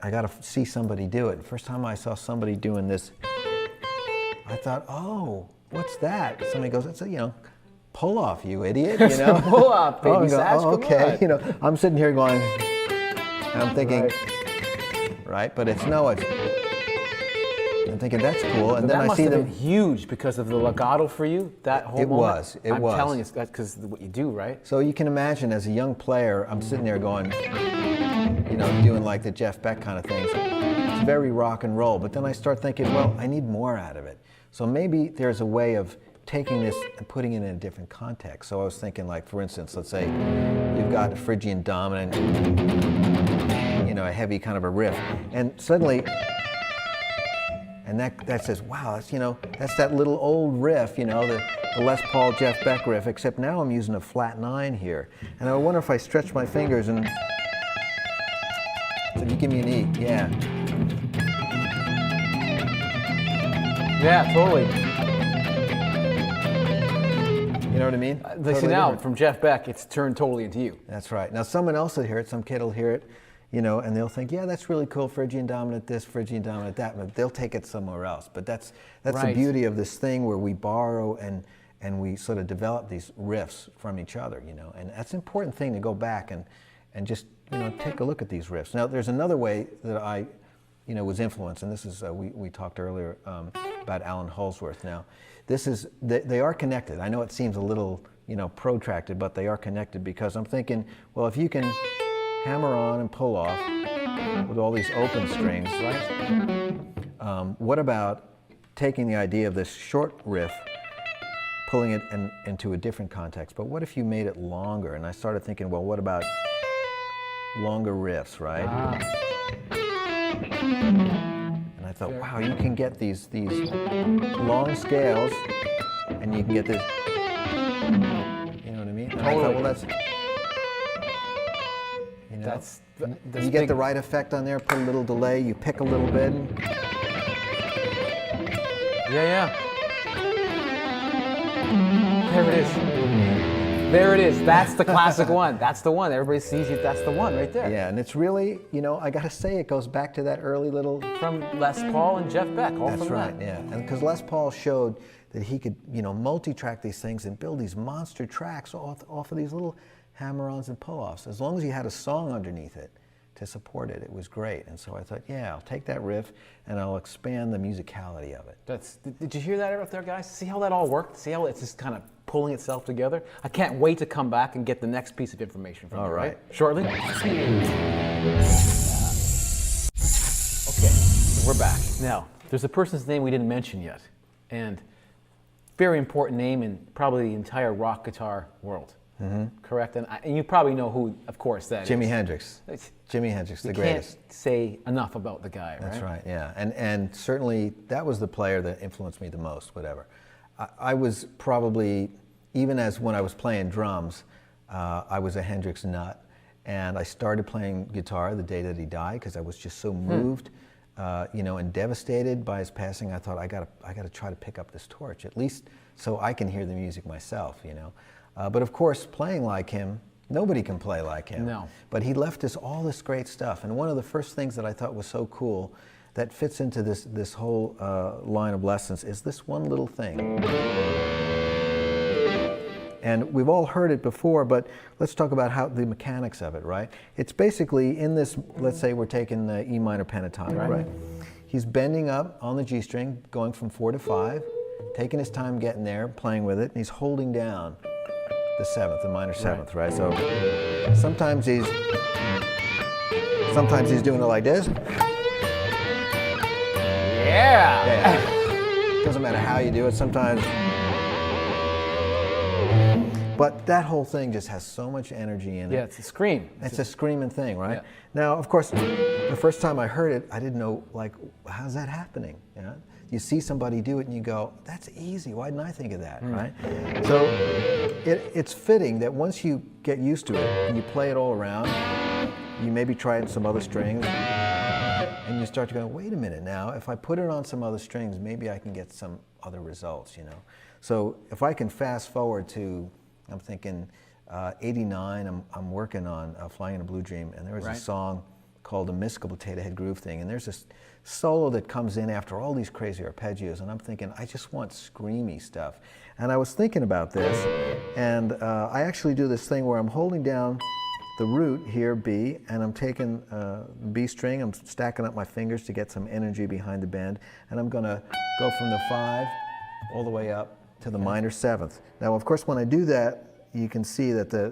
I got to see somebody do it. First time I saw somebody doing this, I thought, oh, what's that? Somebody goes, it's a, you know, pull off, you idiot, you know? Pull off, baby. Okay, you know, I'm sitting here going, and I'm thinking, right, but it's no, it's I'm thinking that's cool, and But then that I must see have them. been huge because of the legato for you. That whole It moment. was, it I'm was. telling you, that's because what you do, right? So you can imagine, as a young player, I'm sitting there going, you know, doing like the Jeff Beck kind of things. It's very rock and roll. But then I start thinking, well, I need more out of it. So maybe there's a way of taking this and putting it in a different context. So I was thinking, like, for instance, let's say you've got a Phrygian dominant, you know, a heavy kind of a riff, and suddenly, and that says, wow, that's, you know, that's that little old riff, you know, the Les Paul Jeff Beck riff, except now I'm using a flat 9 here. And I wonder if I stretch my fingers and, so you give me an E, yeah. Yeah, totally. You know what I mean? See, now, from Jeff Beck, it's turned totally into you. That's right. Now someone else will hear it, some kid will hear it, you know, and they'll think, yeah, that's really cool, Phrygian dominant this, Phrygian dominant that, but they'll take it somewhere else. But that's Right. the beauty of this thing where we borrow and we sort of develop these riffs from each other, you know, and that's an important thing to go back and just, you know, take a look at these riffs. Now there's another way that I, you know, was influenced, and this is, we talked earlier about Alan Holsworth. Now, this is, they are connected. I know it seems a little, you know, protracted, but they are connected because I'm thinking, well, if you can hammer on and pull off with all these open strings, right? What about taking the idea of this short riff, pulling it into a different context? But what if you made it longer? And I started thinking, well, what about longer riffs, right? And I thought, wow, you can get these long scales, and you can get this, you know what I mean? And I thought, well, that's, you know, That's you get the right effect on there, put a little delay, you pick a little bit. Yeah. There it is. There it is. That's the classic one. That's the one. Everybody sees it. That's the one right there. Yeah, and it's really, you know, I gotta say, it goes back to that early little. From Les Paul and Jeff Beck. All That's from right, that. yeah. And because Les Paul showed that he could, you know, multi-track these things and build these monster tracks off of these little hammer-ons and pull-offs. As long as you had a song underneath it to support it, it was great. And so I thought, yeah, I'll take that riff and I'll expand the musicality of it. Did you hear that up there, guys? See how that all worked? See how it's just kind of pulling itself together? I can't wait to come back and get the next piece of information from you, right? Shortly? Okay, so we're back. Now, there's a person's name we didn't mention yet, and very important name in probably the entire rock guitar world. Correct? And you probably know who, of course, that Jimi is. Hendrix. Jimi Hendrix, the You greatest. can't say enough about the guy, right? That's right, yeah. And certainly that was the player that influenced me the most, whatever. I was probably, even as when I was playing drums, I was a Hendrix nut. And I started playing guitar the day that he died because I was just so moved, you know, and devastated by his passing. I thought, I gotta try to pick up this torch, at least so I can hear the music myself, you know. But of course, playing like him, nobody can play like him. No. But he left us all this great stuff. And one of the first things that I thought was so cool that fits into this whole line of lessons is this one little thing. And we've all heard it before, but let's talk about how the mechanics of it, right? It's basically in this, let's say we're taking the E minor pentatonic, right? He's bending up on the G string, going from 4 to 5, taking his time getting there, playing with it, and he's holding down the 7th, the minor 7th, right? So sometimes he's doing it like this. Yeah. Doesn't matter how you do it, sometimes. But that whole thing just has so much energy in it. Yeah, it's a scream. It's a screaming thing, right? Yeah. Now, of course, the first time I heard it, I didn't know, like, how's that happening? You know? You see somebody do it and you go, that's easy, why didn't I think of that, right? So it's fitting that once you get used to it and you play it all around, you maybe try it in some other strings, and you start to go, wait a minute now, if I put it on some other strings, maybe I can get some other results, you know? So if I can fast forward to, I'm thinking 89, I'm working on Flying in a Blue Dream, and there was a song called the Mystical Potato Head Groove thing, and there's this solo that comes in after all these crazy arpeggios, and I'm thinking, I just want screamy stuff. And I was thinking about this, and I actually do this thing where I'm holding down the root here, B, and I'm taking the B string, I'm stacking up my fingers to get some energy behind the bend, and I'm gonna go from the 5 all the way up to the minor 7th. Now, of course, when I do that, you can see that the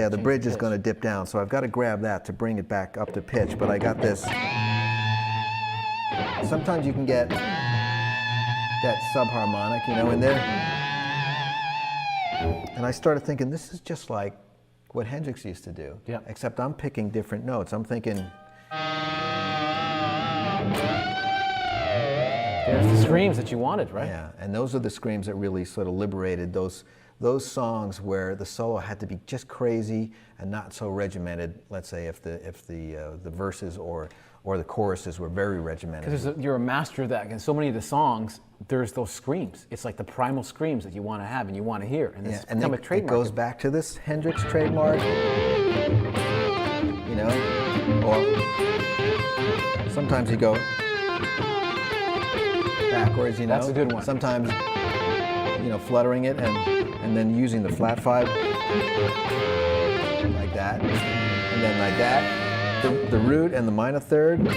the bridge is going to dip down, so I've got to grab that to bring it back up to pitch, but I got this. Sometimes you can get that subharmonic, you know, in there. And I started thinking, this is just like what Hendrix used to do, except I'm picking different notes. I'm thinking... There's the screams that you wanted, right? Yeah, and those are the screams that really sort of liberated those songs where the solo had to be just crazy and not so regimented. Let's say if the verses or the choruses were very regimented. Because you're a master of that. And so many of the songs, there's those screams. It's like the primal screams that you want to have and you want to hear, and it's become a trademark. It goes back to this Hendrix trademark, you know, or sometimes you go backwards, you know. That's a good one. Sometimes, you know, fluttering it and then using the flat 5 like that, and then like that. The root and the minor 3rd.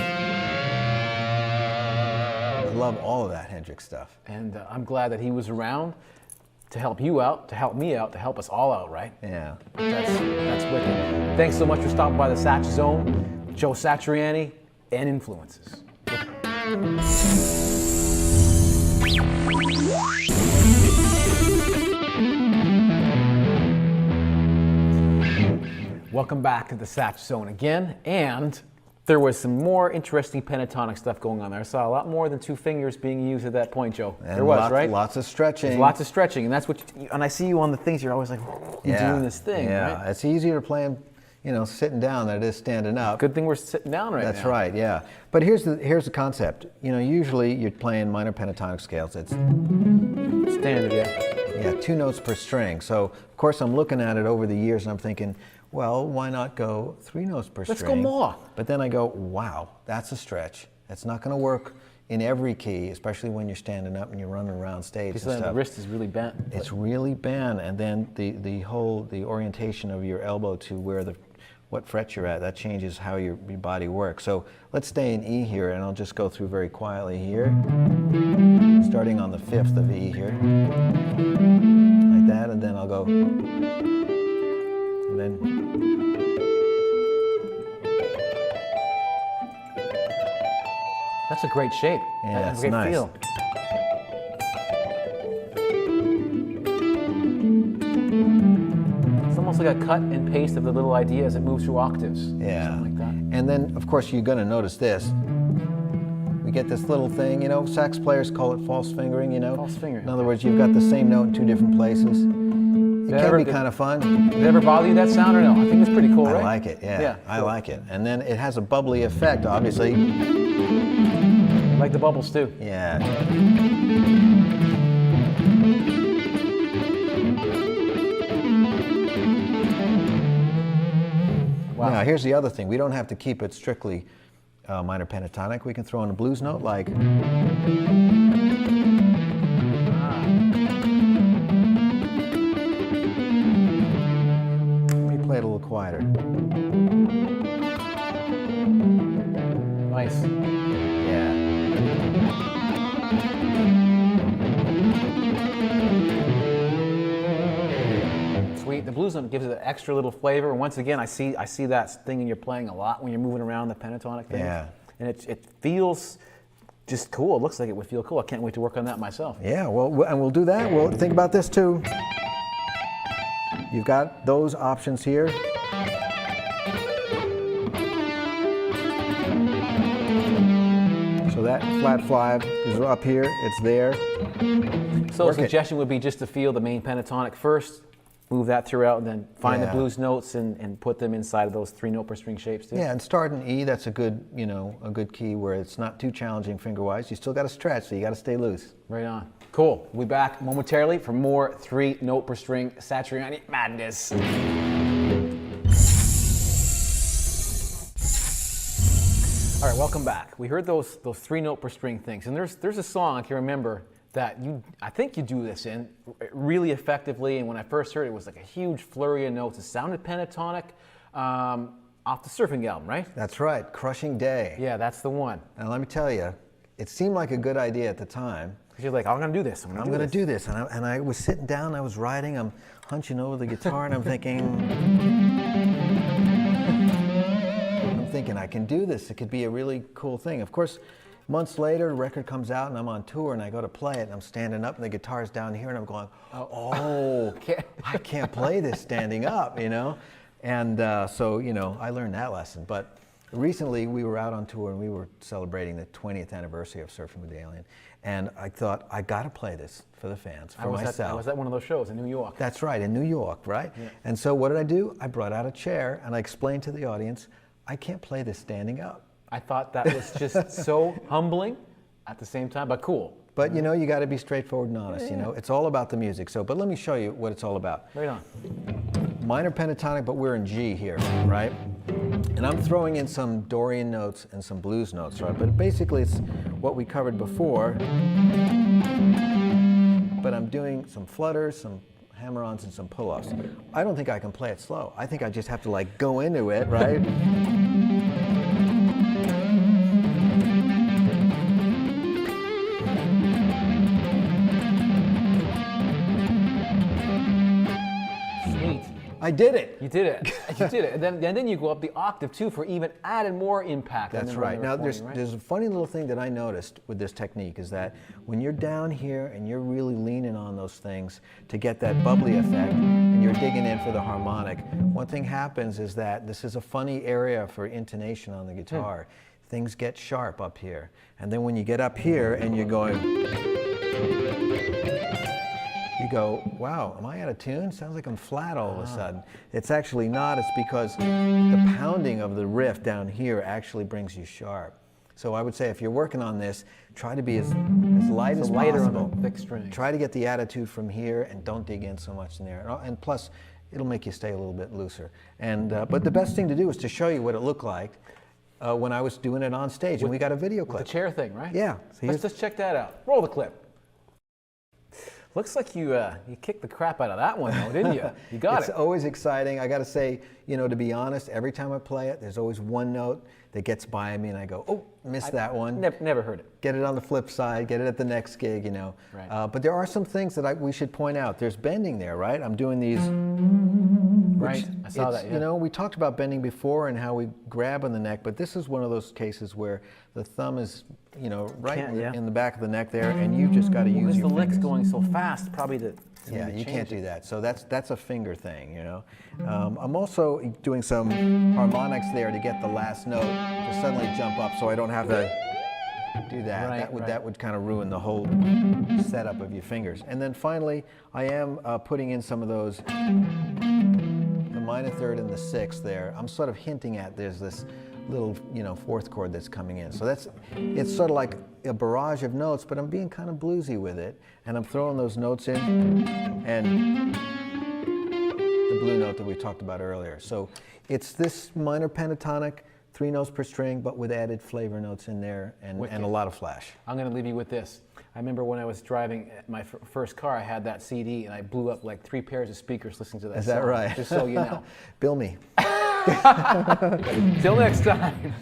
I love all of that Hendrix stuff. And I'm glad that he was around to help you out, to help me out, to help us all out, right? Yeah. That's wicked. Thanks so much for stopping by the Satch Zone. Joe Satriani and Influences. Welcome back to the Satch Zone again, and there was some more interesting pentatonic stuff going on there. I saw a lot more than 2 fingers being used at that point, Joe. And there was, right? Lots of stretching. There's lots of stretching, and that's what. And I see you on the things. You're always like doing this thing, yeah. right? It's easier to play, you know, sitting down than it is standing up. Good thing we're sitting down right now. That's right, yeah. But here's the concept. You know, usually you're playing minor pentatonic scales. It's standard, yeah. Yeah, 2 notes per string. So of course I'm looking at it over the years and I'm thinking, well, why not go 3 notes per string? Let's go more. But then I go, wow, that's a stretch. It's not going to work in every key, especially when you're standing up and you're running around stage and stuff. The wrist is really bent. It's really bent, and then the orientation of your elbow to where what fret you're at, that changes how your body works. So let's stay in E here, and I'll just go through very quietly here, starting on the 5th of E here, like that, and then I'll go, and then. That's a great shape. Yeah, that's it's a great nice. feel. It's almost like a cut and paste of the little idea as it moves through octaves. Yeah. Something like that. And then, of course, you're going to notice this. We get this little thing, you know, sax players call it false fingering, you know. False fingering. In other words, you've got the same note in 2 different places. It can be kind of fun. Did it ever bother you, that sound, or no? I think it's pretty cool, right? I like it, yeah. I cool. like it. And then it has a bubbly effect, obviously. I like the bubbles, too. Yeah. Wow. Now, here's the other thing. We don't have to keep it strictly minor pentatonic. We can throw in a blues note like... Let me play it a little quieter. Nice. Yeah. Sweet. The blues note gives it an extra little flavor. And once again, I see that thing you're playing a lot when you're moving around the pentatonic thing. Yeah. And it feels just cool. It looks like it would feel cool. I can't wait to work on that myself. Yeah, well, and we'll do that. We'll think about this too. You've got those options here. So that flat 5 is up here, it's there. So a suggestion would be just to feel the main pentatonic first, move that throughout, and then find the blues notes and put them inside of those 3 note per string shapes too. Yeah, and start in E, that's a good, you know, a good key where it's not too challenging finger-wise. You still got to stretch, so you got to stay loose. Right on. Cool. We'll be back momentarily for more 3 note per string Satriani madness. All right, welcome back. We heard those 3 note per string things, and there's a song I can remember that I think you do this in really effectively. And when I first heard it, it was like a huge flurry of notes. It sounded pentatonic. Off the surfing album, right? That's right, Crushing Day. Yeah, that's the one. And let me tell you, it seemed like a good idea at the time. Because you're like, I'm going to do this. I'm going to do this. And I was sitting down, I was writing, I'm hunching over the guitar, and I'm thinking, I can do this. It could be a really cool thing. Of course, months later, the record comes out, and I'm on tour, and I go to play it, and I'm standing up, and the guitar's down here, and I'm going, oh, I can't play this standing up, you know? And so, you know, I learned that lesson. But recently, we were out on tour, and we were celebrating the 20th anniversary of Surfing with the Alien. And I thought, I got to play this for the fans, for myself. I was at one of those shows in New York. That's right, in New York, right? Yeah. And so what did I do? I brought out a chair, and I explained to the audience, I can't play this standing up. I thought that was just so humbling at the same time, but cool. But you know, you got to be straightforward and honest. Yeah. You know, it's all about the music. So, but let me show you what it's all about. Right on. Minor pentatonic, but we're in G here, right? And I'm throwing in some Dorian notes and some blues notes, right? But basically, it's what we covered before. But I'm doing some flutters, some hammer-ons, and some pull-offs. I don't think I can play it slow. I think I just have to like go into it, right? I did it. You did it. You did it. And then you go up the octave too for even added more impact. That's right. Now there's a funny little thing that I noticed with this technique is that when you're down here and you're really leaning on those things to get that bubbly effect and you're digging in for the harmonic, one thing happens is that this is a funny area for intonation on the guitar. Things get sharp up here. And then when you get up here and you're going, you go, wow, am I out of tune? Sounds like I'm flat all of a sudden. It's actually not. It's because the pounding of the riff down here actually brings you sharp. So I would say if you're working on this, try to be as light as possible. On the thick string. Try to get the attitude from here and don't dig in so much in there. And plus, it'll make you stay a little bit looser. And but the best thing to do is to show you what it looked like when I was doing it on stage. And we got a video clip. The chair thing, right? Yeah. So let's just check that out. Roll the clip. Looks like you kicked the crap out of that one, though, didn't you? You got it. It's always exciting. I got to say, you know, to be honest, every time I play it, there's always one note that gets by me, and I go, oh, missed that one. Never heard it. Get it on the flip side. Get it at the next gig, you know. Right. But there are some things that we should point out. There's bending there, right? I'm doing these. Right. I saw that. Yeah. You know, we talked about bending before and how we grab on the neck, but this is one of those cases where the thumb is, you know, right in the back of the neck there, and you've just got to use your the lick's fingers. going so fast, probably yeah, you can't do that. So that's a finger thing, you know. I'm also doing some harmonics there to get the last note to suddenly jump up, so I don't have to do that. Right, that would kind of ruin the whole setup of your fingers. And then finally, I am putting in some of those, the minor third and the sixth there. I'm sort of hinting at there's this little, you know, fourth chord that's coming in. So it's sort of like a barrage of notes, but I'm being kind of bluesy with it, and I'm throwing those notes in, and the blue note that we talked about earlier. So it's this minor pentatonic, 3 notes per string, but with added flavor notes in there, and a lot of flash. I'm going to leave you with this. I remember when I was driving my first car, I had that CD, and I blew up like 3 pairs of speakers listening to that song. Is that right? Just so you know. Bill me. Till next time.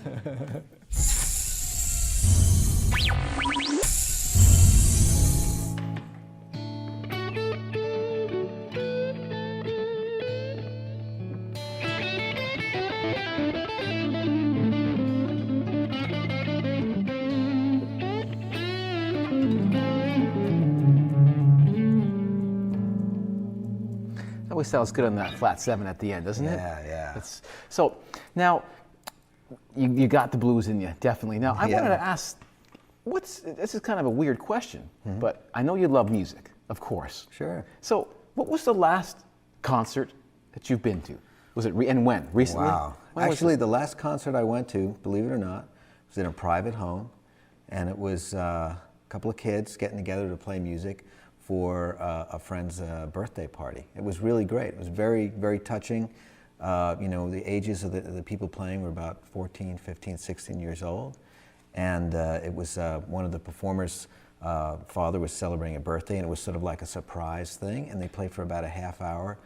Always sounds good on that flat 7 at the end, doesn't it? Yeah. So now you got the blues in you, definitely. Now I wanted to ask, this is kind of a weird question, but I know you love music, of course. Sure. So what was the last concert that you've been to? Was it and when? Recently? Wow. Actually, the last concert I went to, believe it or not, was in a private home, and it was a couple of kids getting together to play music for a friend's birthday party. It was really great. It was very, very touching. You know, the ages of the people playing were about 14, 15, 16 years old. And it was one of the performers' father was celebrating a birthday, and it was sort of like a surprise thing. And they played for about a half hour.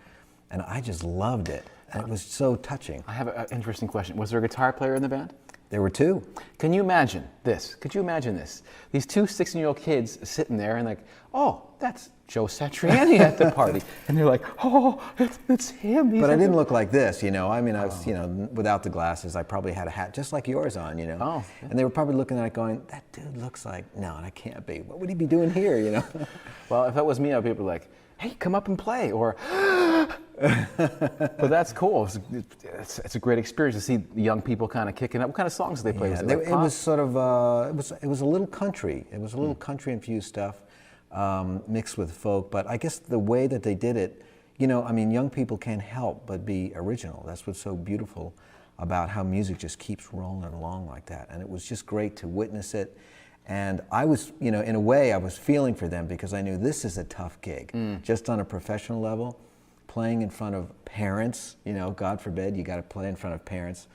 And I just loved it. And it was so touching. I have an interesting question. Was there a guitar player in the band? There were two. Can you imagine this? Could you imagine this? These two 16-year-old kids sitting there and like, oh, that's Joe Satriani at the party. And they're like, oh, it's him. But I didn't look like this, you know. I mean, I was, you know, without the glasses. I probably had a hat just like yours on, you know. Oh, yeah. And they were probably looking at it going, that dude looks like, no, that can't be. What would he be doing here, you know? Well, if that was me, I'd be like, hey, come up and play. Or, but that's cool. It's a great experience to see young people kind of kicking up. What kind of songs did they play? Yeah, Was it, like it was sort of, it was a little country. It was a little country infused stuff mixed with folk. But I guess the way that they did it, you know, I mean, young people can't help but be original. That's what's so beautiful about how music just keeps rolling along like that. And it was just great to witness it. And I was, you know, in a way, I was feeling for them because I knew this is a tough gig, just on a professional level, playing in front of parents, you know, God forbid, you got to play in front of parents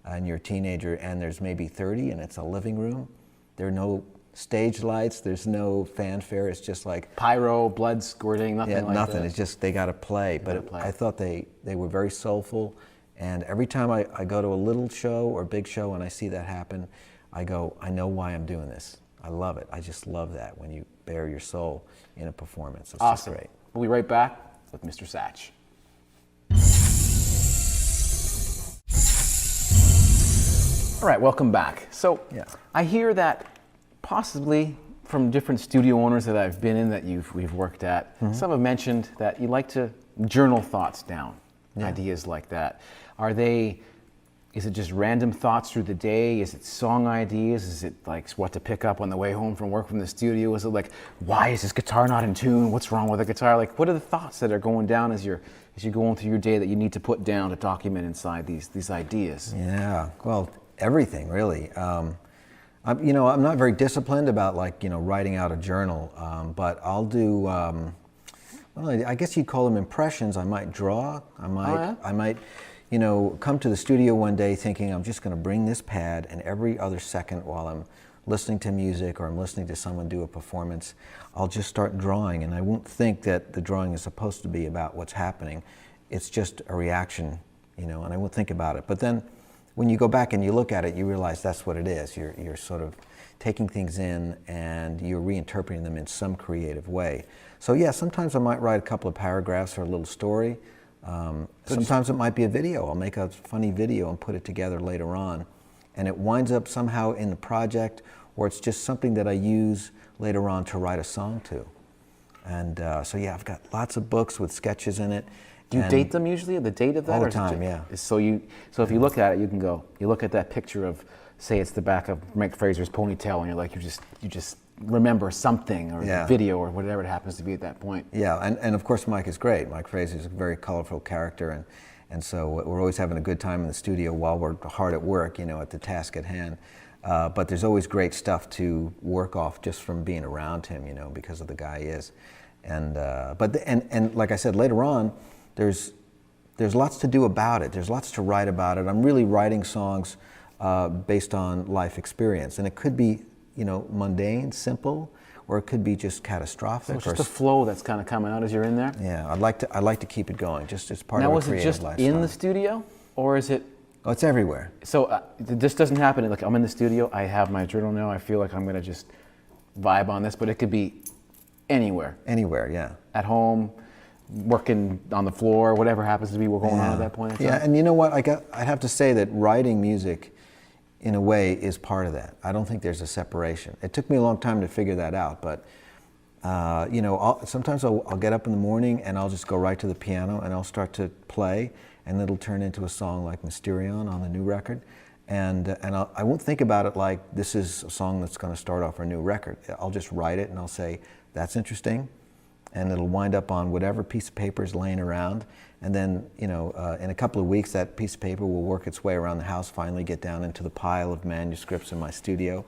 and you're a teenager and there's maybe 30 and it's a living room. There are no stage lights, there's no fanfare, it's just like pyro, blood squirting, nothing like nothing. that. It's just they got to play. But I thought they were very soulful. And every time I go to a little show or big show and I see that happen, I go, I know why I'm doing this. I love it. I just love that when you bare your soul in a performance. It's awesome. Just great. We'll be right back with Mr. Satch. All right, welcome back. So I hear that possibly from different studio owners that I've been in that we've worked at, some have mentioned that you like to journal thoughts down, ideas like that. Is it just random thoughts through the day? Is it song ideas? Is it like what to pick up on the way home from work from the studio? Is it like, why is this guitar not in tune? What's wrong with the guitar? Like, what are the thoughts that are going down as you're going through your day that you need to put down to document inside these ideas? Yeah, well, everything really. You know, I'm not very disciplined about like, you know, writing out a journal, but I'll do, well, I guess you'd call them impressions. I might draw. I might, you know, come to the studio one day thinking I'm just going to bring this pad, and every other second while I'm listening to music or I'm listening to someone do a performance, I'll just start drawing, and I won't think that the drawing is supposed to be about what's happening. It's just a reaction, you know, and I won't think about it. But then when you go back and you look at it, you realize that's what it is. You're sort of taking things in and you're reinterpreting them in some creative way. So yeah, sometimes I might write a couple of paragraphs or a little story. Sometimes it might be a video. I'll make a funny video and put it together later on, and it winds up somehow in the project, or it's just something that I use later on to write a song to. And so yeah, I've got lots of books with sketches in it. Do you date them usually? The date of that? All the time, yeah. So if you look at it, you can go. You look at that picture of, say, it's the back of Mike Fraser's ponytail, and you're like, you just remember something or the video or whatever it happens to be at that point. Yeah, and of course Mike is great. Mike Fraser is a very colorful character, and so we're always having a good time in the studio while we're hard at work, you know, at the task at hand. But there's always great stuff to work off just from being around him, you know, because of the guy he is. And and like I said, later on, there's lots to do about it. There's lots to write about it. I'm really writing songs based on life experience, and it could be, you know, mundane, simple, or it could be just catastrophic. So it's just a flow that's kind of coming out as you're in there? Yeah, I'd like to keep it going, just as part of a creative lifestyle. Now, is it just in the studio, or is it? Oh, it's everywhere. So this doesn't happen, like I'm in the studio, I have my journal now, I feel like I'm gonna just vibe on this, but it could be anywhere. Anywhere, yeah. At home, working on the floor, whatever happens to be going on at that point in time. Yeah, and you know what, I have to say that writing music in a way is part of that. I don't think there's a separation. It took me a long time to figure that out, but you know, sometimes I'll get up in the morning and I'll just go right to the piano and I'll start to play, and it'll turn into a song like Mysterion on the new record, and I won't think about it like this is a song that's going to start off our new record. I'll just write it and I'll say, that's interesting, and it'll wind up on whatever piece of paper is laying around. And then, you know, in a couple of weeks, that piece of paper will work its way around the house, finally get down into the pile of manuscripts in my studio.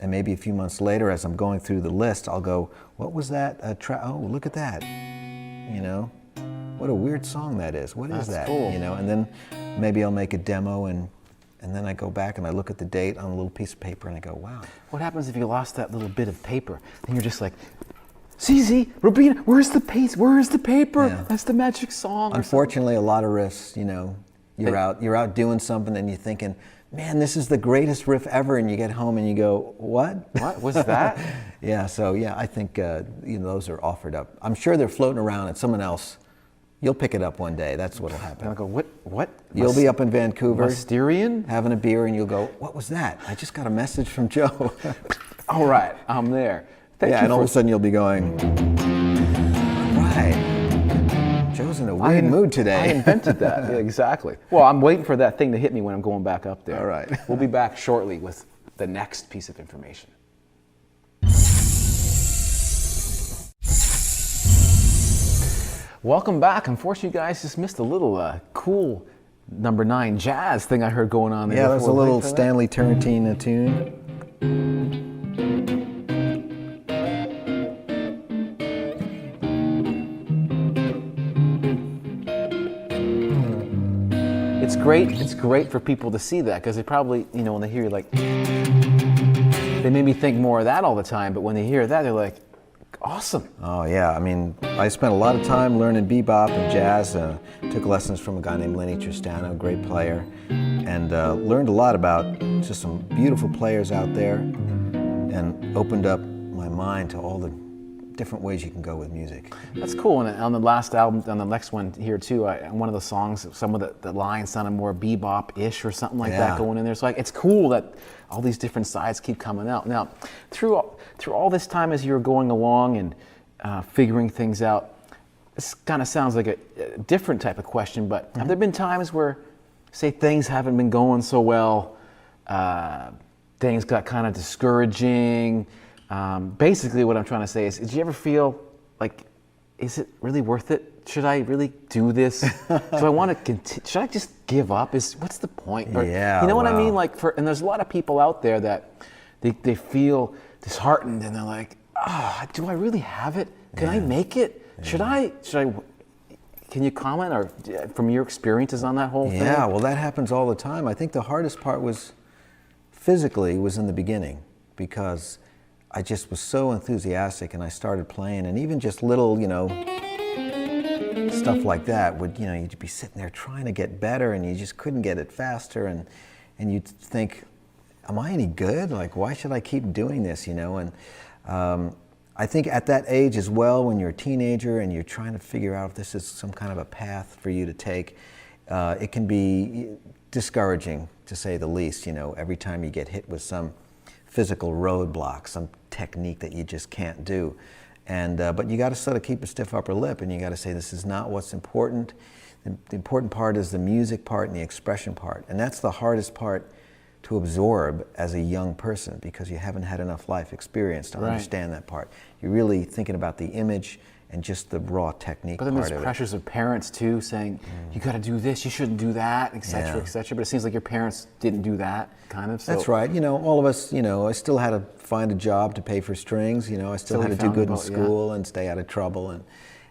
And maybe a few months later, as I'm going through the list, I'll go, what was that? Oh, look at that. You know, what a weird song that is. What is that? Cool. You know, and then maybe I'll make a demo, and then I go back and I look at the date on a little piece of paper and I go, wow. What happens if you lost that little bit of paper? And you're just like Zizi, Rubina, where's the paper? Yeah. That's the magic song. Unfortunately, a lot of riffs, you know, you're out doing something and you're thinking, man, this is the greatest riff ever, and you get home and you go, what? What was that? Yeah, so yeah, I think those are offered up. I'm sure they're floating around and someone else, you'll pick it up one day. That's what'll happen. And I'll go, what? You'll be up in Vancouver, Mysterian? having a beer, and you'll go, what was that? I just got a message from Joe. All right, I'm there. Thank you and all of a sudden you'll be going, all right, Joe's in a weird mood today. I invented that, yeah, exactly. Well, I'm waiting for that thing to hit me when I'm going back up there. All right. We'll be back shortly with the next piece of information. Welcome back. Unfortunately, you guys just missed a little cool number 9 jazz thing I heard going on there. Yeah, there's a before. little Wait for that. Stanley Tarantino tune. It's great for people to see that, because they probably, when they hear you, like, they made me think more of that all the time, but when they hear that, they're like, awesome. Oh yeah, I mean, I spent a lot of time learning bebop and jazz. Took lessons from a guy named Lenny Tristano, a great player, and learned a lot about just some beautiful players out there, and opened up my mind to all the different ways you can go with music. That's cool. And on the last album, on the next one here too, one of the songs, some of the lines sounded more bebop-ish or something like that going in there. So it's cool that all these different sides keep coming out. Now, through all this time as you're going along and figuring things out, this kind of sounds like a different type of question, but have there been times where, say, things haven't been going so well, things got kind of discouraging? Basically what I'm trying to say is, did you ever feel like, is it really worth it? Should I really do this? Do I want to continue? Should I just give up? What's the point? Or, Yeah, you know what I wow. mean? And there's a lot of people out there that they feel disheartened, and they're like, do I really have it? Can I make it? Yeah. Should I, can you comment, or from your experiences on that whole thing? Yeah, well, that happens all the time. I think the hardest part was in the beginning, because I just was so enthusiastic, and I started playing, and even just little, stuff like that would, you'd be sitting there trying to get better, and you just couldn't get it faster, and you'd think, am I any good? Like, why should I keep doing this, And I think at that age as well, when you're a teenager and you're trying to figure out if this is some kind of a path for you to take, it can be discouraging, to say the least, every time you get hit with some physical roadblock, some technique that you just can't do. And but you got to sort of keep a stiff upper lip, and you got to say, this is not what's important. The important part is the music part and the expression part, and that's the hardest part to absorb as a young person, because you haven't had enough life experience to understand that part. You're really thinking about the image and just the raw technique part of it. But then there's pressures of parents too, saying, you got to do this, you shouldn't do that, etc., etc. But it seems like your parents didn't do that, kind of. So. That's right. All of us, I still had to find a job to pay for strings. I still had to do good in school and stay out of trouble.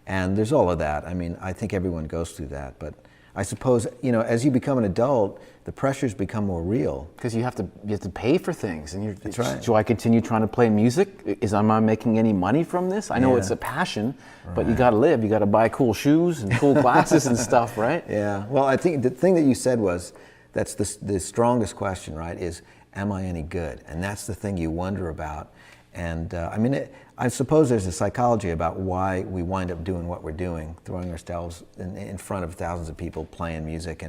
And there's all of that. I mean, I think everyone goes through that. But I suppose, as you become an adult, the pressures become more real. Because you have to pay for things, and That's right. Do I continue trying to play music? Am I making any money from this? I know it's a passion, but you got to live. You got to buy cool shoes and cool glasses and stuff, right? Yeah. Well, I think the thing that you said was, that's the strongest question, right? Is, am I any good? And that's the thing you wonder about. And I suppose there's a psychology about why we wind up doing what we're doing, throwing ourselves in front of thousands of people playing music,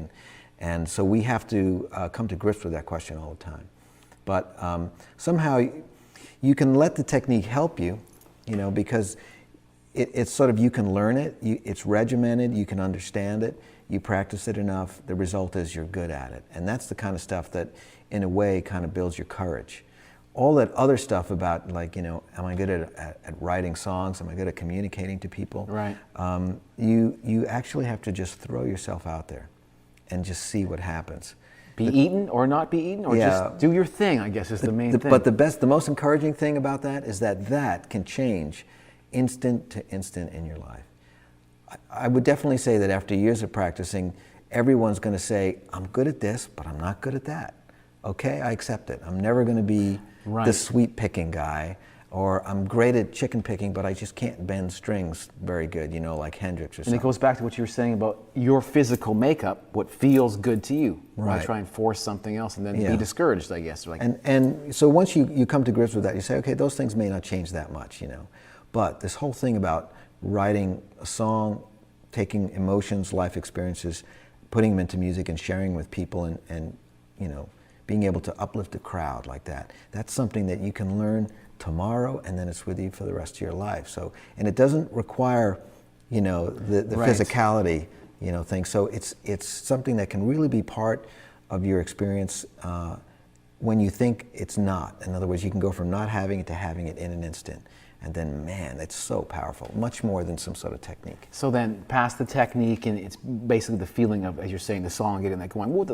and so we have to come to grips with that question all the time. But somehow you can let the technique help you, because it's sort of, you can learn it, it's regimented, you can understand it, you practice it enough, the result is you're good at it. And that's the kind of stuff that, in a way, kind of builds your courage. All that other stuff about, like, am I good at writing songs? Am I good at communicating to people? Right. You actually have to just throw yourself out there and just see what happens. Be eaten or not be eaten, or just do your thing, I guess, is the main thing. But the most encouraging thing about that is that can change instant to instant in your life. I would definitely say that after years of practicing, everyone's going to say, I'm good at this, but I'm not good at that. Okay, I accept it. I'm never going to be the sweet picking guy, Or I'm great at chicken picking, but I just can't bend strings very good, you know, like Hendrix or And something. it goes back to what you were saying about your physical makeup, what feels good to you. Why Right. try and force something else and then Yeah. be discouraged, I guess. Like, And so once you come to grips with that, you say, okay, those things may not change that much, you know. But this whole thing about writing a song, taking emotions, life experiences, putting them into music and sharing with people and you know, being able to uplift a crowd like that, that's something that you can learn tomorrow, and then it's with you for the rest of your life. So, and it doesn't require, you know, the Right. physicality, you know, thing. So it's something that can really be part of your experience when you think it's not. In other words, you can go from not having it to having it in an instant. And then, man, it's so powerful, much more than some sort of technique. so then past the technique, and it's basically the feeling of, as you're saying, the song, getting that going. What would the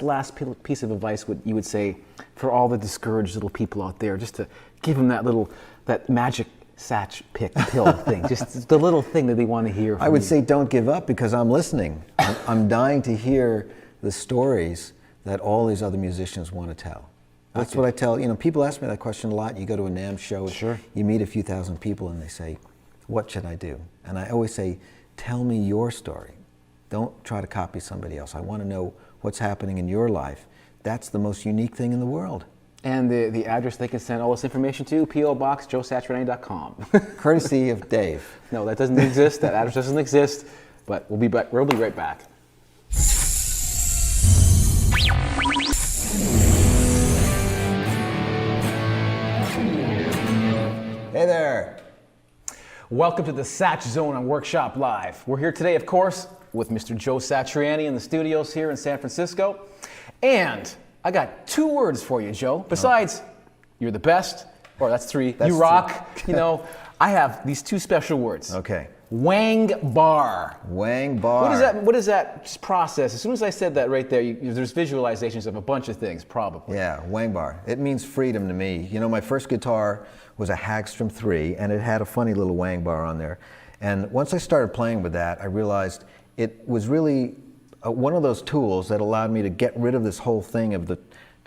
last piece of advice you would say for all the discouraged little people out there, just to give them that magic Satch pill thing, just the little thing that they want to hear from I would you? say don't give up, because I'm listening. I'm dying to hear the stories that all these other musicians want to tell. That's what I tell, you know, people ask me that question a lot. You go to a NAMM show, Sure. You meet a few thousand people and they say, what should I do? And I always say, tell me your story. Don't try to copy somebody else. I want to know what's happening in your life. That's the most unique thing in the world. And the address they can send all this information to, P.O. Box, joesatriani.com. Courtesy of Dave. No, that doesn't exist. That address doesn't exist. But we'll be right back. Hey there. Welcome to the Satch Zone on Workshop Live. We're here today, of course, with Mr. Joe Satriani in the studios here in San Francisco. And I got 2 words for you, Joe. Besides, you're the best, or that's 3, That's you rock, you know, I have these 2 special words. Okay. Wang bar. Wang bar. What is that process? As soon as I said that right there, there's visualizations of a bunch of things, probably. Yeah, Wang bar. It means freedom to me. You know, my first guitar was a Hagstrom 3, and it had a funny little Wang bar on there. And once I started playing with that, I realized it was really one of those tools that allowed me to get rid of this whole thing of the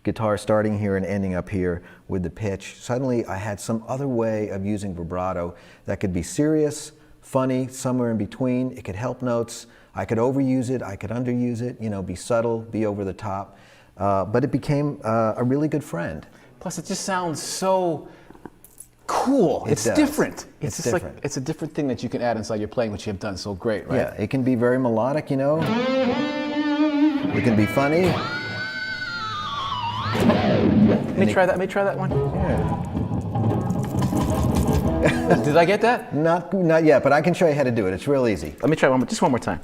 guitar starting here and ending up here with the pitch. Suddenly, I had some other way of using vibrato that could be serious, funny, somewhere in between. It could help notes. I could overuse it, I could underuse it, you know, be subtle, be over the top. But it became a really good friend. Plus, it just sounds so cool. It's does. different. It's just different. Like, it's a different thing that you can add inside your playing, which you have done so great, right? Yeah, it can be very melodic, you know. It can be funny. Let me try that one. Yeah. Did I get that? Not yet, but I can show you how to do it. It's real easy. Let me try just one more time.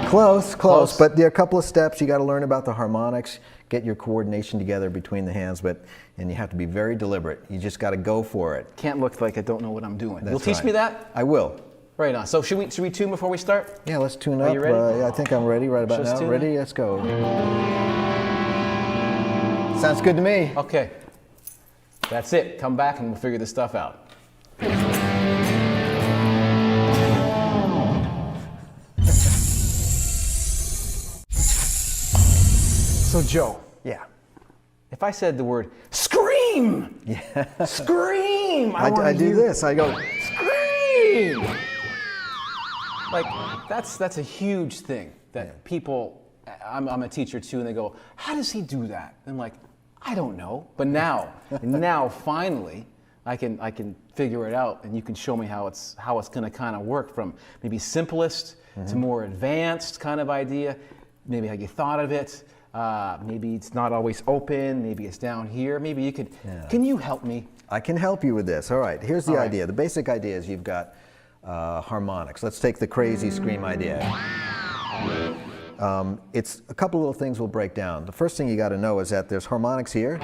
Close, but there are a couple of steps. You got to learn about the harmonics, get your coordination together between the hands, and you have to be very deliberate. You just got to go for it. Can't look like I don't know what I'm doing. You'll That's teach right. me that? I will. Right on. So should we tune before we start? Yeah, let's tune up. you ready? Yeah, I think I'm ready right about Just now. tune Ready? in? Let's go. Sounds good to me. Okay. That's it. Come back and we'll figure this stuff out. So Joe, Yeah. if I said the word scream, scream, I do this. I go. scream. Like that's a huge thing that people. I'm a teacher too, and they go, "How does he do that?" And I'm like, I don't know. But now finally, I can figure it out, and you can show me how it's going to kind of work from maybe simplest to more advanced kind of idea. Maybe how you thought of it. Maybe it's not always open. Maybe it's down here. Maybe you could. Yeah. Can you help me? I can help you with this. All right, here's the All right. idea. The basic idea is you've got harmonics. Let's take the crazy scream idea. It's a couple little things we'll break down. The first thing you got to know is that there's harmonics here,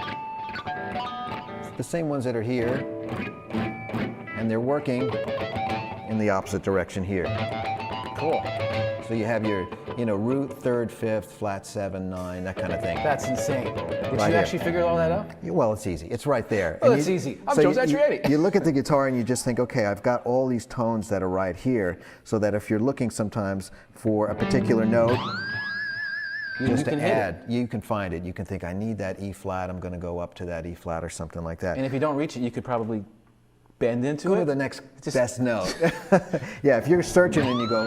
the same ones that are here, and they're working in the opposite direction here. Cool. So you have your, root, third, fifth, flat, 7, 9, that kind of thing. That's insane. Did Right you here. actually figure all that out? Well, it's easy. It's right there. Oh, And it's easy. I'm so Joe you- Satriani. You look at the guitar and you just think, okay, I've got all these tones that are right here, so that if you're looking sometimes for a particular note, Just can to hit add, you can find it. You can think, I need that E flat. I'm going to go up to that E flat or something like that. And if you don't reach it, you could probably bend into Go it. to the next best note. Yeah, if you're searching and you go,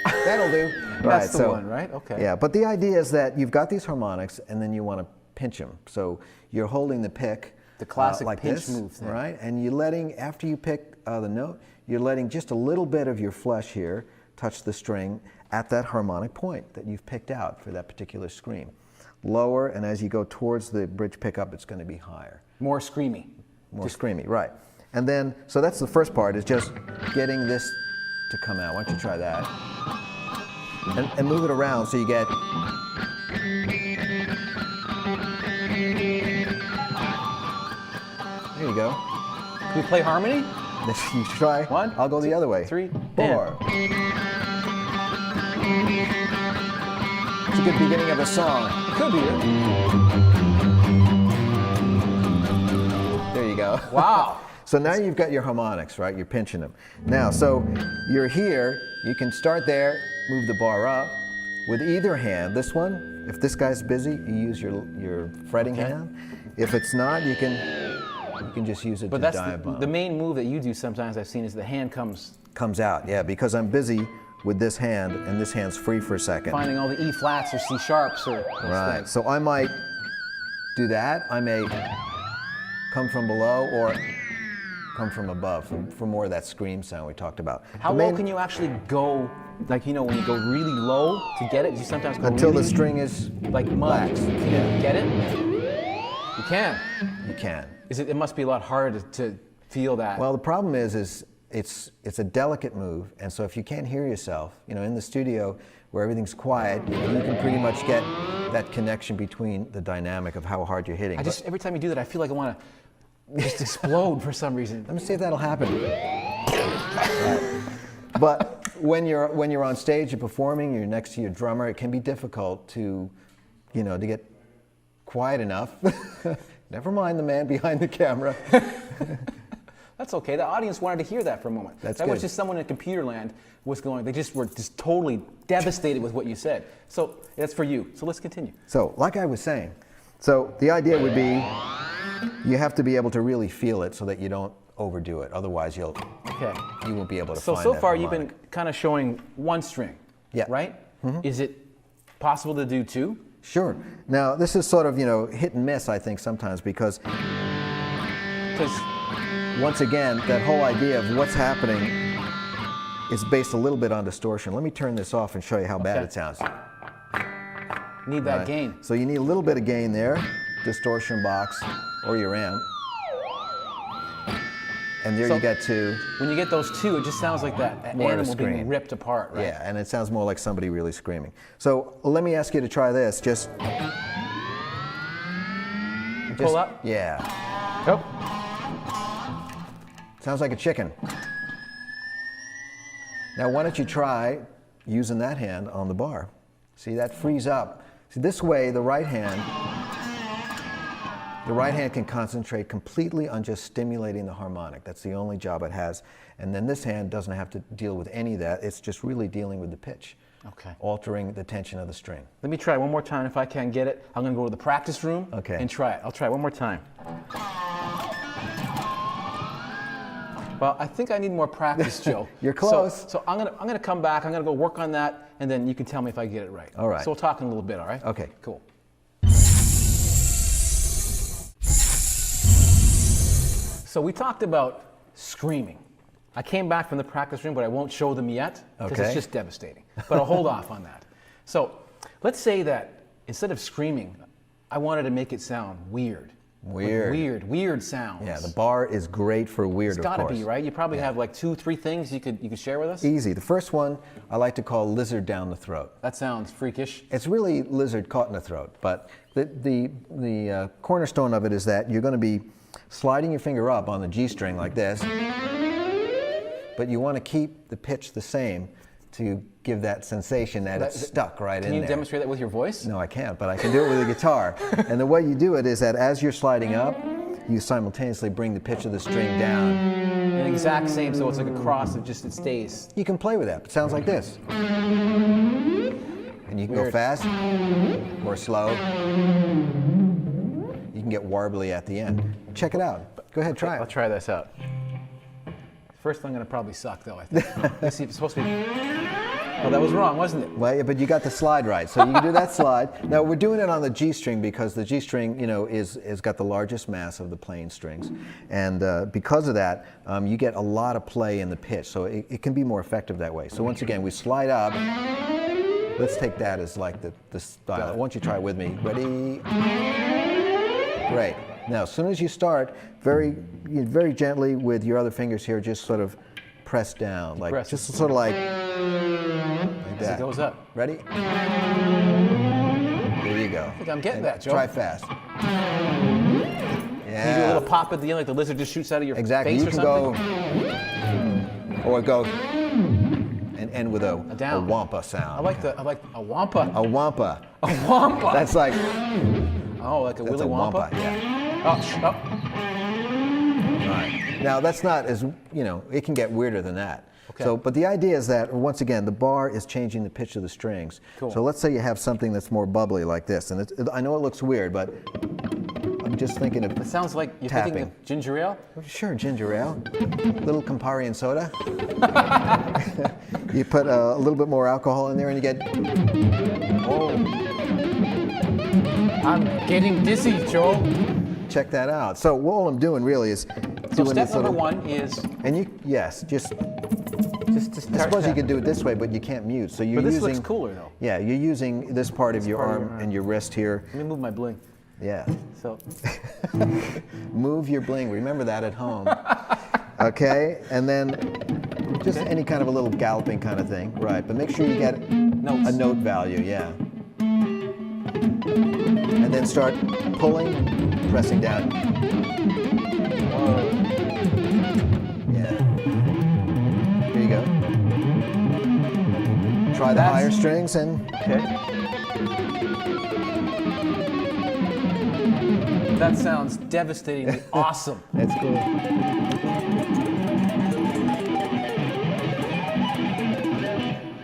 that'll do. That's the one, right? Okay. Yeah, but the idea is that you've got these harmonics and then you want to pinch them. So you're holding the pick. The classic like pinch this, move thing. right? And you're letting, after you pick the note, you're letting just a little bit of your flesh here touch the string at that harmonic point that you've picked out for that particular scream. Lower, and as you go towards the bridge pickup, it's going to be higher. More screamy. More screamy, right. And then, so that's the first part, is just getting this to come out. Why don't you try that? And move it around so you get... There you go. Can we play harmony? You try. One, I'll go the other way. 3, 4. It's a good beginning of a song. It could be it. There you go. Wow. So now you've got your harmonics, right? You're pinching them. Now, so you're here. You can start there, move the bar up. With either hand, this one, if this guy's busy, you use your fretting hand. If it's not, you can just use it But to that's dive the main move that you do sometimes I've seen is the hand comes out, yeah, because I'm busy with this hand and this hand's free for a second. finding all the E flats or C sharps or those Right, things. so I might do that. I may come from below or come from above for more of that scream sound we talked about. How low can you actually go, like, you know, when you go really low to get it, you sometimes go until really, the string is like mud. lax. Can you get it? You can. You can. It must be a lot harder to feel that. Well, the problem is it's a delicate move, and so if you can't hear yourself, you know, in the studio where everything's quiet, you can pretty much get that connection between the dynamic of how hard you're hitting. Every time you do that, I feel like I want to just explode for some reason. Let me see if that'll happen. Right. But when you're on stage, you're performing, you're next to your drummer, it can be difficult to, you know, to get quiet enough. Never mind the man behind the camera. That's okay. The audience wanted to hear that for a moment. That's that good. was just someone in computer land was going. They just were just totally devastated with what you said. So that's for you. So let's continue. So, like I was saying, so the idea would be you have to be able to really feel it so that you don't overdo it. Otherwise, you won't be able to find So that far, harmonic. you've been kind of showing one string. Yeah. Right? Mm-hmm. Is it possible to do two? Sure. Now, this is sort of, you know, hit and miss, I think, sometimes, because once again, that whole idea of what's happening is based a little bit on distortion. Let me turn this off and show you how bad it sounds. Need that gain. So you need a little bit of gain there, distortion box, or your amp. And there you get to... When you get those two, it just sounds like that more animal being scream. ripped apart, right? Yeah, and it sounds more like somebody really screaming. So let me ask you to try this. Just pull up? Yeah. Go. Sounds like a chicken. Now why don't you try using that hand on the bar? See, that frees up. See, this way the right hand can concentrate completely on just stimulating the harmonic. That's the only job it has. And then this hand doesn't have to deal with any of that. It's just really dealing with the pitch. Okay. Altering the tension of the string. Let me try one more time if I can't get it. I'm going to go to the practice room and try it. I'll try it one more time. Well, I think I need more practice, Joe. You're close. So I'm gonna come back. I'm gonna go work on that, and then you can tell me if I get it right. All right. So we'll talk in a little bit. All right. Okay. Cool. So we talked about screaming. I came back from the practice room, but I won't show them yet because it's just devastating. But I'll hold off on that. So let's say that instead of screaming, I wanted to make it sound weird. Weird sounds. Yeah, the bar is great for weird, It's gotta be, right? You probably have like 2-3 things you could share with us? Easy. The first one I like to call lizard down the throat. That sounds freakish. It's really lizard caught in the throat, but the cornerstone of it is that you're going to be sliding your finger up on the G string like this, but you want to keep the pitch the same to give that sensation that it's stuck right in there. Can you demonstrate that with your voice? No, I can't, but I can do it with a guitar. And the way you do it is that as you're sliding up, you simultaneously bring the pitch of the string down. An exact same, so it's like a cross, it stays. You can play with that. It sounds like this. And you can go go fast or slow. You can get warbly at the end. Check it out. Go ahead, try I'll it. try this out. First, I'm going to probably suck, though, I think. Let's see if it's supposed to be... Oh, that was wrong, wasn't it? Well, yeah, but you got the slide right, so you can do that slide. Now, we're doing it on the G string because the G string, you know, is got the largest mass of the plain strings. And because of that, you get a lot of play in the pitch, so it can be more effective that way. So once again, we slide up. Let's take that as like the style. Why don't you try it with me? Ready? Great. Now, as soon as you start, very gently with your other fingers here, just sort of press down, like just sort of like that. It goes up. Ready? There you go. I think I'm getting that, Joe. Try fast. You do a little pop at the end, like the lizard just shoots out of your face or something? Exactly. You can go, or go, and end with a wampa sound. I like a wampa. A wampa. A wampa. That's like. Oh, like a That's willy a wampa? Yeah. Oh. Right. Now that's not as, you know, it can get weirder than that. Okay. So, but the idea is that, once again, the bar is changing the pitch of the strings. Cool. So let's say you have something that's more bubbly like this, and I know it looks weird, but I'm just thinking of It sounds like you're tapping. thinking of ginger ale? Sure, ginger ale, little Campari and soda. You put a little bit more alcohol in there, and you get. Oh. I'm getting dizzy, Joe. Check that out. So all I'm doing really is So doing step this number little, one is and you just. I suppose you could do it this way, but you can't mute. So you're But this using. looks cooler though. Yeah, you're using this part of your arm and your wrist here. Let me move my bling. Yeah. So Move your bling. Remember that at home. Okay, and then just any kind of a little galloping kind of thing, right? But make sure you get Notes. a note value, yeah. And then start pulling, pressing down. Yeah. Here you go. Try the higher strings and. okay. That sounds devastatingly awesome. That's cool.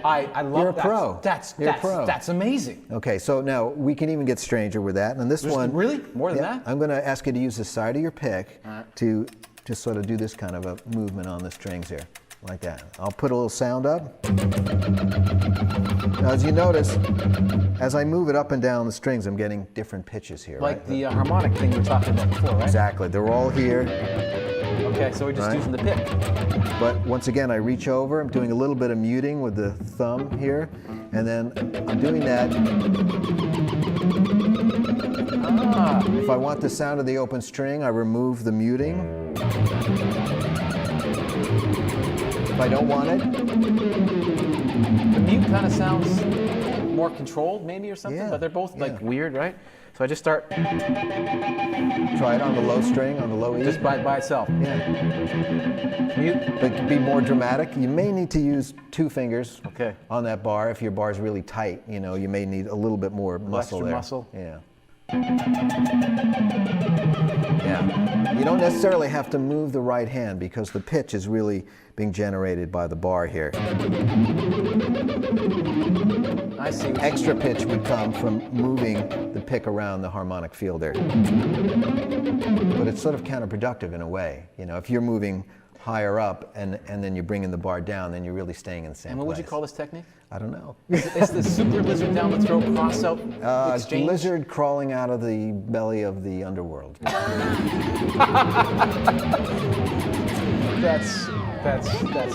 I love You're a that. pro. You're a pro. That's amazing. Okay, so now we can even get stranger with that. And this one. Really? More than Yeah, that? I'm going to ask you to use the side of your pick right. to just sort of do this kind of a movement on the strings here, like that. I'll put a little sound up. Now, as you notice, as I move it up and down the strings, I'm getting different pitches here. Like right? the harmonic thing we were talking about before, right? Exactly. They're all here. Okay, so we're just Right. using the pick. But once again, I reach over. I'm doing a little bit of muting with the thumb here. And then I'm doing that. Ah, If I want the sound of the open string, I remove the muting. If I don't want it, the mute kind of sounds more controlled, maybe, or something, Yeah, but they're both like yeah. weird, right? So I just start try it on the low string, on the low E. just by itself. Yeah. Mute. But be more dramatic. You may need to use 2 fingers Okay. on that bar. If your bar is really tight, you know, you may need a little bit more muscle extra there. muscle. Yeah. Yeah. You don't necessarily have to move the right hand because the pitch is really being generated by the bar here. I see. what you Extra mean. pitch would come from moving the pick around the harmonic field there. But it's sort of counterproductive in a way. You know, if you're moving higher up and then you're bringing the bar down, then you're really staying in the same And what would you place. call this technique? I don't know. It's the super lizard down the throat cross out exchange. Lizard crawling out of the belly of the underworld. That's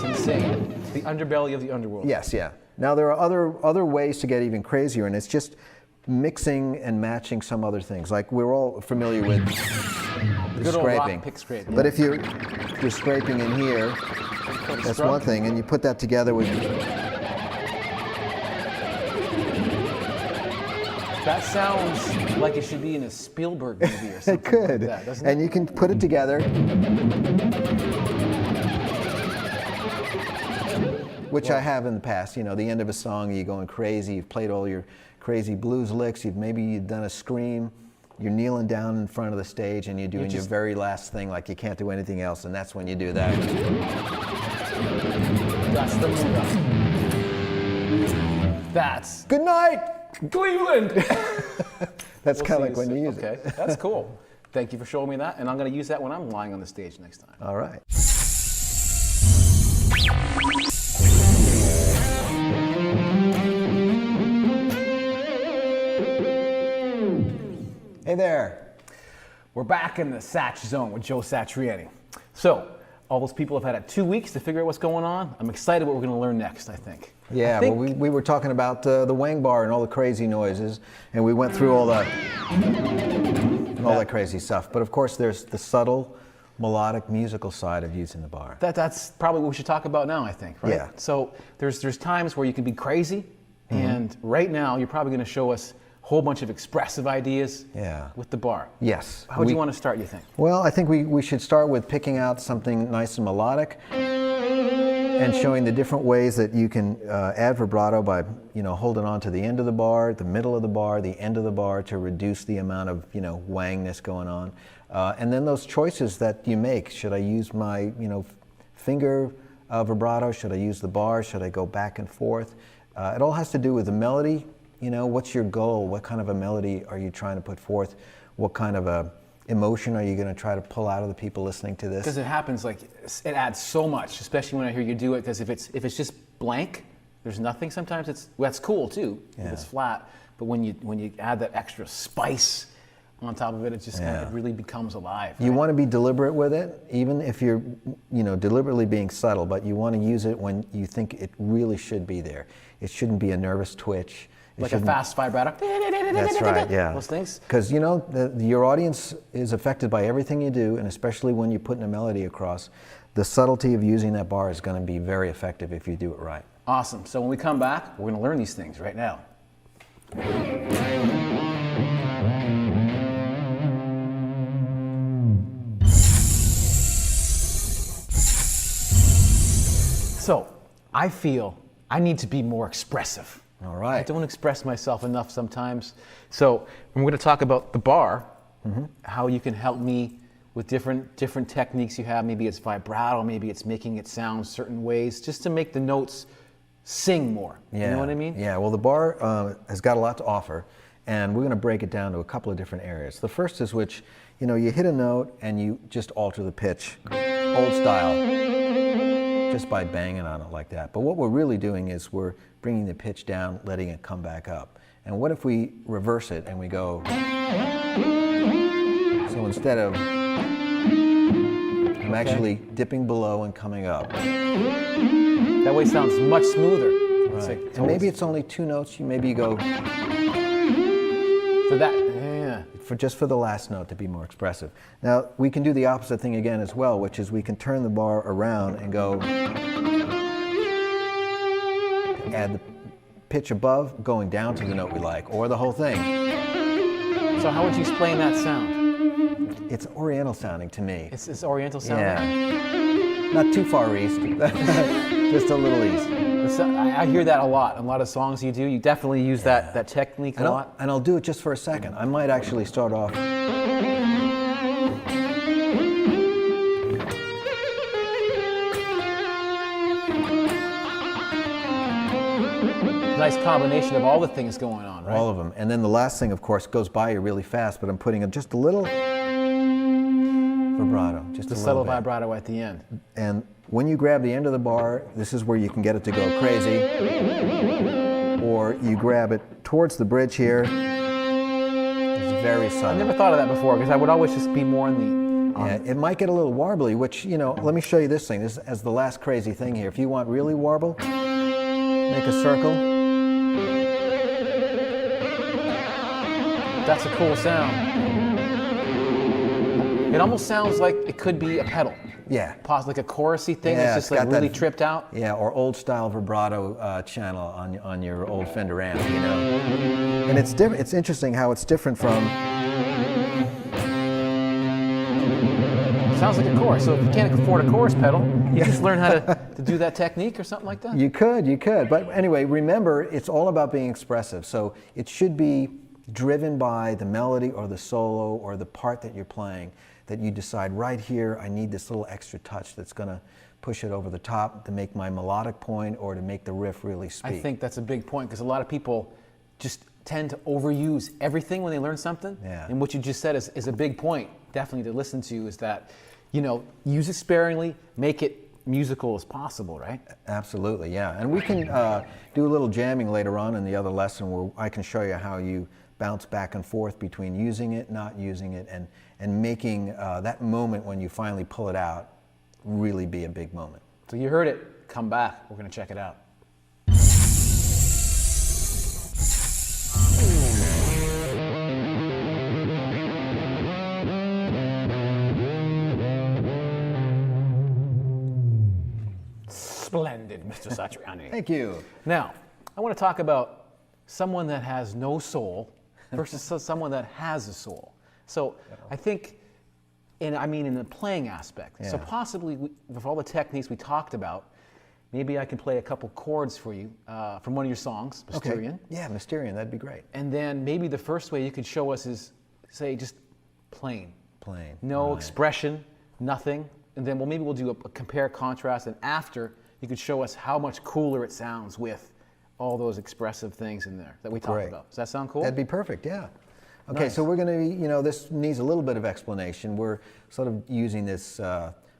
insane. The underbelly of the underworld. Yes, yeah. Now there are other ways to get even crazier, and it's just mixing and matching some other things. Like we're all familiar with the Good old rock scraping. pick scrape. But if you're scraping in here, that's Scrub. one thing, and you put that together with. That sounds like it should be in a Spielberg movie or something It could, like that, doesn't and it? you can put it together. Which I have in the past. You know, the end of a song, you're going crazy. You've played all your crazy blues licks. You've done a scream. You're kneeling down in front of the stage, and you're doing your very last thing, like you can't do anything else, and that's when you do that. That's the move. That's Good night. Cleveland. That's We'll kind of see like when you use Okay, it. that's cool. Thank you for showing me that, and I'm going to use that when I'm lying on the stage next time. All right. Hey there. We're back in the Satch zone with Joe Satriani. So, all those people have had 2 weeks to figure out what's going on. I'm excited what we're going to learn next, I think. Yeah, well, we were talking about the wang bar and all the crazy noises, and we went through all that crazy stuff. But of course, there's the subtle, melodic, musical side of using the bar. That's probably what we should talk about now, I think, right? Yeah. So there's times where you can be crazy, and right now you're probably going to show us a whole bunch of expressive ideas with the bar. Yes. How would you want to start, you think? Well, I think we should start with picking out something nice and melodic and showing the different ways that you can add vibrato by, holding on to the end of the bar, the middle of the bar, the end of the bar to reduce the amount of, wangness going on. And then those choices that you make. Should I use my, finger vibrato? Should I use the bar? Should I go back and forth? It all has to do with the melody. What's your goal? What kind of a melody are you trying to put forth? What kind of a emotion are you going to try to pull out of the people listening to this? Because it happens, like, it adds so much, especially when I hear you do it, because if it's just blank, there's nothing, sometimes that's cool too, if it's flat, but when you add that extra spice on top of it, it just it really becomes alive. You want to be deliberate with it, even if you're deliberately being subtle, but you want to use it when you think it really should be there. It shouldn't be a nervous twitch. Like a fast vibrato. That's right, yeah. Those things. Because your audience is affected by everything you do, and especially when you're putting a melody across, the subtlety of using that bar is going to be very effective if you do it right. Awesome. So when we come back, we're going to learn these things right now. So I feel I need to be more expressive. All right. I don't express myself enough sometimes. So we're going to talk about the bar, how you can help me with different techniques you have. Maybe it's vibrato, maybe it's making it sound certain ways, just to make the notes sing more. Yeah. You know what I mean? Yeah, well, the bar has got a lot to offer, and we're going to break it down to a couple of different areas. The first is which, you hit a note and you just alter the pitch, old style, just by banging on it like that. But what we're really doing is we're bringing the pitch down, letting it come back up. And what if we reverse it and we go, so instead of, I'm actually dipping below and coming up. That way it sounds much smoother. Right. And maybe it's only two notes, maybe you go, for that, yeah. Just for the last note to be more expressive. Now, we can do the opposite thing again as well, which is we can turn the bar around and go, add the pitch above, going down to the note we like, or the whole thing. So how would you explain that sound? It's Oriental sounding to me. It's Oriental sounding? Yeah. Not too far east, just a little east. I hear that a lot. A lot of songs you do, you definitely use that technique a lot. And I'll do it just for a second. I might actually start off. Nice combination of all the things going on, right? All of them. And then the last thing, of course, goes by you really fast, but I'm putting just a little vibrato. Just the subtle vibrato at the end. And when you grab the end of the bar, this is where you can get it to go crazy. Or you grab it towards the bridge here. It's very subtle. I never thought of that before, because I would always just be more in the... Yeah, it might get a little warbly, which, let me show you this thing. This is as the last crazy thing here. If you want really warble, make a circle. That's a cool sound. It almost sounds like it could be a pedal. Yeah. Pause, like a chorusy thing that's just like really tripped out. Yeah, or old style vibrato channel on your old Fender amp, And it's different. It's interesting how it's different from. Sounds like a chorus. So if you can't afford a chorus pedal, you just learn how to do that technique or something like that. You could. But anyway, remember, it's all about being expressive. So it should be driven by the melody or the solo or the part that you're playing, that you decide right here, I need this little extra touch that's going to push it over the top to make my melodic point or to make the riff really speak. I think that's a big point, because a lot of people just tend to overuse everything when they learn something. Yeah. And what you just said is a big point, definitely to listen to, is that, use it sparingly, make it musical as possible, right? Absolutely, yeah. And we can do a little jamming later on in the other lesson where I can show you how you bounce back and forth between using it, not using it, and making that moment when you finally pull it out really be a big moment. So you heard it. Come back. We're going to check it out. Splendid, Mr. Satriani. Thank you. Now, I want to talk about someone that has no soul versus someone that has a soul. So I think, in the playing aspect. Yeah. So possibly, with all the techniques we talked about, maybe I can play a couple chords for you from one of your songs, Mysterian. Okay. Yeah, Mysterian, that'd be great. And then maybe the first way you could show us is, say, just plain. Plain. No right. expression, nothing. And then maybe we'll do a compare contrast, and after you could show us how much cooler it sounds with all those expressive things in there that we talked about. Does that sound cool? That'd be perfect, yeah. Okay, Nice. so we're going to, this needs a little bit of explanation. We're sort of using this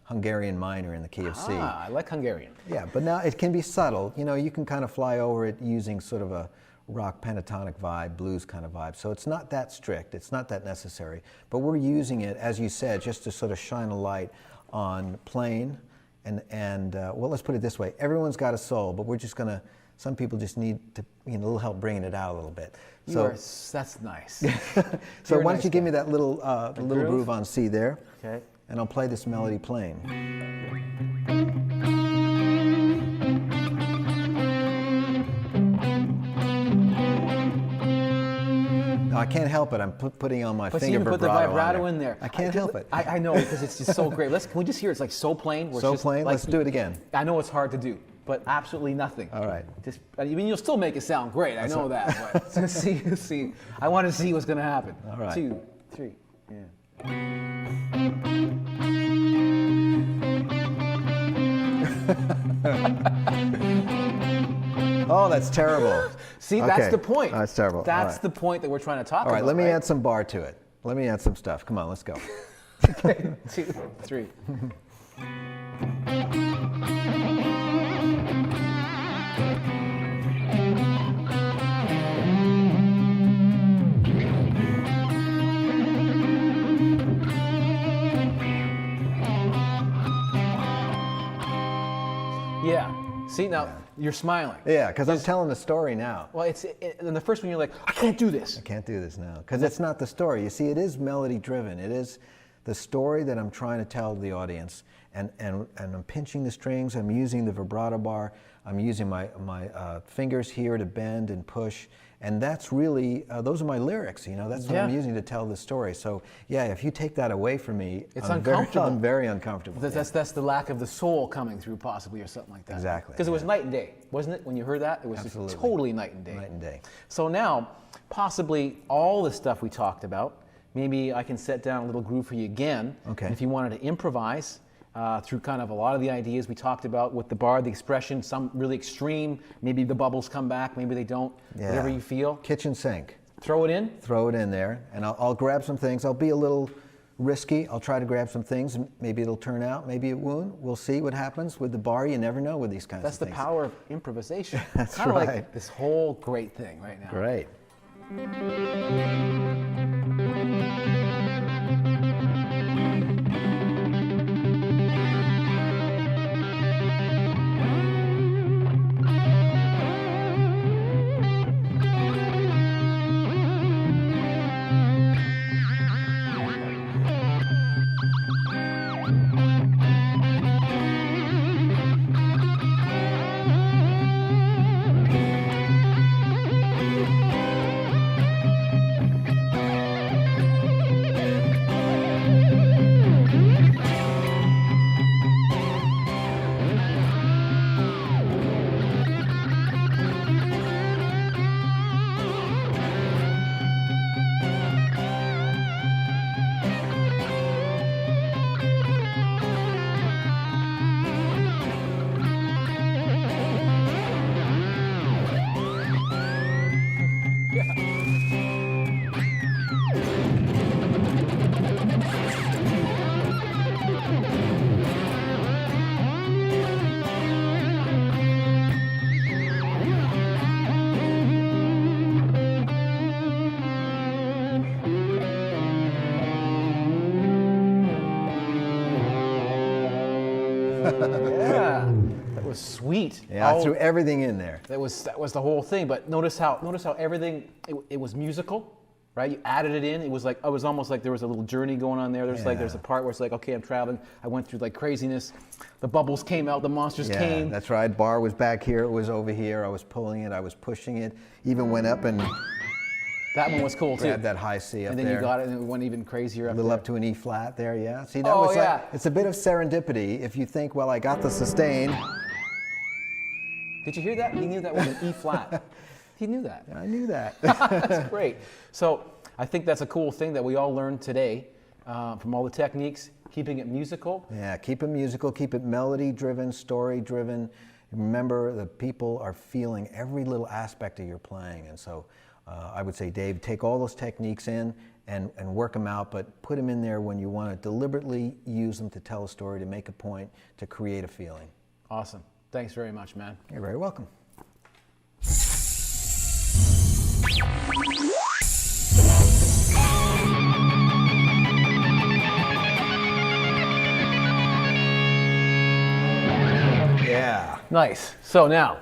Hungarian minor in the key of C. I like Hungarian. Yeah, but now it can be subtle. You can kind of fly over it using sort of a rock pentatonic vibe, blues kind of vibe. So it's not that strict, it's not that necessary. But we're using it, as you said, just to sort of shine a light on plain and well, let's put it this way. Everyone's got a soul, but we're just going to, some people just need to, a little help bringing it out a little bit. That's nice. So You're a why nice don't you give guy. me that little groove on C there? Okay. And I'll play this melody plain. No, I can't help it. I'm putting on my But finger you even put the vibrato vibrato on in there. I can't help it. I know, because it's just so great. Can we just hear it's like so plain? Where it's So just plain? like- Let's do it again. I know it's hard to do, but absolutely nothing. All right. You'll still make it sound great. I know that. But let's see. I want to see what's going to happen. All right. 2, 3, yeah. Oh, that's terrible. See, that's Okay. the point. That's terrible. That's All right. the point that we're trying to talk about. All right, let me right? add some bar to it. Let me add some stuff. Come on, let's go. Okay, 2, 3. Yeah. See, now you're smiling. Yeah, because I'm telling the story now. Well, and the first one you're like, I can't do this. I can't do this now because it's not the story. You see, it is melody driven. It is the story that I'm trying to tell the audience, and I'm pinching the strings. I'm using the vibrato bar. I'm using my fingers here to bend and push, and that's really those are my lyrics. That's what I'm using to tell the story. So yeah, if you take that away from me, It's I'm uncomfortable. I'm very uncomfortable. That's the lack of the soul coming through, possibly, or something like that. Exactly, Because it was yeah. night and day, wasn't it? When you heard that, it was Absolutely. totally night and day. Night and day. So now, possibly all the stuff we talked about, maybe I can set down a little groove for you again. Okay. And if you wanted to improvise through kind of a lot of the ideas we talked about with the bar, the expression, some really extreme, maybe the bubbles come back, maybe they don't, whatever you feel. Kitchen sink. Throw it in. Throw it in there, and I'll grab some things. I'll be a little risky. I'll try to grab some things, and maybe it'll turn out, maybe it won't. We'll see what happens with the bar. You never know with these kinds That's of the things. power of improvisation. That's Kind of right. like this whole great thing right now. Great. was sweet. Yeah, I threw everything in there. That was the whole thing. But notice how everything it was musical, right? You added it in. It was almost like there was a little journey going on there. There's a part where it's like, okay, I'm traveling. I went through like craziness. The bubbles came out. The monsters came. That's right. Bar was back here. It was over here. I was pulling it. I was pushing it. Even went up and that one was cool too. grabbed that high C up there. And then you got it, and it went even crazier up a little there. up to an E flat there. Yeah. See, that was like, it's a bit of serendipity. If you think, well, I got the sustain. Did you hear that? He knew that was an E flat. He knew that. I knew that. That's great. So I think that's a cool thing that we all learned today from all the techniques, keeping it musical. Yeah, keep it musical, keep it melody-driven, story-driven. Remember, the people are feeling every little aspect of your playing. And so I would say, Dave, take all those techniques in and work them out, but put them in there when you want to deliberately use them to tell a story, to make a point, to create a feeling. Awesome. Thanks very much, man. You're very welcome. Yeah. Nice. So now,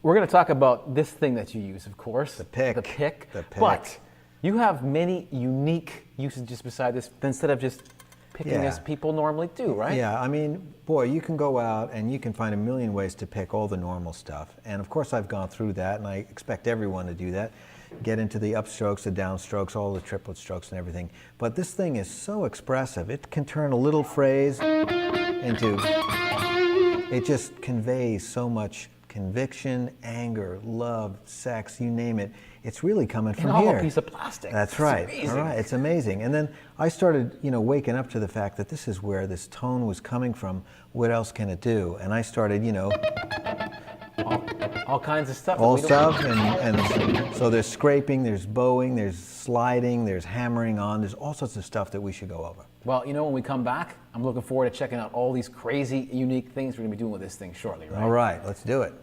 we're going to talk about this thing that you use, of course. The pick. The pick. The pick. But you have many unique usages beside this, instead of just picking as people normally do, right? Yeah, I mean, boy, you can go out and you can find a million ways to pick all the normal stuff. And of course I've gone through that, and I expect everyone to do that. Get into the upstrokes, the downstrokes, all the triplet strokes and everything. But this thing is so expressive. It can turn a little phrase into, it just conveys so much conviction, anger, love, sex, you name it. It's really coming from all here. a piece of plastic. That's right. It's amazing. All right, it's amazing. And then I started, waking up to the fact that this is where this tone was coming from. What else can it do? And I started, all kinds of stuff. all stuff, and so there's scraping, there's bowing, there's sliding, there's hammering on. There's all sorts of stuff that we should go over. Well, when we come back, I'm looking forward to checking out all these crazy, unique things we're going to be doing with this thing shortly, right? All right, let's do it.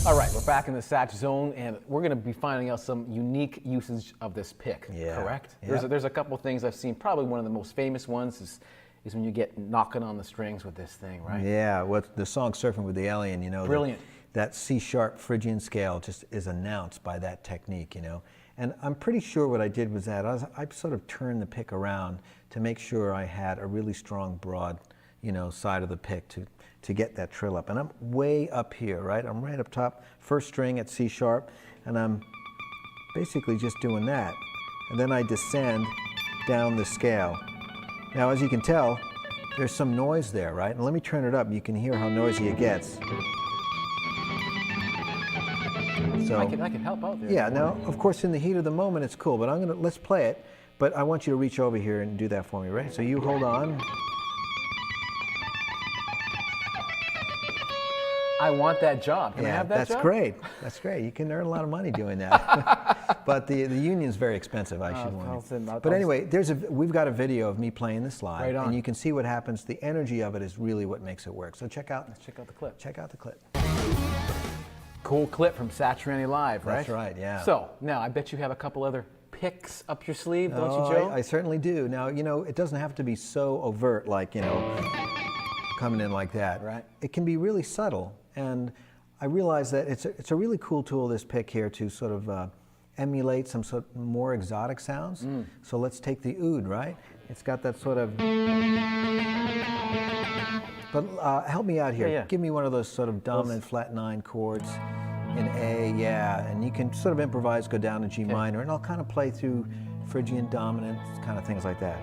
All right, we're back in the Satch zone, and we're going to be finding out some unique usage of this pick, correct? Yep. There's a couple things I've seen. Probably one of the most famous ones is when you get knocking on the strings with this thing, right? Yeah, the song Surfing with the Alien, Brilliant. That C-sharp Phrygian scale just is announced by that technique, And I'm pretty sure what I did was that I sort of turned the pick around to make sure I had a really strong, broad, side of the pick to get that trill up. And I'm way up here, right? I'm right up top, first string at C-sharp, and I'm basically just doing that. And then I descend down the scale. Now, as you can tell, there's some noise there, right? And let me turn it up. You can hear how noisy it gets. So I can help out there. Yeah, now, of course, in the heat of the moment, it's cool, but let's play it. But I want you to reach over here and do that for me, right? So you hold on. I want that job. Can I have that job? That's great. That's great. You can earn a lot of money doing that. But the union's very expensive, I should warn you. But anyway, we've got a video of me playing this live, right on. and you can see what happens. The energy of it is really what makes it work. So let's check out the clip. Check out the clip. Cool clip from Satriani Live, right? That's right, yeah. So now I bet you have a couple other picks up your sleeve, don't you, Joe? I certainly do. Now, it doesn't have to be so overt, like, coming in like that. Right. It can be really subtle. And I realize that it's a really cool tool, this pick here, to sort of emulate some sort of more exotic sounds. So let's take the oud, right? It's got that sort of... But help me out here. Yeah. Give me one of those sort of dominant flat 9 chords in A, and you can sort of improvise, go down to G minor, and I'll kind of play through Phrygian dominant, kind of things like that.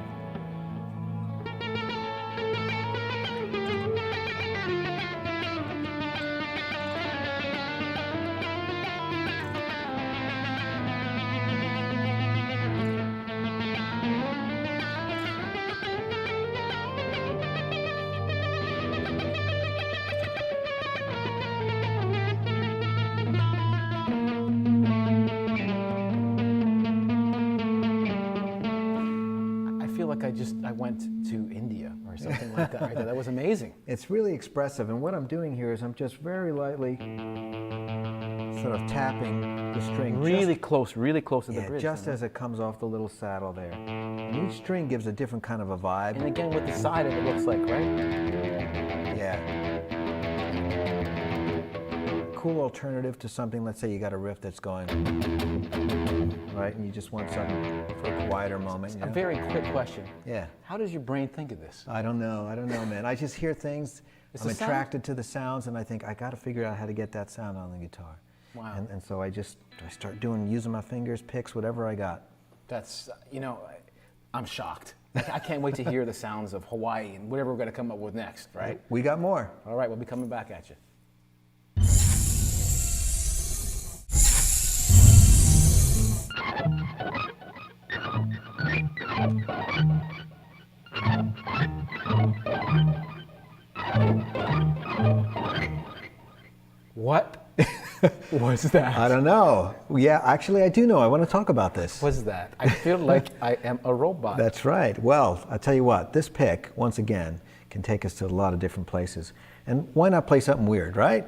I went to India or something like that. Right? That was amazing. It's really expressive, and what I'm doing here is I'm just very lightly sort of tapping the string Really close to the bridge. just as it comes off the little saddle there. And each string gives a different kind of a vibe. And again, with the side of it looks like, right? Yeah. Cool alternative to something, let's say you got a riff that's going, right, and you just want something for a quieter moment. You know? A very quick question. Yeah. How does your brain think of this? I don't know, man. I just hear things, It's I'm the sound? attracted to the sounds, and I think I got to figure out how to get that sound on the guitar. Wow. And so I start using my fingers, picks, whatever I got. That's, I'm shocked. I can't wait to hear the sounds of Hawaii and whatever we're going to come up with next, right? We got more. All right, we'll be coming back at you. What was that? I don't know. Yeah, actually, I do know. I want to talk about this. What was that? I feel like I am a robot. That's right. Well, I tell you what, this pick, once again, can take us to a lot of different places. And why not play something weird, right?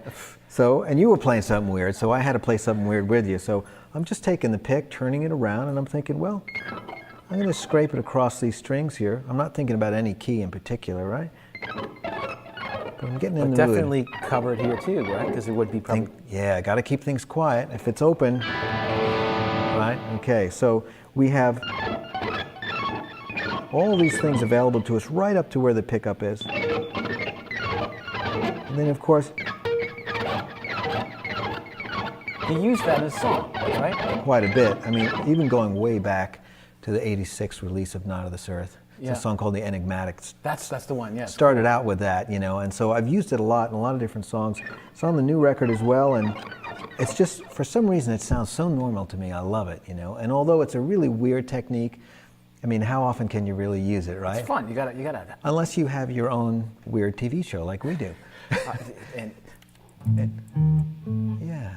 So, and you were playing something weird, so I had to play something weird with you. So I'm just taking the pick, turning it around, and I'm thinking, well, I'm going to scrape it across these strings here. I'm not thinking about any key in particular, right? But I'm getting in the mood. Definitely covered here too, right? Because it would be probably... Yeah, I got to keep things quiet. If it's open, right? Okay, so we have all these things available to us right up to where the pickup is. And then, of course, You use that in a song, right? quite a bit. I mean, even going way back to the '86 release of Not of This Earth. It's Yeah. a song called The Enigmatics. That's the one, yes. Started out with that, and so I've used it a lot in a lot of different songs. It's on the new record as well, and it's just, for some reason, it sounds so normal to me. I love it, And although it's a really weird technique, I mean, how often can you really use it, right? It's fun. You gotta. Unless you have your own weird TV show like we do. And Yeah.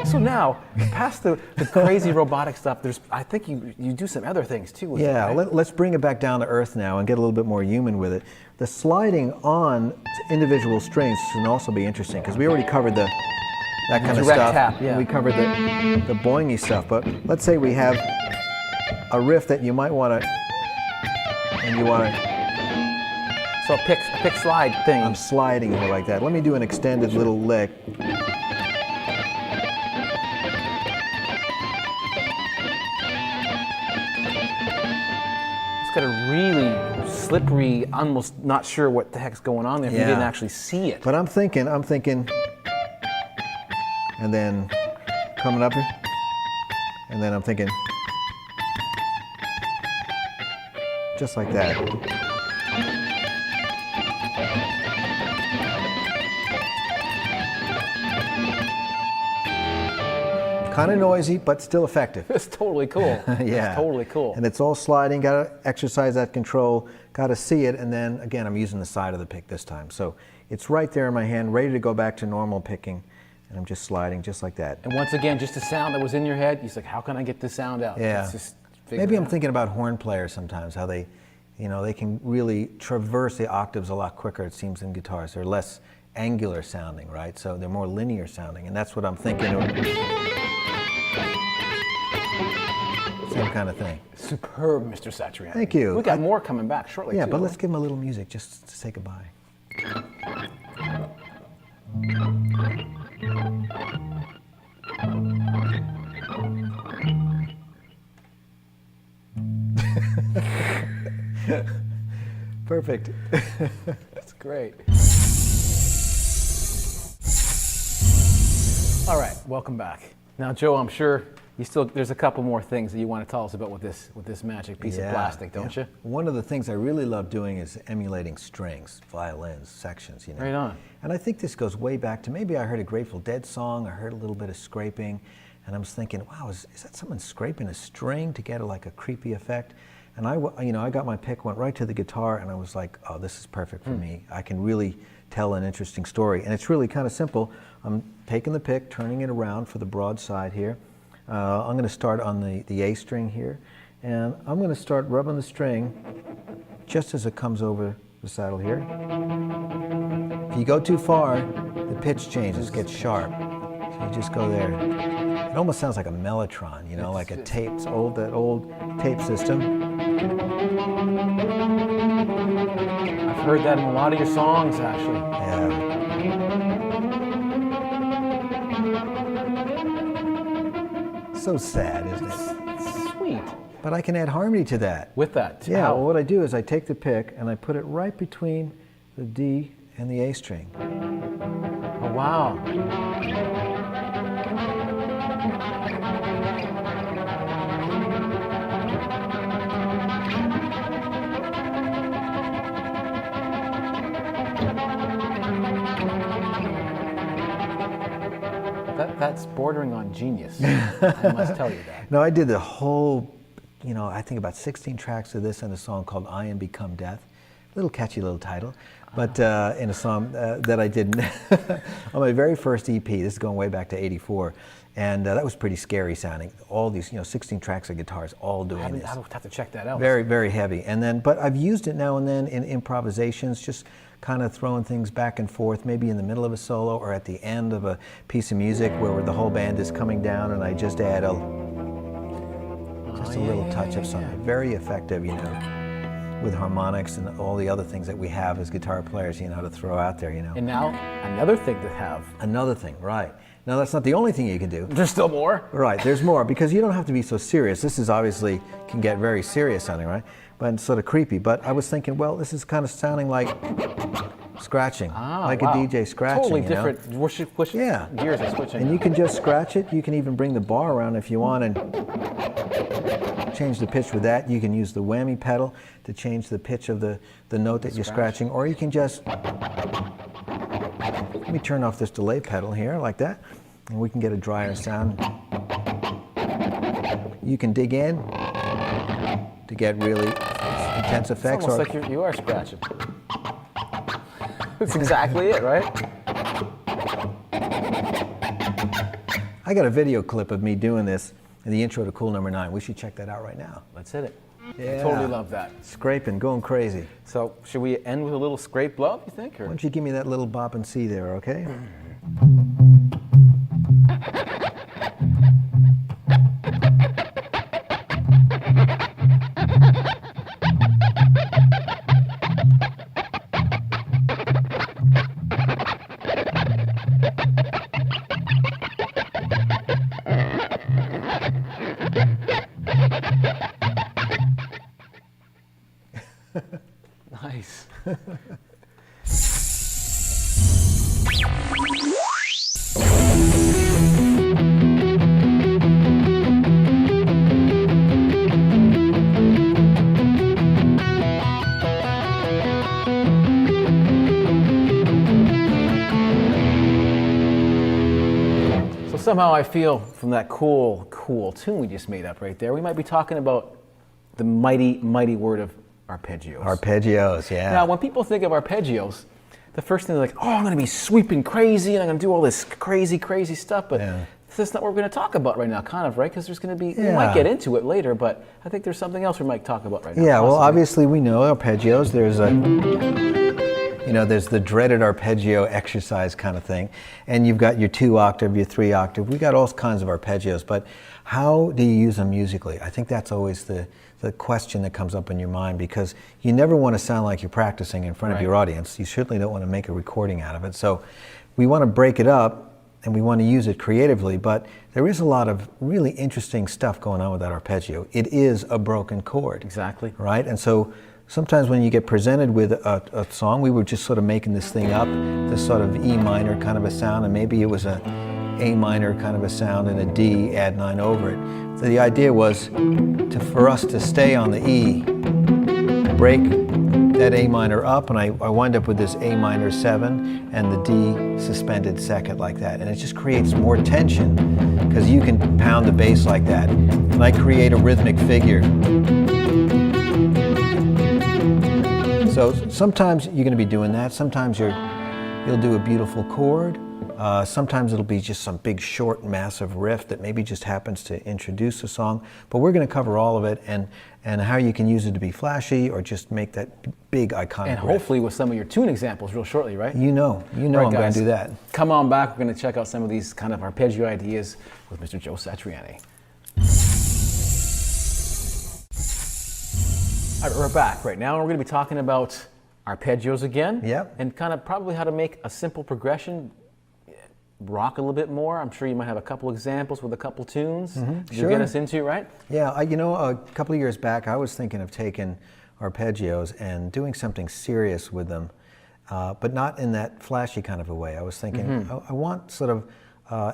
so now, past the crazy robotic stuff, I think you do some other things too. With Yeah, it, right? let's bring it back down to earth now and get a little bit more human with it. The sliding on individual strings can also be interesting because we already covered that kind of direct stuff. tap, yeah. We covered the boingy stuff, but let's say we have a riff that you might want to, and you want to. So a pick slide thing. I'm sliding here like that. Let me do an extended little lick. It's got a really slippery, almost not sure what the heck's going on there if you Yeah. didn't actually see it. But I'm thinking, and then coming up here, and then I'm thinking, just like that. Kind of noisy, but still effective. It's totally cool. Yeah. It's totally cool. And it's all sliding, got to exercise that control, got to see it, and then again, I'm using the side of the pick this time. So it's right there in my hand, ready to go back to normal picking, and I'm just sliding just like that. And once again, just a sound that was in your head, you're like, how can I get this sound out? Yeah. Let's just figure Maybe it I'm out. thinking about horn players sometimes, how they, they can really traverse the octaves a lot quicker, it seems, than guitars. They're less angular sounding, right? So they're more linear sounding, and that's what I'm thinking. Same kind of thing. Superb, Mr. Satriani. Thank you. We got more coming back shortly, Yeah, too. but let's give them a little music just to say goodbye. Perfect. That's great. All right, welcome back. Now, Joe, I'm sure there's a couple more things that you want to tell us about with this magic piece of plastic, don't you? One of the things I really love doing is emulating strings, violins, sections, Right on. And I think this goes way back to maybe I heard a Grateful Dead song, I heard a little bit of scraping, and I was thinking, wow, is that someone scraping a string to get like a creepy effect? And I got my pick, went right to the guitar, and I was like, oh, this is perfect for me. I can really tell an interesting story. And it's really kind of simple. I'm taking the pick, turning it around for the broad side here. I'm going to start on the A string here, and I'm going to start rubbing the string just as it comes over the saddle here. If you go too far, the pitch changes, gets sharp. So you just go there. It almost sounds like a mellotron, you know, like a tape, that old tape system. I've heard that in a lot of your songs, actually. Yeah. So sad, isn't it? It's sweet. But I can add harmony to that. With that? Yeah, How? well, what I do is I take the pick and I put it right between the D and the A string. Oh, wow. That's bordering on genius. I must tell you that. No, I did the whole, you know, I think about 16 tracks of this in a song called I Am Become Death. Little catchy little title, but in a song that I did on my very first EP. This is going way back to '84, and that was pretty scary sounding. All these, you know, 16 tracks of guitars all doing this. I would have to check that out. Very, very heavy. And then, but I've used it now and then in improvisations, just kind of throwing things back and forth, maybe in the middle of a solo or at the end of a piece of music where the whole band is coming down, and I just add a little touch of something. Very effective, you know, with harmonics and all the other things that we have as guitar players, you know, to throw out there, you know. And now, another thing to have. Another thing, right. Now, that's not the only thing you can do. There's still more? Right, there's more, because you don't have to be so serious. This is obviously, can get very serious sounding, right? But sort of creepy. But I was thinking, well, this is kind of sounding like scratching, like wow. a DJ scratching, Totally you know? different. Which Yeah. gears are switching. And you can just scratch it. You can even bring the bar around if you want and change the pitch with that. You can use the whammy pedal to change the pitch of the note that you're scratching, or you can just, let me turn off this delay pedal here like that, and we can get a drier sound. You can dig in to get really intense effects. It's almost like you are scratching. That's exactly it, right? I got a video clip of me doing this in the intro to Cool Number 9. We should check that out right now. Let's hit it. Yeah. I totally love that. Scraping, going crazy. So, should we end with a little scrape love, you think? Or? Why don't you give me that little bop and C there, okay? Nice. So somehow I feel from that cool tune we just made up right there, we might be talking about the mighty, mighty word of arpeggios. Arpeggios, yeah. Now, when people think of arpeggios, the first thing they're like, oh, I'm going to be sweeping crazy and I'm going to do all this crazy, crazy stuff. But that's not what we're going to talk about right now, kind of, right? Because there's going to be, we might get into it later, but I think there's something else we might talk about right now. Yeah, well, obviously we know arpeggios. There's there's the dreaded arpeggio exercise kind of thing. And you've got your 2-octave, your 3-octave. We got all kinds of arpeggios, but how do you use them musically? I think that's always the question that comes up in your mind, because you never want to sound like you're practicing in front of your audience. You certainly don't want to make a recording out of it. So we want to break it up and we want to use it creatively, but there is a lot of really interesting stuff going on with that arpeggio. It is a broken chord. Exactly. Right? And so sometimes when you get presented with a song, we were just sort of making this thing up, this sort of E minor kind of a sound, and maybe it was a A minor kind of a sound and a D, add 9 over it. So the idea was for us to stay on the E, break that A minor up, and I wind up with this A minor 7 and the D suspended second like that. And it just creates more tension because you can pound the bass like that. And I create a rhythmic figure. So sometimes you're going to be doing that. Sometimes you'll do a beautiful chord, Sometimes it'll be just some big, short, massive riff that maybe just happens to introduce a song. But we're going to cover all of it and how you can use it to be flashy or just make that big, iconic And riff. hopefully with some of your tune examples real shortly, right? You know Right, I'm going guys, to do that. Come on back. We're going to check out some of these kind of arpeggio ideas with Mr. Joe Satriani. All right, we're back right now, and we're going to be talking about arpeggios again. Yep. And kind of probably how to make a simple progression rock a little bit more. I'm sure you might have a couple examples with a couple tunes to Sure. get us into, right? Yeah, you know, a couple of years back, I was thinking of taking arpeggios and doing something serious with them, but not in that flashy kind of a way. I was thinking, I want sort of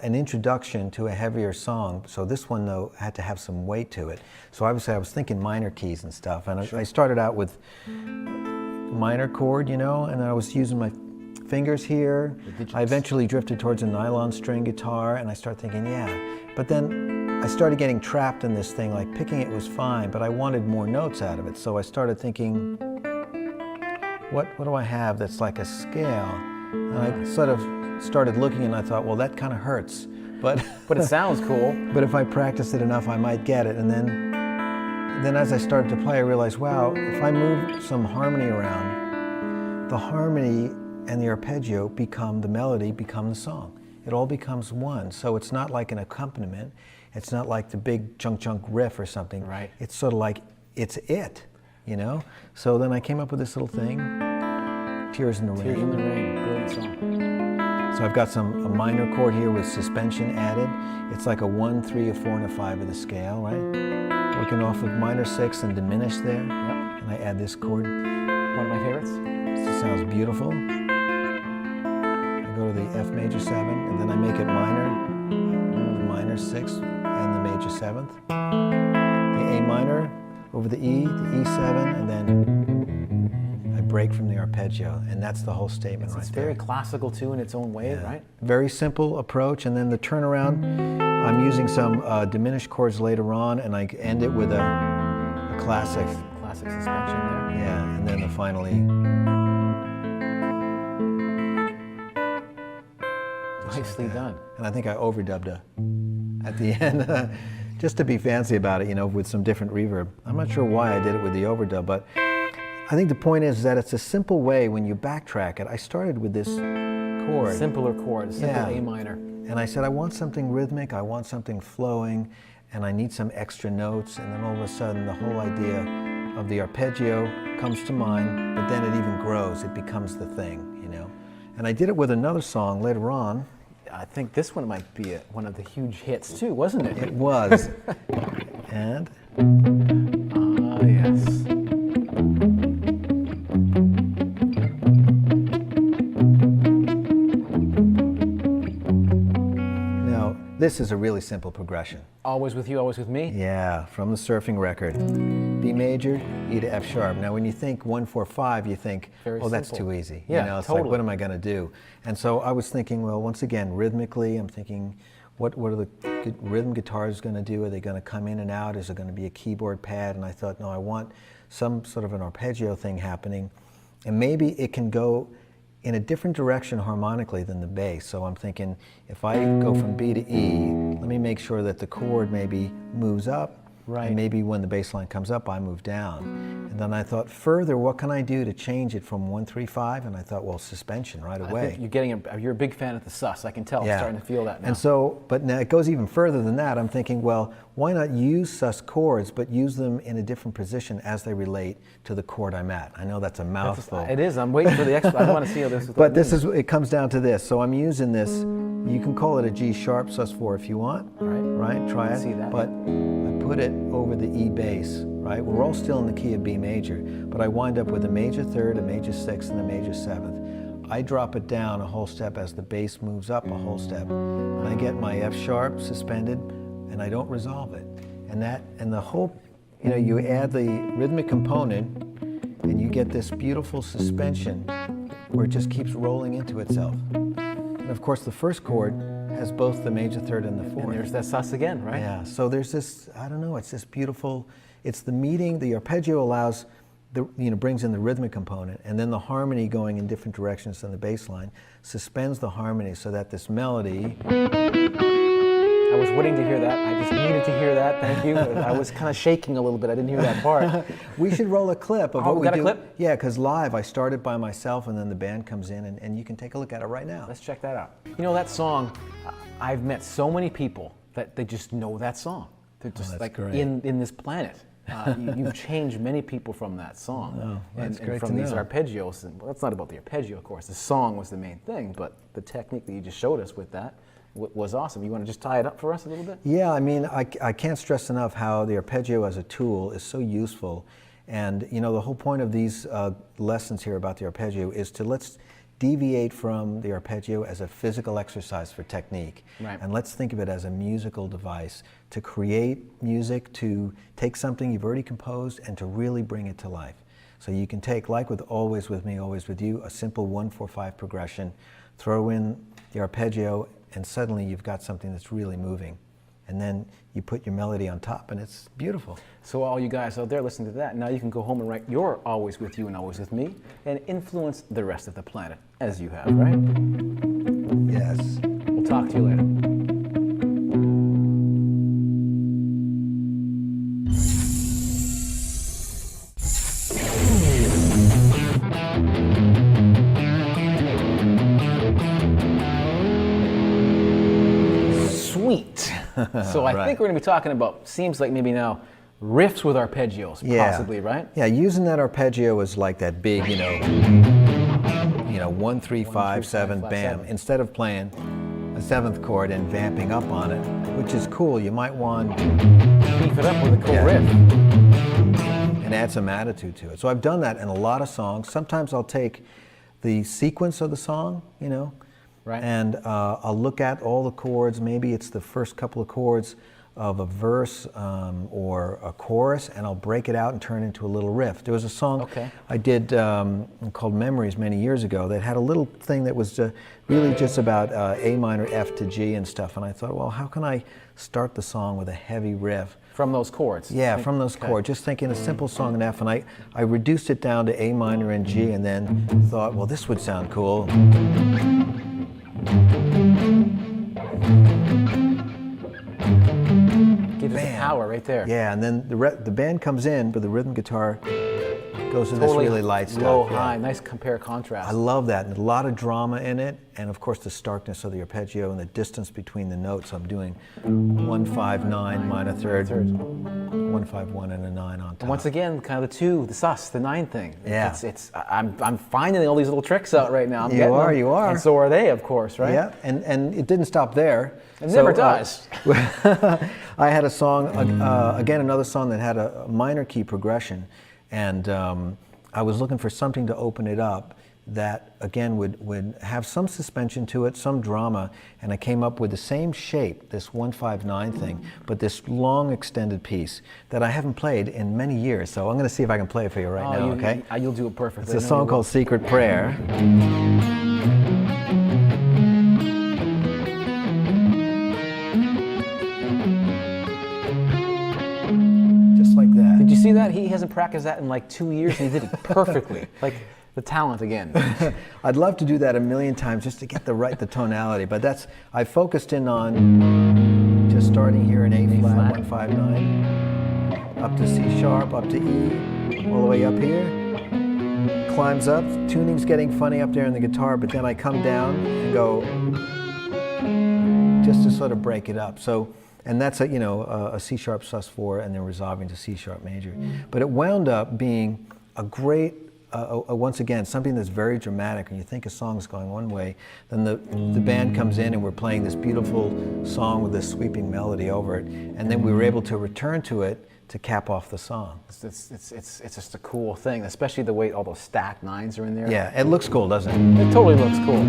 an introduction to a heavier song. So this one, though, had to have some weight to it. So obviously I was thinking minor keys and stuff. And I started out with minor chord, you know, and I was using my fingers here. I eventually drifted towards a nylon string guitar, and I started thinking, yeah. But then I started getting trapped in this thing, like picking it was fine, but I wanted more notes out of it. So I started thinking, what do I have that's like a scale? And I sort of started looking, and I thought, well, that kind of hurts. But it sounds cool. But if I practiced it enough, I might get it. And then as I started to play, I realized, wow, if I move some harmony around, the harmony and the arpeggio become the melody, become the song. It all becomes one. So it's not like an accompaniment. It's not like the big chunk riff or something. Right. It's sort of like, it's it, you know? So then I came up with this little thing, Tears in the Rain. Tears in the Rain, brilliant song. So I've got a minor chord here with suspension added. It's like a 1, 3, a 4, and a 5 of the scale, right? Working off of minor 6 and diminish there. Yep. And I add this chord. One of my favorites. This sounds beautiful. I go to the F major 7, and then I make it minor, the minor 6, and the major 7th. The A minor over the E, the E7, and then I break from the arpeggio, and that's the whole statement right It's there. very classical too in its own way, Yeah. right? Very simple approach, and then the turnaround, I'm using some diminished chords later on, and I end it with a classic. Classic suspension there. Yeah, and then the finally. Nicely done. And I think I overdubbed at the end, just to be fancy about it, you know, with some different reverb. I'm not sure why I did it with the overdub, but I think the point is that it's a simple way when you backtrack it. I started with this chord. Simpler chord, simple Yeah. A minor. And I said, I want something rhythmic, I want something flowing, and I need some extra notes. And then all of a sudden, the whole idea of the arpeggio comes to mind, but then it even grows. It becomes the thing, you know. And I did it with another song later on. I think this one might be one of the huge hits too, wasn't it? It was. And Ah, yes. now, this is a really simple progression. Always with you, always with me. Yeah, from the surfing record. B major, E to F sharp. Now, when you think 1, 4, 5, you think, Very oh, that's simple. too easy. Yeah, you know, it's totally. like, what am I going to do? And so I was thinking, well, once again, rhythmically, I'm thinking, what are the rhythm guitars going to do? Are they going to come in and out? Is there going to be a keyboard pad? And I thought, no, I want some sort of an arpeggio thing happening. And maybe it can go in a different direction harmonically than the bass. So I'm thinking, if I go from B to E, let me make sure that the chord maybe moves up. Right. And maybe when the bass line comes up, I move down. And then I thought, further, what can I do to change it from 1, 3, 5? And I thought, well, suspension right I away. think you're a big fan of the sus. I can tell. I'm starting to feel that now. And so, but now it goes even further than that. I'm thinking, well, why not use sus chords, but use them in a different position as they relate to the chord I'm at? I know that's a mouthful. It is. I'm waiting for the expert. I want to see how this is. But this is, it comes down to this. So I'm using this, you can call it a G sharp sus4 if you want. Right? Try it. See that. But I put it over the E bass, right? We're all still in the key of B major, but I wind up with a major 3rd, a major 6th, and a major 7th. I drop it down a whole step as the bass moves up a whole step. And I get my F sharp suspended, and I don't resolve it. And the whole, you know, you add the rhythmic component, and you get this beautiful suspension where it just keeps rolling into itself. And of course, the first chord has both the major 3rd and the 4th. And there's that sus again, right? Yeah, so there's this, I don't know, it's this beautiful, it's the meeting, the arpeggio allows brings in the rhythmic component, and then the harmony going in different directions than the bass line suspends the harmony so that this melody. I was waiting to hear that. I just needed to hear that. Thank you. I was kind of shaking a little bit. I didn't hear that part. We should roll a clip of Oh, what we got do. a clip? Yeah, because live I started by myself, and then the band comes in, and you can take a look at it right now. Let's check that out. You know, that song, I've met so many people that they just know that song. They're just that's like great. in this planet. You've changed many people from that song. Oh, that's and great from to these know. arpeggios. And, well, it's not about the arpeggio, of course. The song was the main thing, but the technique that you just showed us with that was awesome. You want to just tie it up for us a little bit? Yeah, I mean, I can't stress enough how the arpeggio as a tool is so useful. And, you know, the whole point of these lessons here about the arpeggio is to let's deviate from the arpeggio as a physical exercise for technique. Right. And let's think of it as a musical device to create music, to take something you've already composed and to really bring it to life. So you can take, like with Always With Me, Always With You, a simple 1-4-5 progression, throw in the arpeggio, and suddenly you've got something that's really moving. And then you put your melody on top, and it's beautiful. So all you guys out there listening to that, now you can go home and write your Always With You and Always With Me and influence the rest of the planet, as you have, right? Yes. We'll talk to you later. Sweet. So I Right. think we're going to be talking about, seems like maybe now, riffs with arpeggios, possibly, right? Yeah, using that arpeggio is like that big, 1, 3, 5, 7, bam. Instead of playing a 7th chord and vamping up on it, which is cool. You might want Beef it up with a cool riff. and add some attitude to it. So I've done that in a lot of songs. Sometimes I'll take the sequence of the song, Right. and I'll look at all the chords. Maybe it's the first couple of chords of a verse or a chorus, and I'll break it out and turn it into a little riff. There was a song I did called Memories many years ago that had a little thing that was really just about A minor, F to G and stuff, and I thought, well, how can I start the song with a heavy riff? From those chords? Yeah, from those chords, just thinking a simple song in F, and I reduced it down to A minor and G, and then thought, well, this would sound cool. Gives it the power right there. Yeah, and then the band comes in, but the rhythm guitar goes to this really light stuff. Low, yeah. high, nice compare contrast. I love that, and a lot of drama in it, and of course the starkness of the arpeggio and the distance between the notes. I'm doing 1, 5, 9 minor third, 1, 5, 1, and a 9 on top. Once again, kind of the 2, the sus, the 9 thing. Yeah. I'm finding all these little tricks out right now. I'm You getting are, them. you are. And so are they, of course, right? Yeah, and it didn't stop there. It never does. I had a song, again, another song that had a minor key progression, and I was looking for something to open it up that, again, would have some suspension to it, some drama, and I came up with the same shape, this 1-5-9 thing, but this long extended piece that I haven't played in many years, so I'm going to see if I can play it for you right now, okay? You'll do it perfectly. It's a song called Secret Prayer. Just like that. Did you see that? He hasn't practiced that in like 2 years, and he did it perfectly. Like the talent again. I'd love to do that a million times just to get the tonality, but I focused in on just starting here in A flat, 1-5-9, up to C sharp, up to E, all the way up here, climbs up, tuning's getting funny up there in the guitar, but then I come down and go just to sort of break it up. So, and that's a C sharp sus4 and then resolving to C sharp major. But it wound up being a great, once again, something that's very dramatic. When you think a song's going one way, then the band comes in and we're playing this beautiful song with this sweeping melody over it, and then we were able to return to it to cap off the song. It's just a cool thing, especially the way all those stacked 9s are in there. Yeah, it looks cool, doesn't it? It totally looks cool.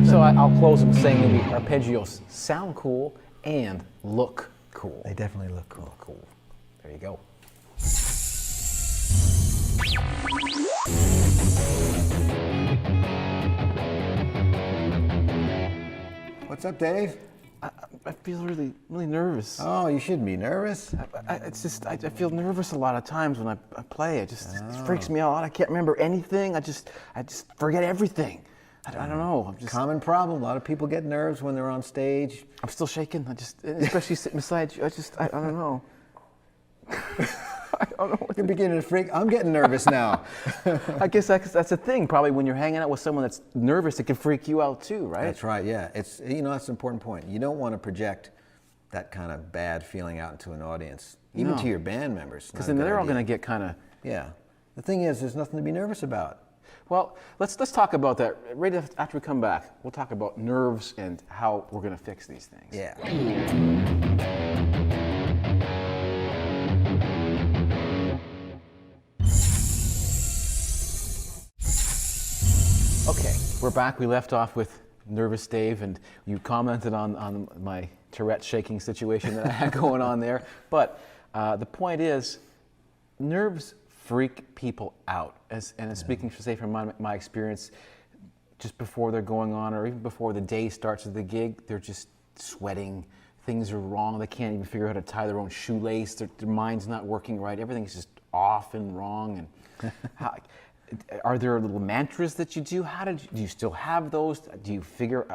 So I'll close with saying that the arpeggios sound cool and look cool. They definitely look cool. Cool. There you go. What's up, Dave? I feel really, really nervous. Oh, you shouldn't be nervous. I feel nervous a lot of times when I play. It freaks me out. I can't remember anything. I just forget everything. I don't know. Common problem. A lot of people get nerves when they're on stage. I'm still shaking. Especially sitting beside you. I don't know. I don't know. You're beginning to freak. I'm getting nervous now. I guess that's a thing. Probably when you're hanging out with someone that's nervous, it can freak you out too, right? That's right. Yeah. It's that's an important point. You don't want to project that kind of bad feeling out into an audience, even to your band members. Because then they're all going to get kind of. Yeah. The thing is, there's nothing to be nervous about. Well, let's talk about that right after we come back. We'll talk about nerves and how we're going to fix these things. Yeah. Okay, we're back. We left off with Nervous Dave, and you commented on my Tourette shaking situation that I had going on there. But the point is, nerves freak people out. Speaking, say, from my experience, just before they're going on, or even before the day starts of the gig, they're just sweating. Things are wrong. They can't even figure out how to tie their own shoelace. Their mind's not working right. Everything's just off and wrong. And are there little mantras that you do? Do you still have those? Do you figure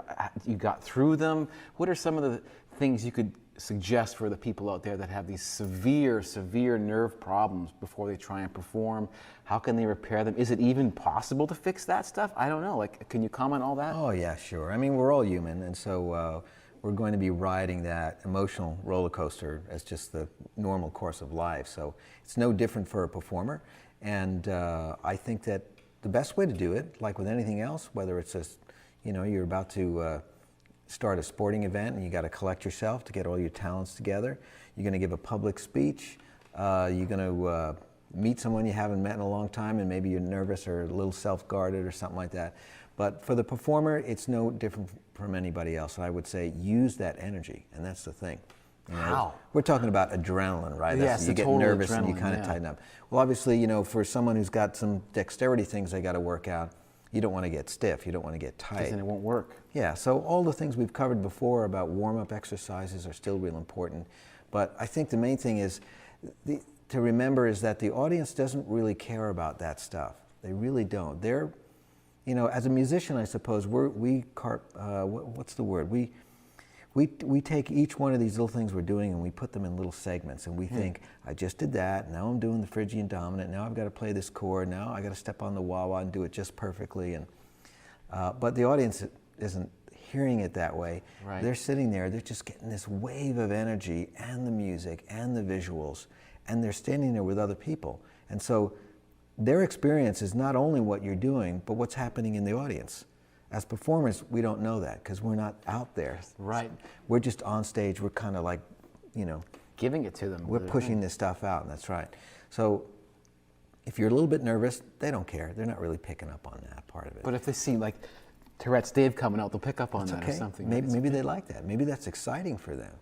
you got through them? What are some of the things you could suggest for the people out there that have these severe nerve problems before they try and perform? How can they repair them? Is it even possible to fix that stuff? I don't know. Can you comment on all that? Oh yeah, sure. I mean, we're all human, and so we're going to be riding that emotional roller coaster as just the normal course of life. So it's no different for a performer. And I think that the best way to do it, like with anything else, whether it's you're about to start a sporting event and you got to collect yourself to get all your talents together. You're going to give a public speech. You're going to meet someone you haven't met in a long time, and maybe you're nervous or a little self-guarded or something like that. But for the performer, it's no different from anybody else. And I would say use that energy, and that's the thing. How? We're talking about adrenaline, right? Yes, you get total nervous and you adrenaline, kind of tighten up. Well, obviously, for someone who's got some dexterity things they got to work out, you don't want to get stiff. You don't want to get tight. Because then it won't work. Yeah, so all the things we've covered before about warm-up exercises are still real important. But I think the main thing is to remember is that the audience doesn't really care about that stuff. They really don't. They're, as a musician, I suppose, what's the word? We take each one of these little things we're doing and we put them in little segments, and we think, I just did that, now I'm doing the Phrygian dominant, now I've got to play this chord, now I got to step on the wah-wah and do it just perfectly. And but the audience isn't hearing it that way. Right. They're sitting there, they're just getting this wave of energy and the music and the visuals, and they're standing there with other people. And so their experience is not only what you're doing, but what's happening in the audience. As performers, we don't know that because we're not out there. Right. We're just on stage. We're kind of like, giving it to them. We're pushing this stuff out, and that's right. So if you're a little bit nervous, they don't care. They're not really picking up on that part of it. But if they see like Tourette's Dave coming out, they'll pick up on It's that okay. or something. Maybe they like that. Maybe that's exciting for them.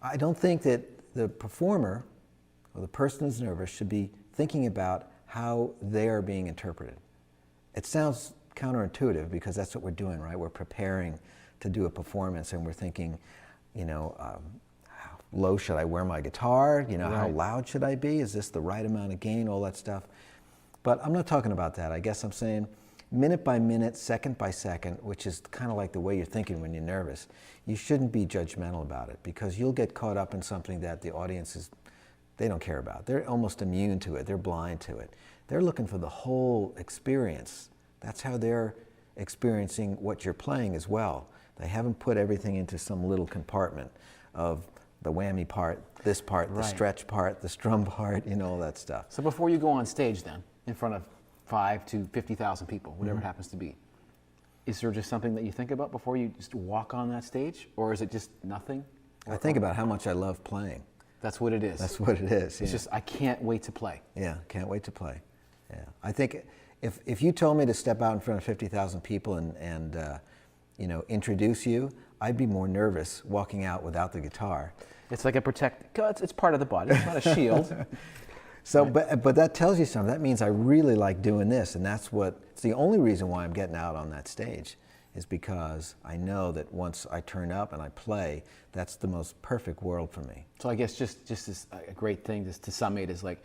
I don't think that the performer or the person who's nervous should be thinking about how they are being interpreted. It sounds counterintuitive because that's what we're doing, right? We're preparing to do a performance, and we're thinking, how low should I wear my guitar? How loud should I be? Is this the right amount of gain? All that stuff. But I'm not talking about that. I guess I'm saying minute by minute, second by second, which is kind of like the way you're thinking when you're nervous. You shouldn't be judgmental about it because you'll get caught up in something that the audience they don't care about. They're almost immune to it. They're blind to it. They're looking for the whole experience. That's how they're experiencing what you're playing as well. They haven't put everything into some little compartment of the whammy part, this part, the stretch part, the strum part, all that stuff. So before you go on stage then, in front of 5 to 50,000 people, whatever it happens to be, is there just something that you think about before you just walk on that stage? Or is it just nothing? I think about how much I love playing. That's what it is. That's what it is. It's just, I can't wait to play. Yeah, can't wait to play. Yeah, I think if you told me to step out in front of 50,000 people and introduce you, I'd be more nervous walking out without the guitar. It's like it's part of the body. It's not a shield. So, but that tells you something. That means I really like doing this, and it's the only reason why I'm getting out on that stage, is because I know that once I turn up and I play, that's the most perfect world for me. So I guess just this, a great thing to summate is like,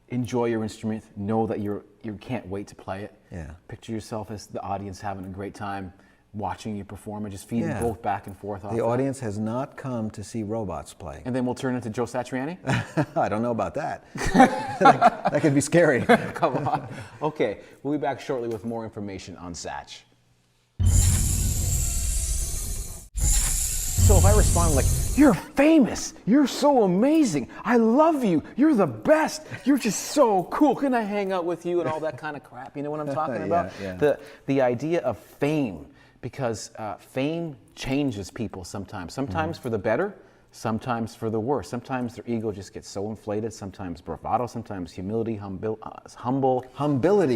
enjoy your instrument, know that you can't wait to play it. Yeah. Picture yourself as the audience having a great time watching you perform and just feeding both back and forth off The audience has not come to see robots play. And then we'll turn into Joe Satriani? I don't know about that. That could be scary. Come on. Okay, we'll be back shortly with more information on Satch. So if I respond like, you're famous, you're so amazing, I love you, you're the best, you're just so cool, can I hang out with you and all that kind of crap, you know what I'm talking about? Yeah. The idea of fame, because fame changes people sometimes for the better, sometimes for the worse. Sometimes their ego just gets so inflated, sometimes bravado, sometimes humility, Humility.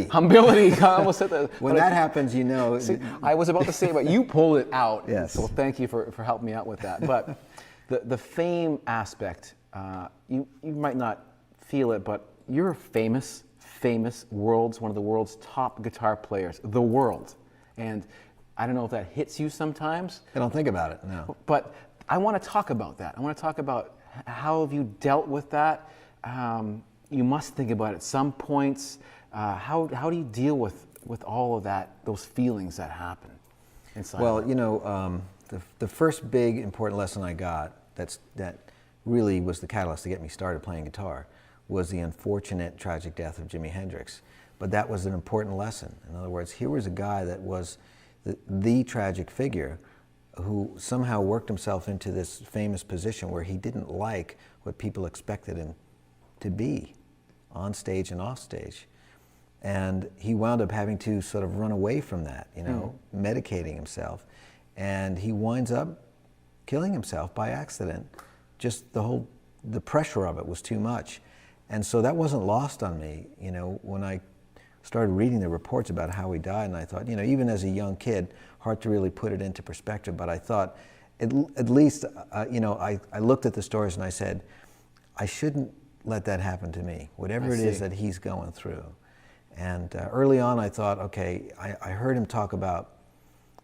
I almost said that. When that happens, you know. See, I was about to say, but you pulled it out. Yes. So thank you for helping me out with that. But the fame aspect, you might not feel it, but you're famous, one of the world's top guitar players, the world. And I don't know if that hits you sometimes. I don't think about it, no. But I want to talk about that. I want to talk about how have you dealt with that. You must think about it at some points. How do you deal with all of that, those feelings that happen inside? Well, you know, the first big important lesson I got that really was the catalyst to get me started playing guitar was the unfortunate tragic death of Jimi Hendrix. But that was an important lesson. In other words, here was a guy that was the tragic figure who somehow worked himself into this famous position where he didn't like what people expected him to be on stage and off stage. And he wound up having to sort of run away from that, you know, medicating himself. And he winds up killing himself by accident. Just the pressure of it was too much. And so that wasn't lost on me, you know, when I started reading the reports about how he died, and I thought, you know, even as a young kid, hard to really put it into perspective, but I thought, at least, you know, I looked at the stories and I said, I shouldn't let that happen to me, whatever it is that he's going through. And early on I thought, okay, I heard him talk about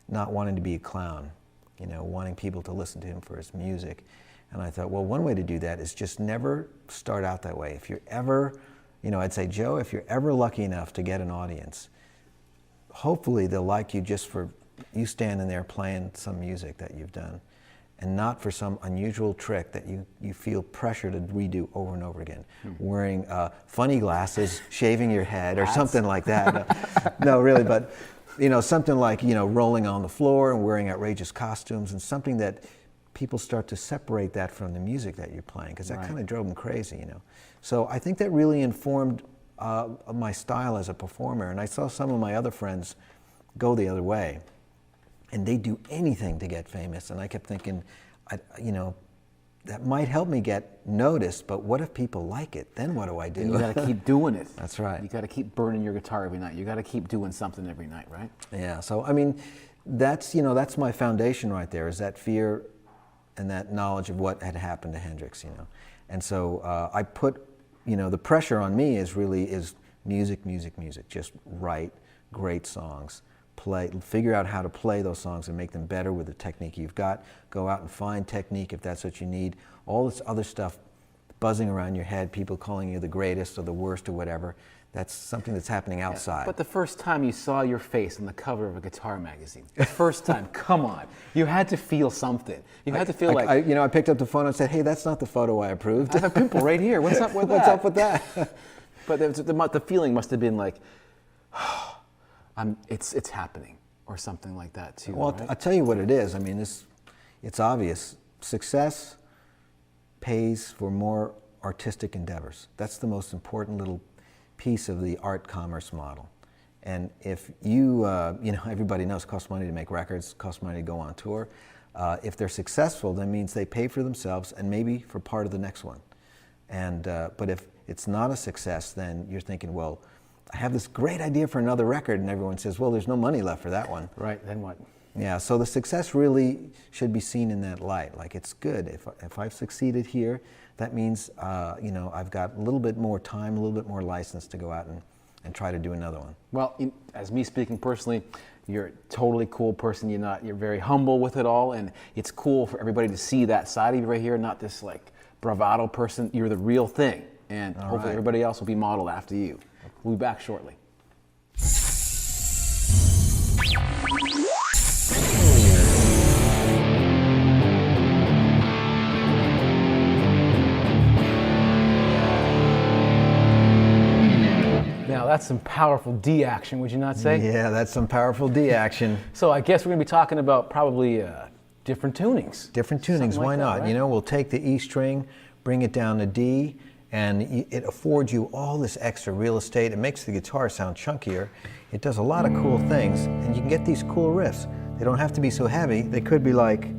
not wanting to be a clown, you know, wanting people to listen to him for his music. And I thought, well, one way to do that is just never start out that way. If you're ever, you know, I'd say, Joe, if you're ever lucky enough to get an audience, hopefully they'll like you just for you standing there playing some music that you've done, and not for some unusual trick that you feel pressure to redo over and over again. Wearing funny glasses, shaving your head, or something like that. No, really, but you know, something like, you know, rolling on the floor and wearing outrageous costumes, and something that people start to separate that from the music that you're playing, because that kind of drove them crazy, you know. So I think that really informed my style as a performer, and I saw some of my other friends go the other way, and they do anything to get famous, and I kept thinking, you know, that might help me get noticed, but what if people like it? Then what do I do? And you got to keep doing it. That's right. You got to keep burning your guitar every night. You got to keep doing something every night, right? Yeah. So I mean, that's, you know, that's my foundation right there, is that fear and that knowledge of what had happened to Hendrix, you know. And so I put, you know, the pressure on me is music, music, music. Just write great songs. Figure out how to play those songs and make them better with the technique you've got. Go out and find technique if that's what you need. All this other stuff buzzing around your head, people calling you the greatest or the worst or whatever, that's something that's happening outside. But the first time you saw your face on the cover of a guitar magazine, the first time, come on, you had to feel something. You had to feel like... you know, I picked up the phone and said, hey, that's not the photo I approved. I have a pimple right here. What's up with that? What's up with that? But the feeling must have been like, it's happening, or something like that too. Well, right? I'll tell you what it is. I mean, it's obvious. Success pays for more artistic endeavors. That's the most important little piece of the art commerce model. And if you know, everybody knows it costs money to make records, it costs money to go on tour. If they're successful, that means they pay for themselves and maybe for part of the next one. And but if it's not a success, then you're thinking, well, I have this great idea for another record, and everyone says, well, there's no money left for that one. Right, then what? Yeah, so the success really should be seen in that light. Like, it's good. If I've succeeded here, that means, you know, I've got a little bit more time, a little bit more license to go out and try to do another one. Well, as me speaking personally, You're a totally cool person. You're very humble with it all, and it's cool for everybody to see that side of you right here, not this like bravado person. You're the real thing, and hopefully everybody else will be modeled after you. We'll be back shortly. Now that's some powerful D action, would you not say? Yeah, that's some powerful D action. So I guess we're going to be talking about probably different tunings. Different tunings, Something why like that, not? right? You know, we'll take the E string, bring it down to D, and it affords you all this extra real estate. It makes the guitar sound chunkier. It does a lot of cool things, and you can get these cool riffs. They don't have to be so heavy. They could be like...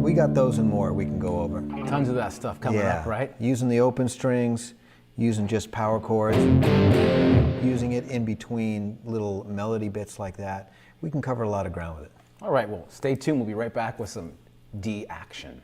We got those and more we can go over. Tons of that stuff coming up, right? Using the open strings, using just power chords, using it in between little melody bits like that. We can cover a lot of ground with it. All right, well, stay tuned. We'll be right back with some D action.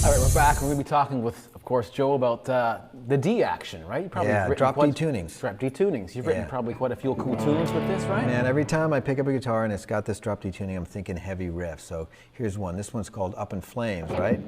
All right, we're back. We're going to be talking with, of course, Joe about the D action, right? You probably Yeah, drop D tunings. Drop D tunings. You've written probably quite a few cool tunes with this, right? Man, every time I pick up a guitar and it's got this drop D tuning, I'm thinking heavy riff. So here's one. This one's called Up in Flames, right?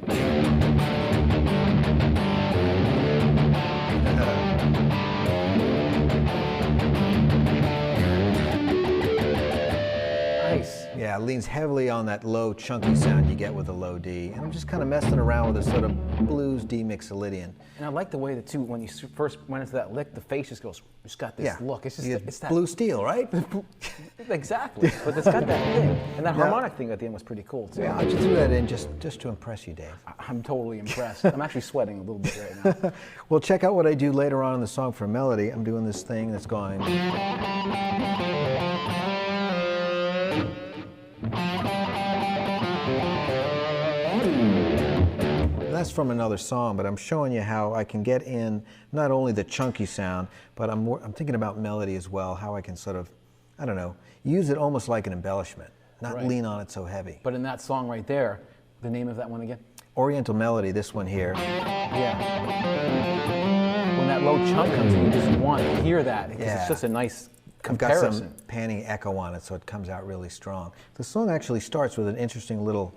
Nice. Yeah, it leans heavily on that low, chunky sound you get with a low D. And I'm just kind of messing around with a sort of blues D mixolydian. And I like the way that too, when you first went into that lick, the face just goes, it's got this look. It's just, it's that blue steel, right? Exactly, but it's got that thing. And that harmonic thing at the end was pretty cool too. Yeah, I just threw that in just to impress you, Dave. I'm totally impressed. I'm actually sweating a little bit right now. Well, check out what I do later on in the song for melody. I'm doing this thing that's going... That's from another song, but I'm showing you how I can get in not only the chunky sound, but I'm thinking about melody as well, how I can sort of, I don't know, use it almost like an embellishment, not lean on it so heavy. But in that song right there, the name of that one again? Oriental Melody, this one here. Yeah. When that low chunk comes in, you just want to hear that because it's just a nice comparison. I've got some panning echo on it, so it comes out really strong. The song actually starts with an interesting little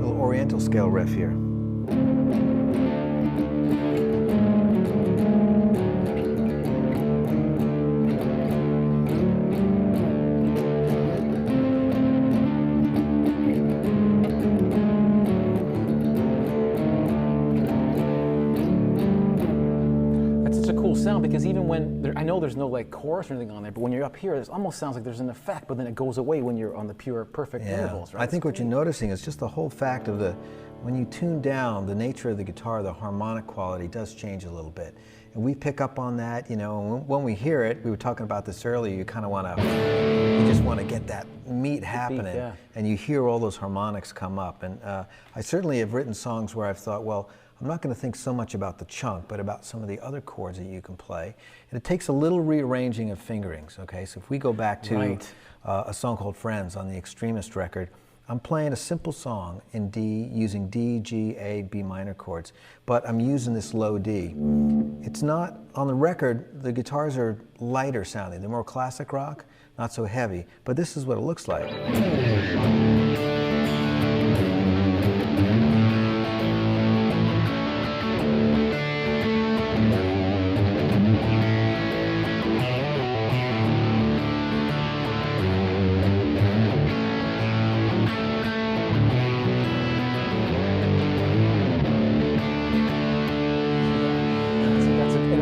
Oriental scale riff here. That's such a cool sound because even when, I know there's no like chorus or anything on there, but when you're up here, it almost sounds like there's an effect, but then it goes away when you're on the pure perfect intervals, right? I think what you're noticing is just the whole fact of when you tune down, the nature of the guitar, the harmonic quality does change a little bit. And we pick up on that, you know, and when we hear it, we were talking about this earlier, you kind of want to, you just want to get that meat happening, and you hear all those harmonics come up. And I certainly have written songs where I've thought, well, I'm not going to think so much about the chunk, but about some of the other chords that you can play. And it takes a little rearranging of fingerings, okay? So if we go back to a song called Friends on the Extremist record, I'm playing a simple song in D, using D, G, A, B minor chords, but I'm using this low D. It's not, on the record, the guitars are lighter sounding. They're more classic rock, not so heavy, but this is what it looks like.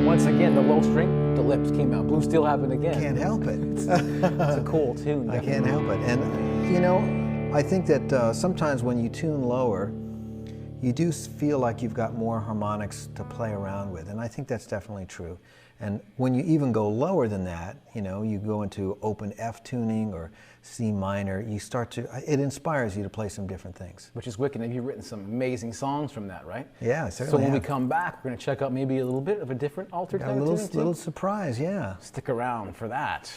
Once again, the low string, the lips came out. Blue Steel happened again. Can't help it. It's a cool tune. I can't help it. And, you know, I think that sometimes when you tune lower, you do feel like you've got more harmonics to play around with. And I think that's definitely true. And when you even go lower than that, you know, you go into open F tuning or C minor, you start to, it inspires you to play some different things. Which is wicked. You've written some amazing songs from that, right? Yeah, I certainly So when we have. come back, we're going to check out maybe a little bit of a different altered Got a kind of tuning too. little surprise, yeah. Stick around for that.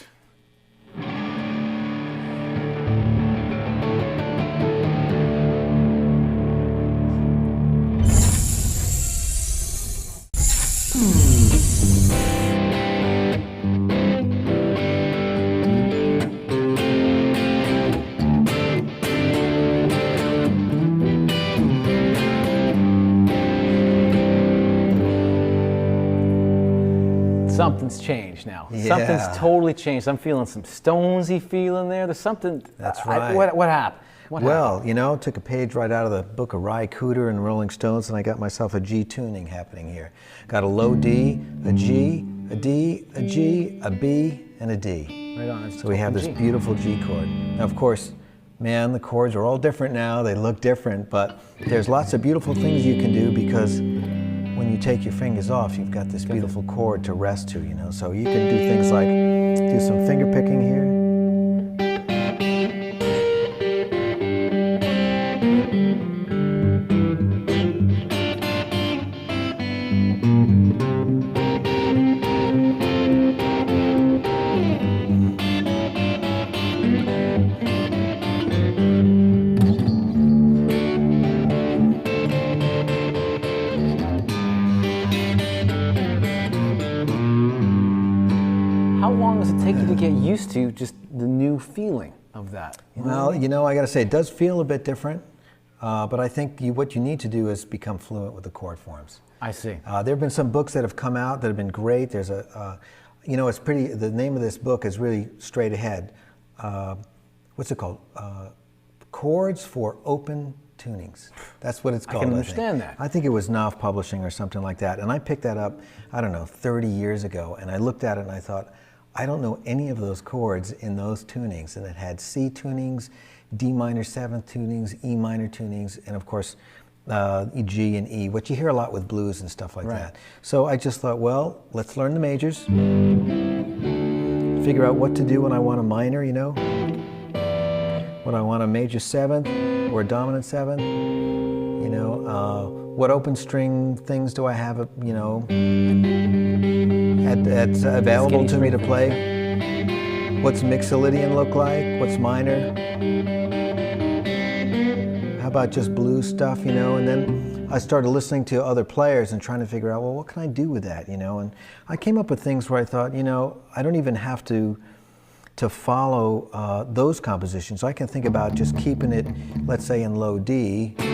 Something's changed now. Yeah. Something's totally changed. I'm feeling some Stonesy feeling there. There's something. That's right. What happened? Well, you know, took a page right out of the book of Ry Cooder and Rolling Stones, and I got myself a G tuning happening here. Got a low D, a G, a D, a G, a B, and a D. Right on. So we have this beautiful G chord. Now, of course, man, the chords are all different now. They look different, but there's lots of beautiful things you can do because when you take your fingers off, you've got this beautiful chord to rest to, you know. So you can do things like do some finger picking here. How long does it take you to get used to just the new feeling of that? Well, you know, I got to say, it does feel a bit different, but I think what you need to do is become fluent with the chord forms. I see. There have been some books that have come out that have been great. There's you know, it's pretty, the name of this book is really straight ahead. What's it called? Chords for Open Tunings. That's what it's called. I can understand that. I think it was Knopf Publishing or something like that. And I picked that up, I don't know, 30 years ago. And I looked at it and I thought, I don't know any of those chords in those tunings. And it had C tunings, D minor 7th tunings, E minor tunings, and of course, G and E, what you hear a lot with blues and stuff like that. So I just thought, well, let's learn the majors, figure out what to do when I want a minor, you know, when I want a major 7th or a dominant 7th, you know, what open string things do I have, you know, that's available to me to play? What's Mixolydian look like? What's minor? How about just blues stuff, you know? And then I started listening to other players and trying to figure out, well, what can I do with that, you know? And I came up with things where I thought, you know, I don't even have to follow those compositions. I can think about just keeping it, let's say, in low D, you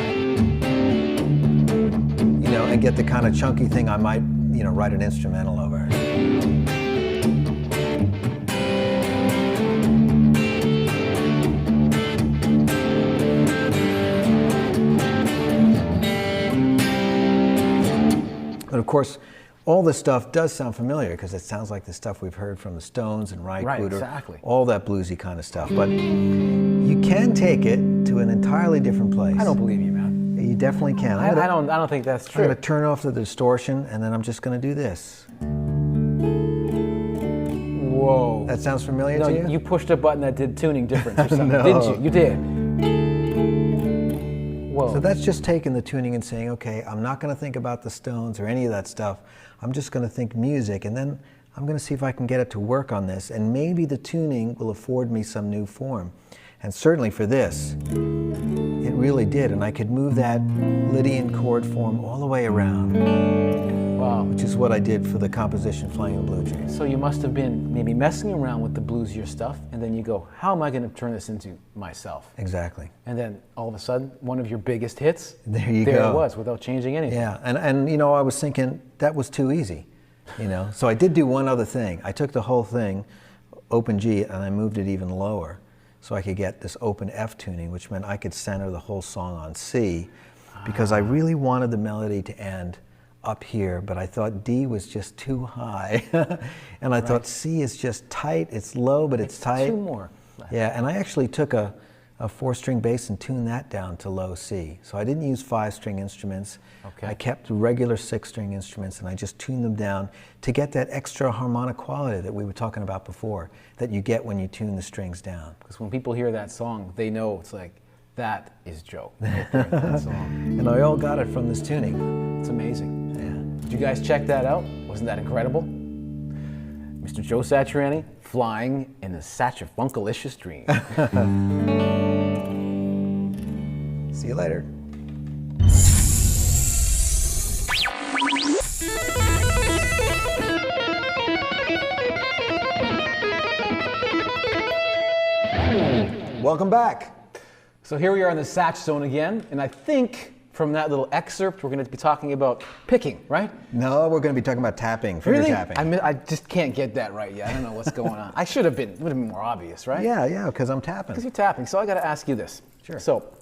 know, and get the kind of chunky thing I might, you know, write an instrumental over. But of course, all this stuff does sound familiar because it sounds like the stuff we've heard from the Stones and Ry Cooder, exactly. all that bluesy kind of stuff. But you can take it to an entirely different place. I don't believe you, man. You definitely can. I don't think that's true. I'm going to turn off the distortion, and then I'm just going to do this. Whoa. That sounds familiar No, to you? you pushed a button that did tuning difference or something, No. didn't you? You did. Whoa. So that's just taking the tuning and saying, okay, I'm not going to think about the Stones or any of that stuff. I'm just going to think music, and then I'm going to see if I can get it to work on this, and maybe the tuning will afford me some new form. And certainly for this, it really did, and I could move that Lydian chord form all the way around. Wow. Which is what I did for the composition Flying the Blue Jays. So you must have been maybe messing around with the bluesier stuff, and then you go, how am I going to turn this into myself? Exactly. And then all of a sudden, one of your biggest hits, There you there go. it was, without changing anything. Yeah, and you know, I was thinking that was too easy, you know. So I did do one other thing. I took the whole thing, open G, and I moved it even lower, so I could get this open F tuning, which meant I could center the whole song on C, because I really wanted the melody to end up here, but I thought D was just too high. And I thought C is just tight, it's low, but it's tight. Two more. Yeah, and I actually took a a 4-string bass and tune that down to low C. So I didn't use 5-string instruments. Okay. I kept regular 6-string instruments and I just tuned them down to get that extra harmonic quality that we were talking about before, that you get when you tune the strings down. Because when people hear that song, they know it's like, that is Joe. Right there, that song. And I all got it from this tuning. It's amazing. Yeah. Did you guys check that out? Wasn't that incredible? Mr. Joe Satriani flying in the Satrifunkalicious dream. See you later. Welcome back. So here we are in the Satch zone again, and I think from that little excerpt we're going to be talking about picking, right? No, we're going to be talking about tapping, finger tapping. I just can't get that right yet. I don't know what's going on. I should have been. It would have been more obvious, right? Yeah, because I'm tapping. Because you're tapping. So I got to ask you this. Sure. So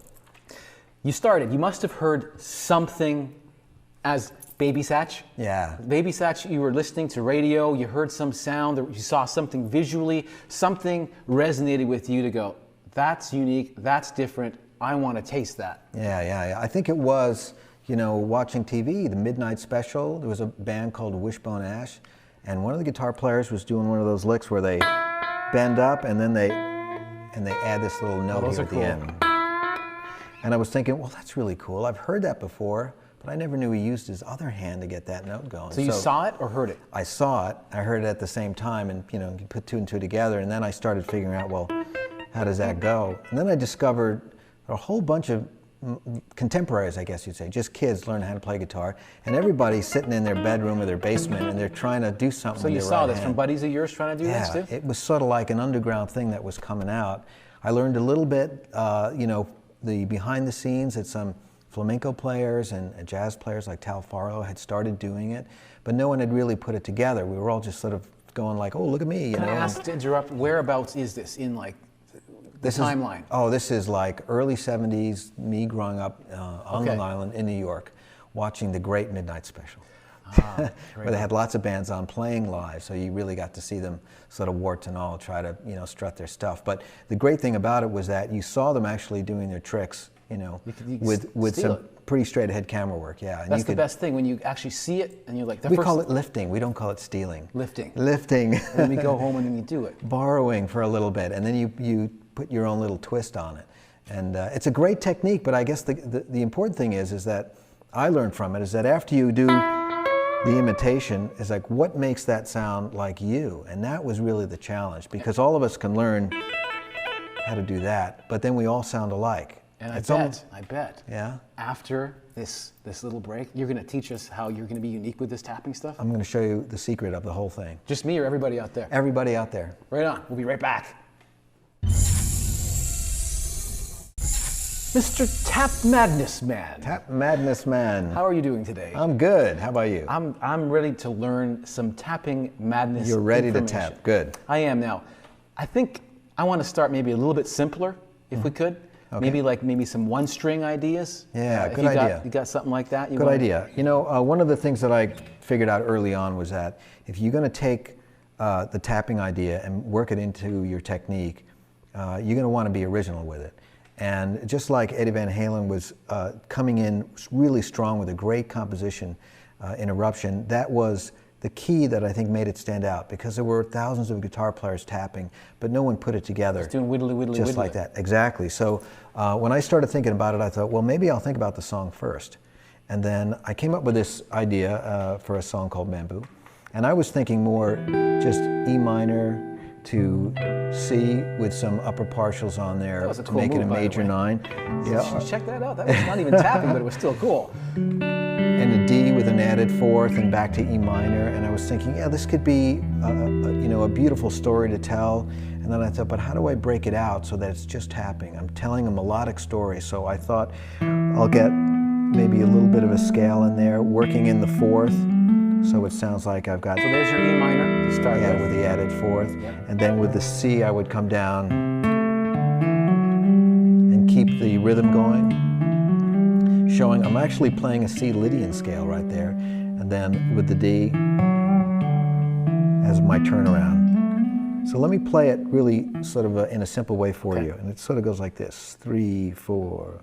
you started. You must have heard something as Baby Satch. Yeah. Baby Satch. You were listening to radio. You heard some sound. You saw something visually. Something resonated with you to go, that's unique. That's different. I want to taste that. Yeah. I think it was, watching TV, the Midnight Special. There was a band called Wishbone Ash, and one of the guitar players was doing one of those licks where they bend up and then they add this little note here at the end. And I was thinking, well, that's really cool. I've heard that before, but I never knew he used his other hand to get that note going. So you saw it or heard it? I saw it. I heard it at the same time, and you put two and two together, and then I started figuring out, well, how does that go? And then I discovered a whole bunch of contemporaries, I guess you'd say, just kids learning how to play guitar, and everybody's sitting in their bedroom or their basement and they're trying to do something. So you with their saw right this hand. from buddies of yours trying to do this too? Yeah, it was sort of like an underground thing that was coming out. I learned a little bit, the behind the scenes that some flamenco players and jazz players like Tal Farlow had started doing it, but no one had really put it together. We were all just sort of going like, oh, look at me. Can I ask to interrupt, whereabouts is this in like this timeline? This is like early 70s, me growing up on Long Island in New York, watching the great Midnight Special. Where they had lots of bands on playing live, so you really got to see them sort of warts and all try to strut their stuff. But the great thing about it was that you saw them actually doing their tricks, with some pretty straight ahead camera work. Yeah, and that's the best thing when you actually see it and you're like. We call it lifting. We don't call it stealing. Lifting. Lifting. And then we go home and then you do it. Borrowing for a little bit, and then you put your own little twist on it, and it's a great technique. But I guess the important thing is that I learned from it is that after you do the imitation, is like what makes that sound like you, and that was really the challenge, because all of us can learn how to do that, but then we all sound alike. And I bet. Yeah. After this little break, you're going to teach us how you're going to be unique with this tapping stuff? I'm going to show you the secret of the whole thing. Just me or everybody out there? Everybody out there. Right on. We'll be right back. Mr. Tap Madness Man. Tap Madness Man. How are you doing today? I'm good. How about you? I'm ready to learn some tapping madness. You're ready to tap. Good. I am now. I think I want to start maybe a little bit simpler, if we could. Okay. Maybe some one-string ideas. Yeah, good idea. You got something like that? Good idea. One of the things that I figured out early on was that if you're going to take the tapping idea and work it into your technique, you're going to want to be original with it. And just like Eddie Van Halen was coming in really strong with a great composition in Eruption, that was the key that I think made it stand out, because there were thousands of guitar players tapping, but no one put it together. Just doing whittly, whittly, just like that, exactly. So when I started thinking about it, I thought, well, maybe I'll think about the song first. And then I came up with this idea for a song called Bamboo. And I was thinking more just E minor to C with some upper partials on there to make it a major 9. Yeah. Check that out. That was not even tapping, but it was still cool. And a D with an added 4th and back to E minor. And I was thinking, yeah, this could be a beautiful story to tell. And then I thought, but how do I break it out so that it's just tapping? I'm telling a melodic story. So I thought I'll get maybe a little bit of a scale in there, working in the 4th. So it sounds like I've got... So there's your E minor to start with. Yeah, with the added 4th. Yep. And then with the C, I would come down and keep the rhythm going, showing I'm actually playing a C Lydian scale right there. And then with the D as my turnaround. So let me play it really sort of in a simple way for you. And it sort of goes like this, 3, 4.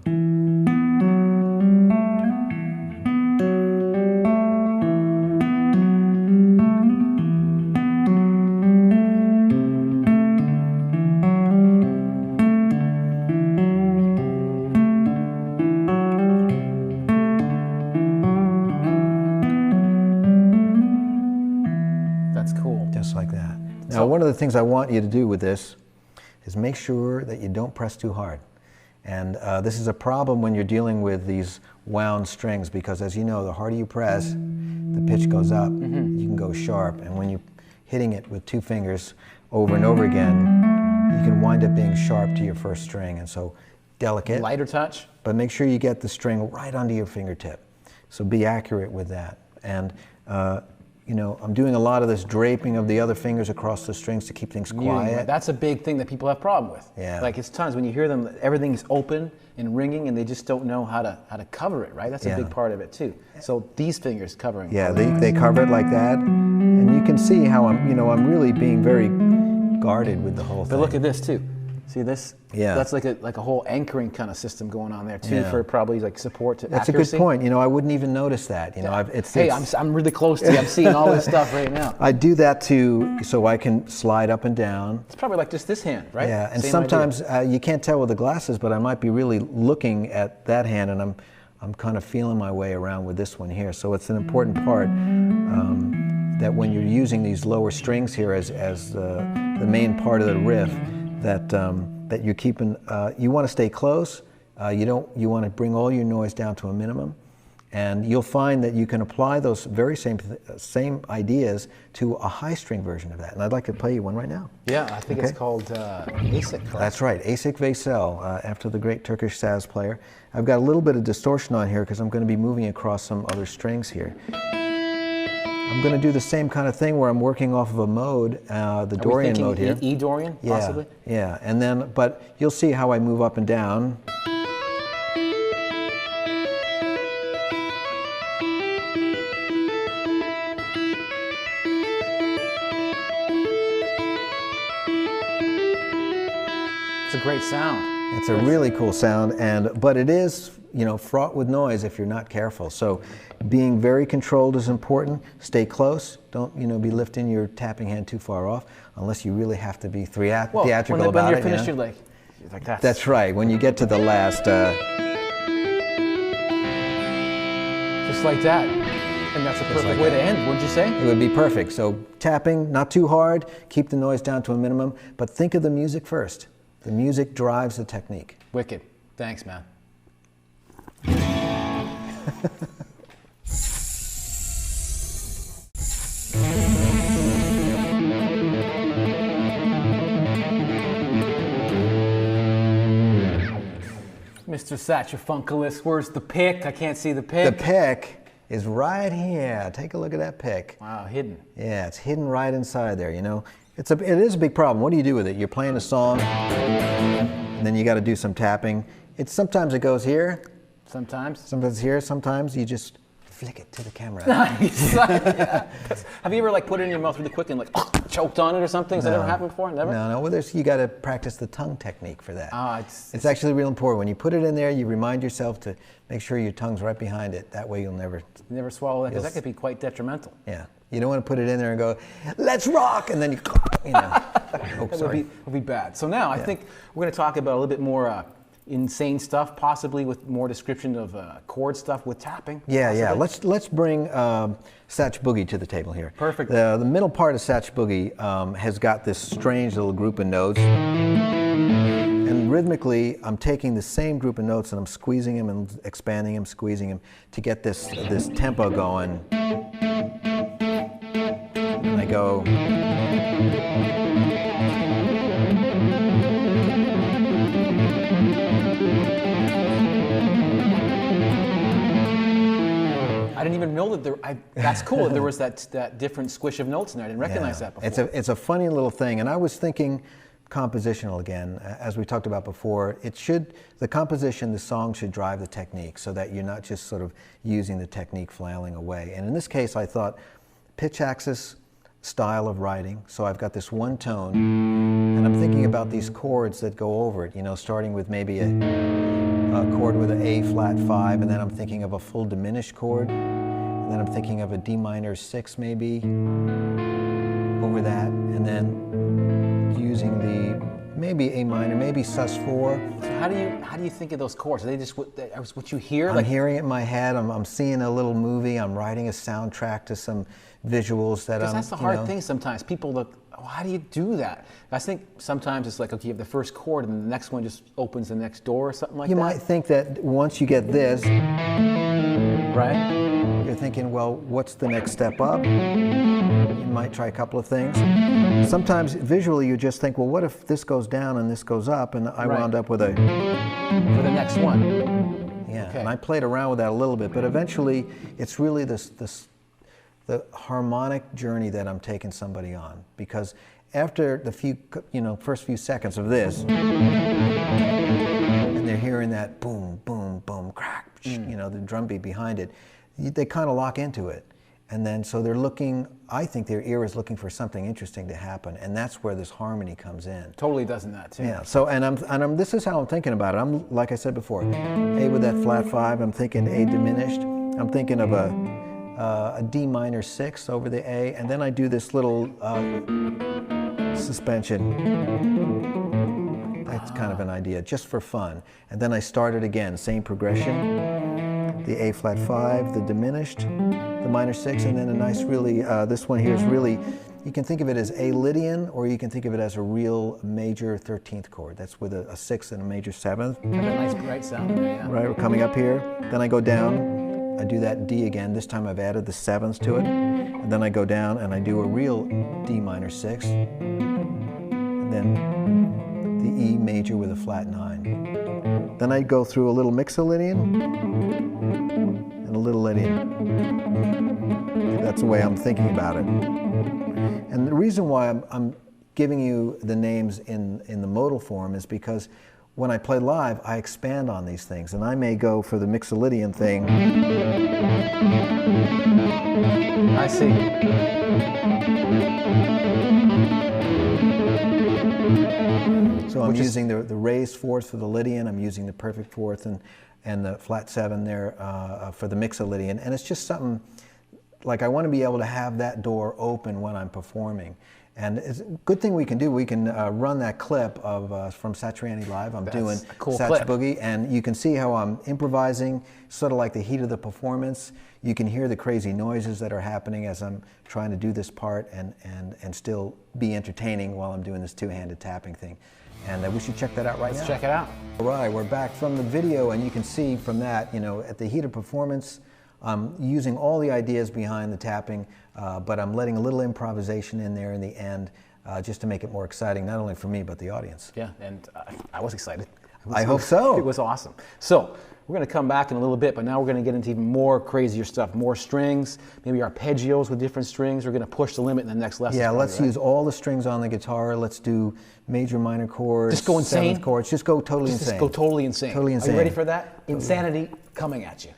That's cool. Just like that. Now, one of the things I want you to do with this is make sure that you don't press too hard. And this is a problem when you're dealing with these wound strings, because as you know, the harder you press, the pitch goes up, you can go sharp. And when you're hitting it with 2 fingers over and over again, you can wind up being sharp to your first string. And so delicate. Lighter touch. But make sure you get the string right under your fingertip. So be accurate with that. And you know, I'm doing a lot of this draping of the other fingers across the strings to keep things quiet. That's a big thing that people have problem with. Yeah. Like it's times when you hear them, everything's open and ringing, and they just don't know how to cover it, right? That's a big part of it too. So these fingers covering. Yeah, they cover it like that, and you can see how I'm really being very guarded with the whole thing. But look at this too. See this? Yeah. That's like a whole anchoring kind of system going on there too, for probably like support to That's accuracy. a good point. You know, I wouldn't even notice that. You know, I'm really close to you. I'm seeing all this stuff right now. I do that so I can slide up and down. It's probably like just this hand, right? Yeah, and Same sometimes you can't tell with the glasses, but I might be really looking at that hand, and I'm kind of feeling my way around with this one here. So it's an important part that when you're using these lower strings here as the main part of the riff, that you're keeping. You want to stay close. You want to bring all your noise down to a minimum, and you'll find that you can apply those very same ideas to a high string version of that. And I'd like to play you one right now. Yeah, I think it's called Asik. Correct? That's right, Asik Veysel, after the great Turkish saz player. I've got a little bit of distortion on here because I'm going to be moving across some other strings here. I'm going to do the same kind of thing where I'm working off of a mode, the Dorian mode here. E Dorian, possibly? Yeah, and then, but you'll see how I move up and down. It's a great sound. It's a really cool sound, but it is, you know, fraught with noise if you're not careful. So being very controlled is important. Stay close. Don't, you know, be lifting your tapping hand too far off unless you really have to be theatrical about it. When you're finished, you're like that. That's right. When you get to the last... just like that. And that's a perfect way to end, wouldn't you say? It would be perfect. So tapping, not too hard, keep the noise down to a minimum, but think of the music first. The music drives the technique. Wicked. Thanks, man. Mr. Satrifunculus, where's the pick? I can't see the pick. The pick is right here. Take a look at that pick. Wow, hidden. Yeah, it's hidden right inside there, you know. It is a big problem. What do you do with it? You're playing a song, and then you got to do some tapping. Sometimes it goes here. Sometimes. Sometimes here. Sometimes you just flick it to the camera. Nice. Yeah. Have you ever like put it in your mouth really quick and like choked on it or something? Has that ever happened before? Never? No. Well, you got to practice the tongue technique for that. It's actually real important. When you put it in there, you remind yourself to make sure your tongue's right behind it. That way you'll never swallow that, because that could be quite detrimental. Yeah. You don't want to put it in there and go, let's rock, and then you know. Oh, sorry. That would be bad. So now I think we're going to talk about a little bit more insane stuff, possibly with more description of chord stuff with tapping. Yeah. Let's bring Satch Boogie to the table here. Perfect. The middle part of Satch Boogie has got this strange little group of notes. And rhythmically, I'm taking the same group of notes and I'm squeezing them and expanding them, squeezing them to get this tempo going. And I go. I didn't even know that that's cool that there was that different squish of notes in there. I didn't recognize that before. It's a funny little thing, and I was thinking compositional again, as we talked about before. The composition, the song should drive the technique, so that you're not just sort of using the technique flailing away. And in this case, I thought pitch axis, style of writing. So I've got this one tone, and I'm thinking about these chords that go over it, you know, starting with maybe a chord with an A flat 5, and then I'm thinking of a full diminished chord, and then I'm thinking of a D minor 6 maybe over that, and then using the maybe A minor, maybe sus4. So how do you think of those chords? Are they just what you hear? I'm hearing it in my head. I'm seeing a little movie. I'm writing a soundtrack to some visuals that I'm. That's the hard thing sometimes. People look, oh, how do you do that? I think sometimes it's like, okay, you have the first chord and the next one just opens the next door or something like that. You might think that once you get this, right? You're thinking, well, what's the next step up? You might try a couple of things. Sometimes visually you just think, well, what if this goes down and this goes up, and I wound up with a... For the next one. Yeah, okay. And I played around with that a little bit, but eventually it's really the harmonic journey that I'm taking somebody on, because after the first few seconds of this, and they're hearing that boom, boom, boom, crack, the drum beat behind it, they kind of lock into it. And then, so they're looking, I think their ear is looking for something interesting to happen, and that's where this harmony comes in. Totally doesn't that too. Yeah, so, this is how I'm thinking about it. I'm, like I said before, A with that flat 5, I'm thinking A diminished, I'm thinking of a D minor 6 over the A, and then I do this little suspension. That's kind of an idea, just for fun. And then I start it again, same progression, the A flat 5, the diminished, the minor 6, and then a nice really, this one here is really, you can think of it as A Lydian, or you can think of it as a real major 13th chord. That's with a 6th and a major 7th. Have a nice bright sound there, yeah. Right, we're coming up here. Then I go down, I do that D again. This time I've added the 7th to it. And then I go down and I do a real D minor 6. And then the E major with a flat 9. Then I go through a little mixolydian and a little Lydian. That's the way I'm thinking about it. And the reason why I'm giving you the names in the modal form is because when I play live, I expand on these things, and I may go for the mixolydian thing. I see. So I'm using the raised fourth for the Lydian, I'm using the perfect fourth and the flat 7 there for the mixolydian, and it's just something, like I want to be able to have that door open when I'm performing. And it's a good thing we can do, we can run that clip of from Satriani Live. I'm doing cool Sats clip. Boogie, and you can see how I'm improvising, sort of like the heat of the performance. You can hear the crazy noises that are happening as I'm trying to do this part and still be entertaining while I'm doing this two-handed tapping thing. And we should check that out right now. Let's check it out. All right, we're back from the video, and you can see from that, at the heat of performance, I'm using all the ideas behind the tapping, but I'm letting a little improvisation in there in the end, just to make it more exciting, not only for me, but the audience. Yeah, and I was excited. I hope so. It was awesome. So we're going to come back in a little bit, but now we're going to get into even more crazier stuff, more strings, maybe arpeggios with different strings. We're going to push the limit in the next lesson. Yeah, let's use all the strings on the guitar. Let's do major, minor chords. Just go insane. 7th chords. Just go totally insane. Just go totally insane. Totally insane. Are you ready for that? Insanity coming at you.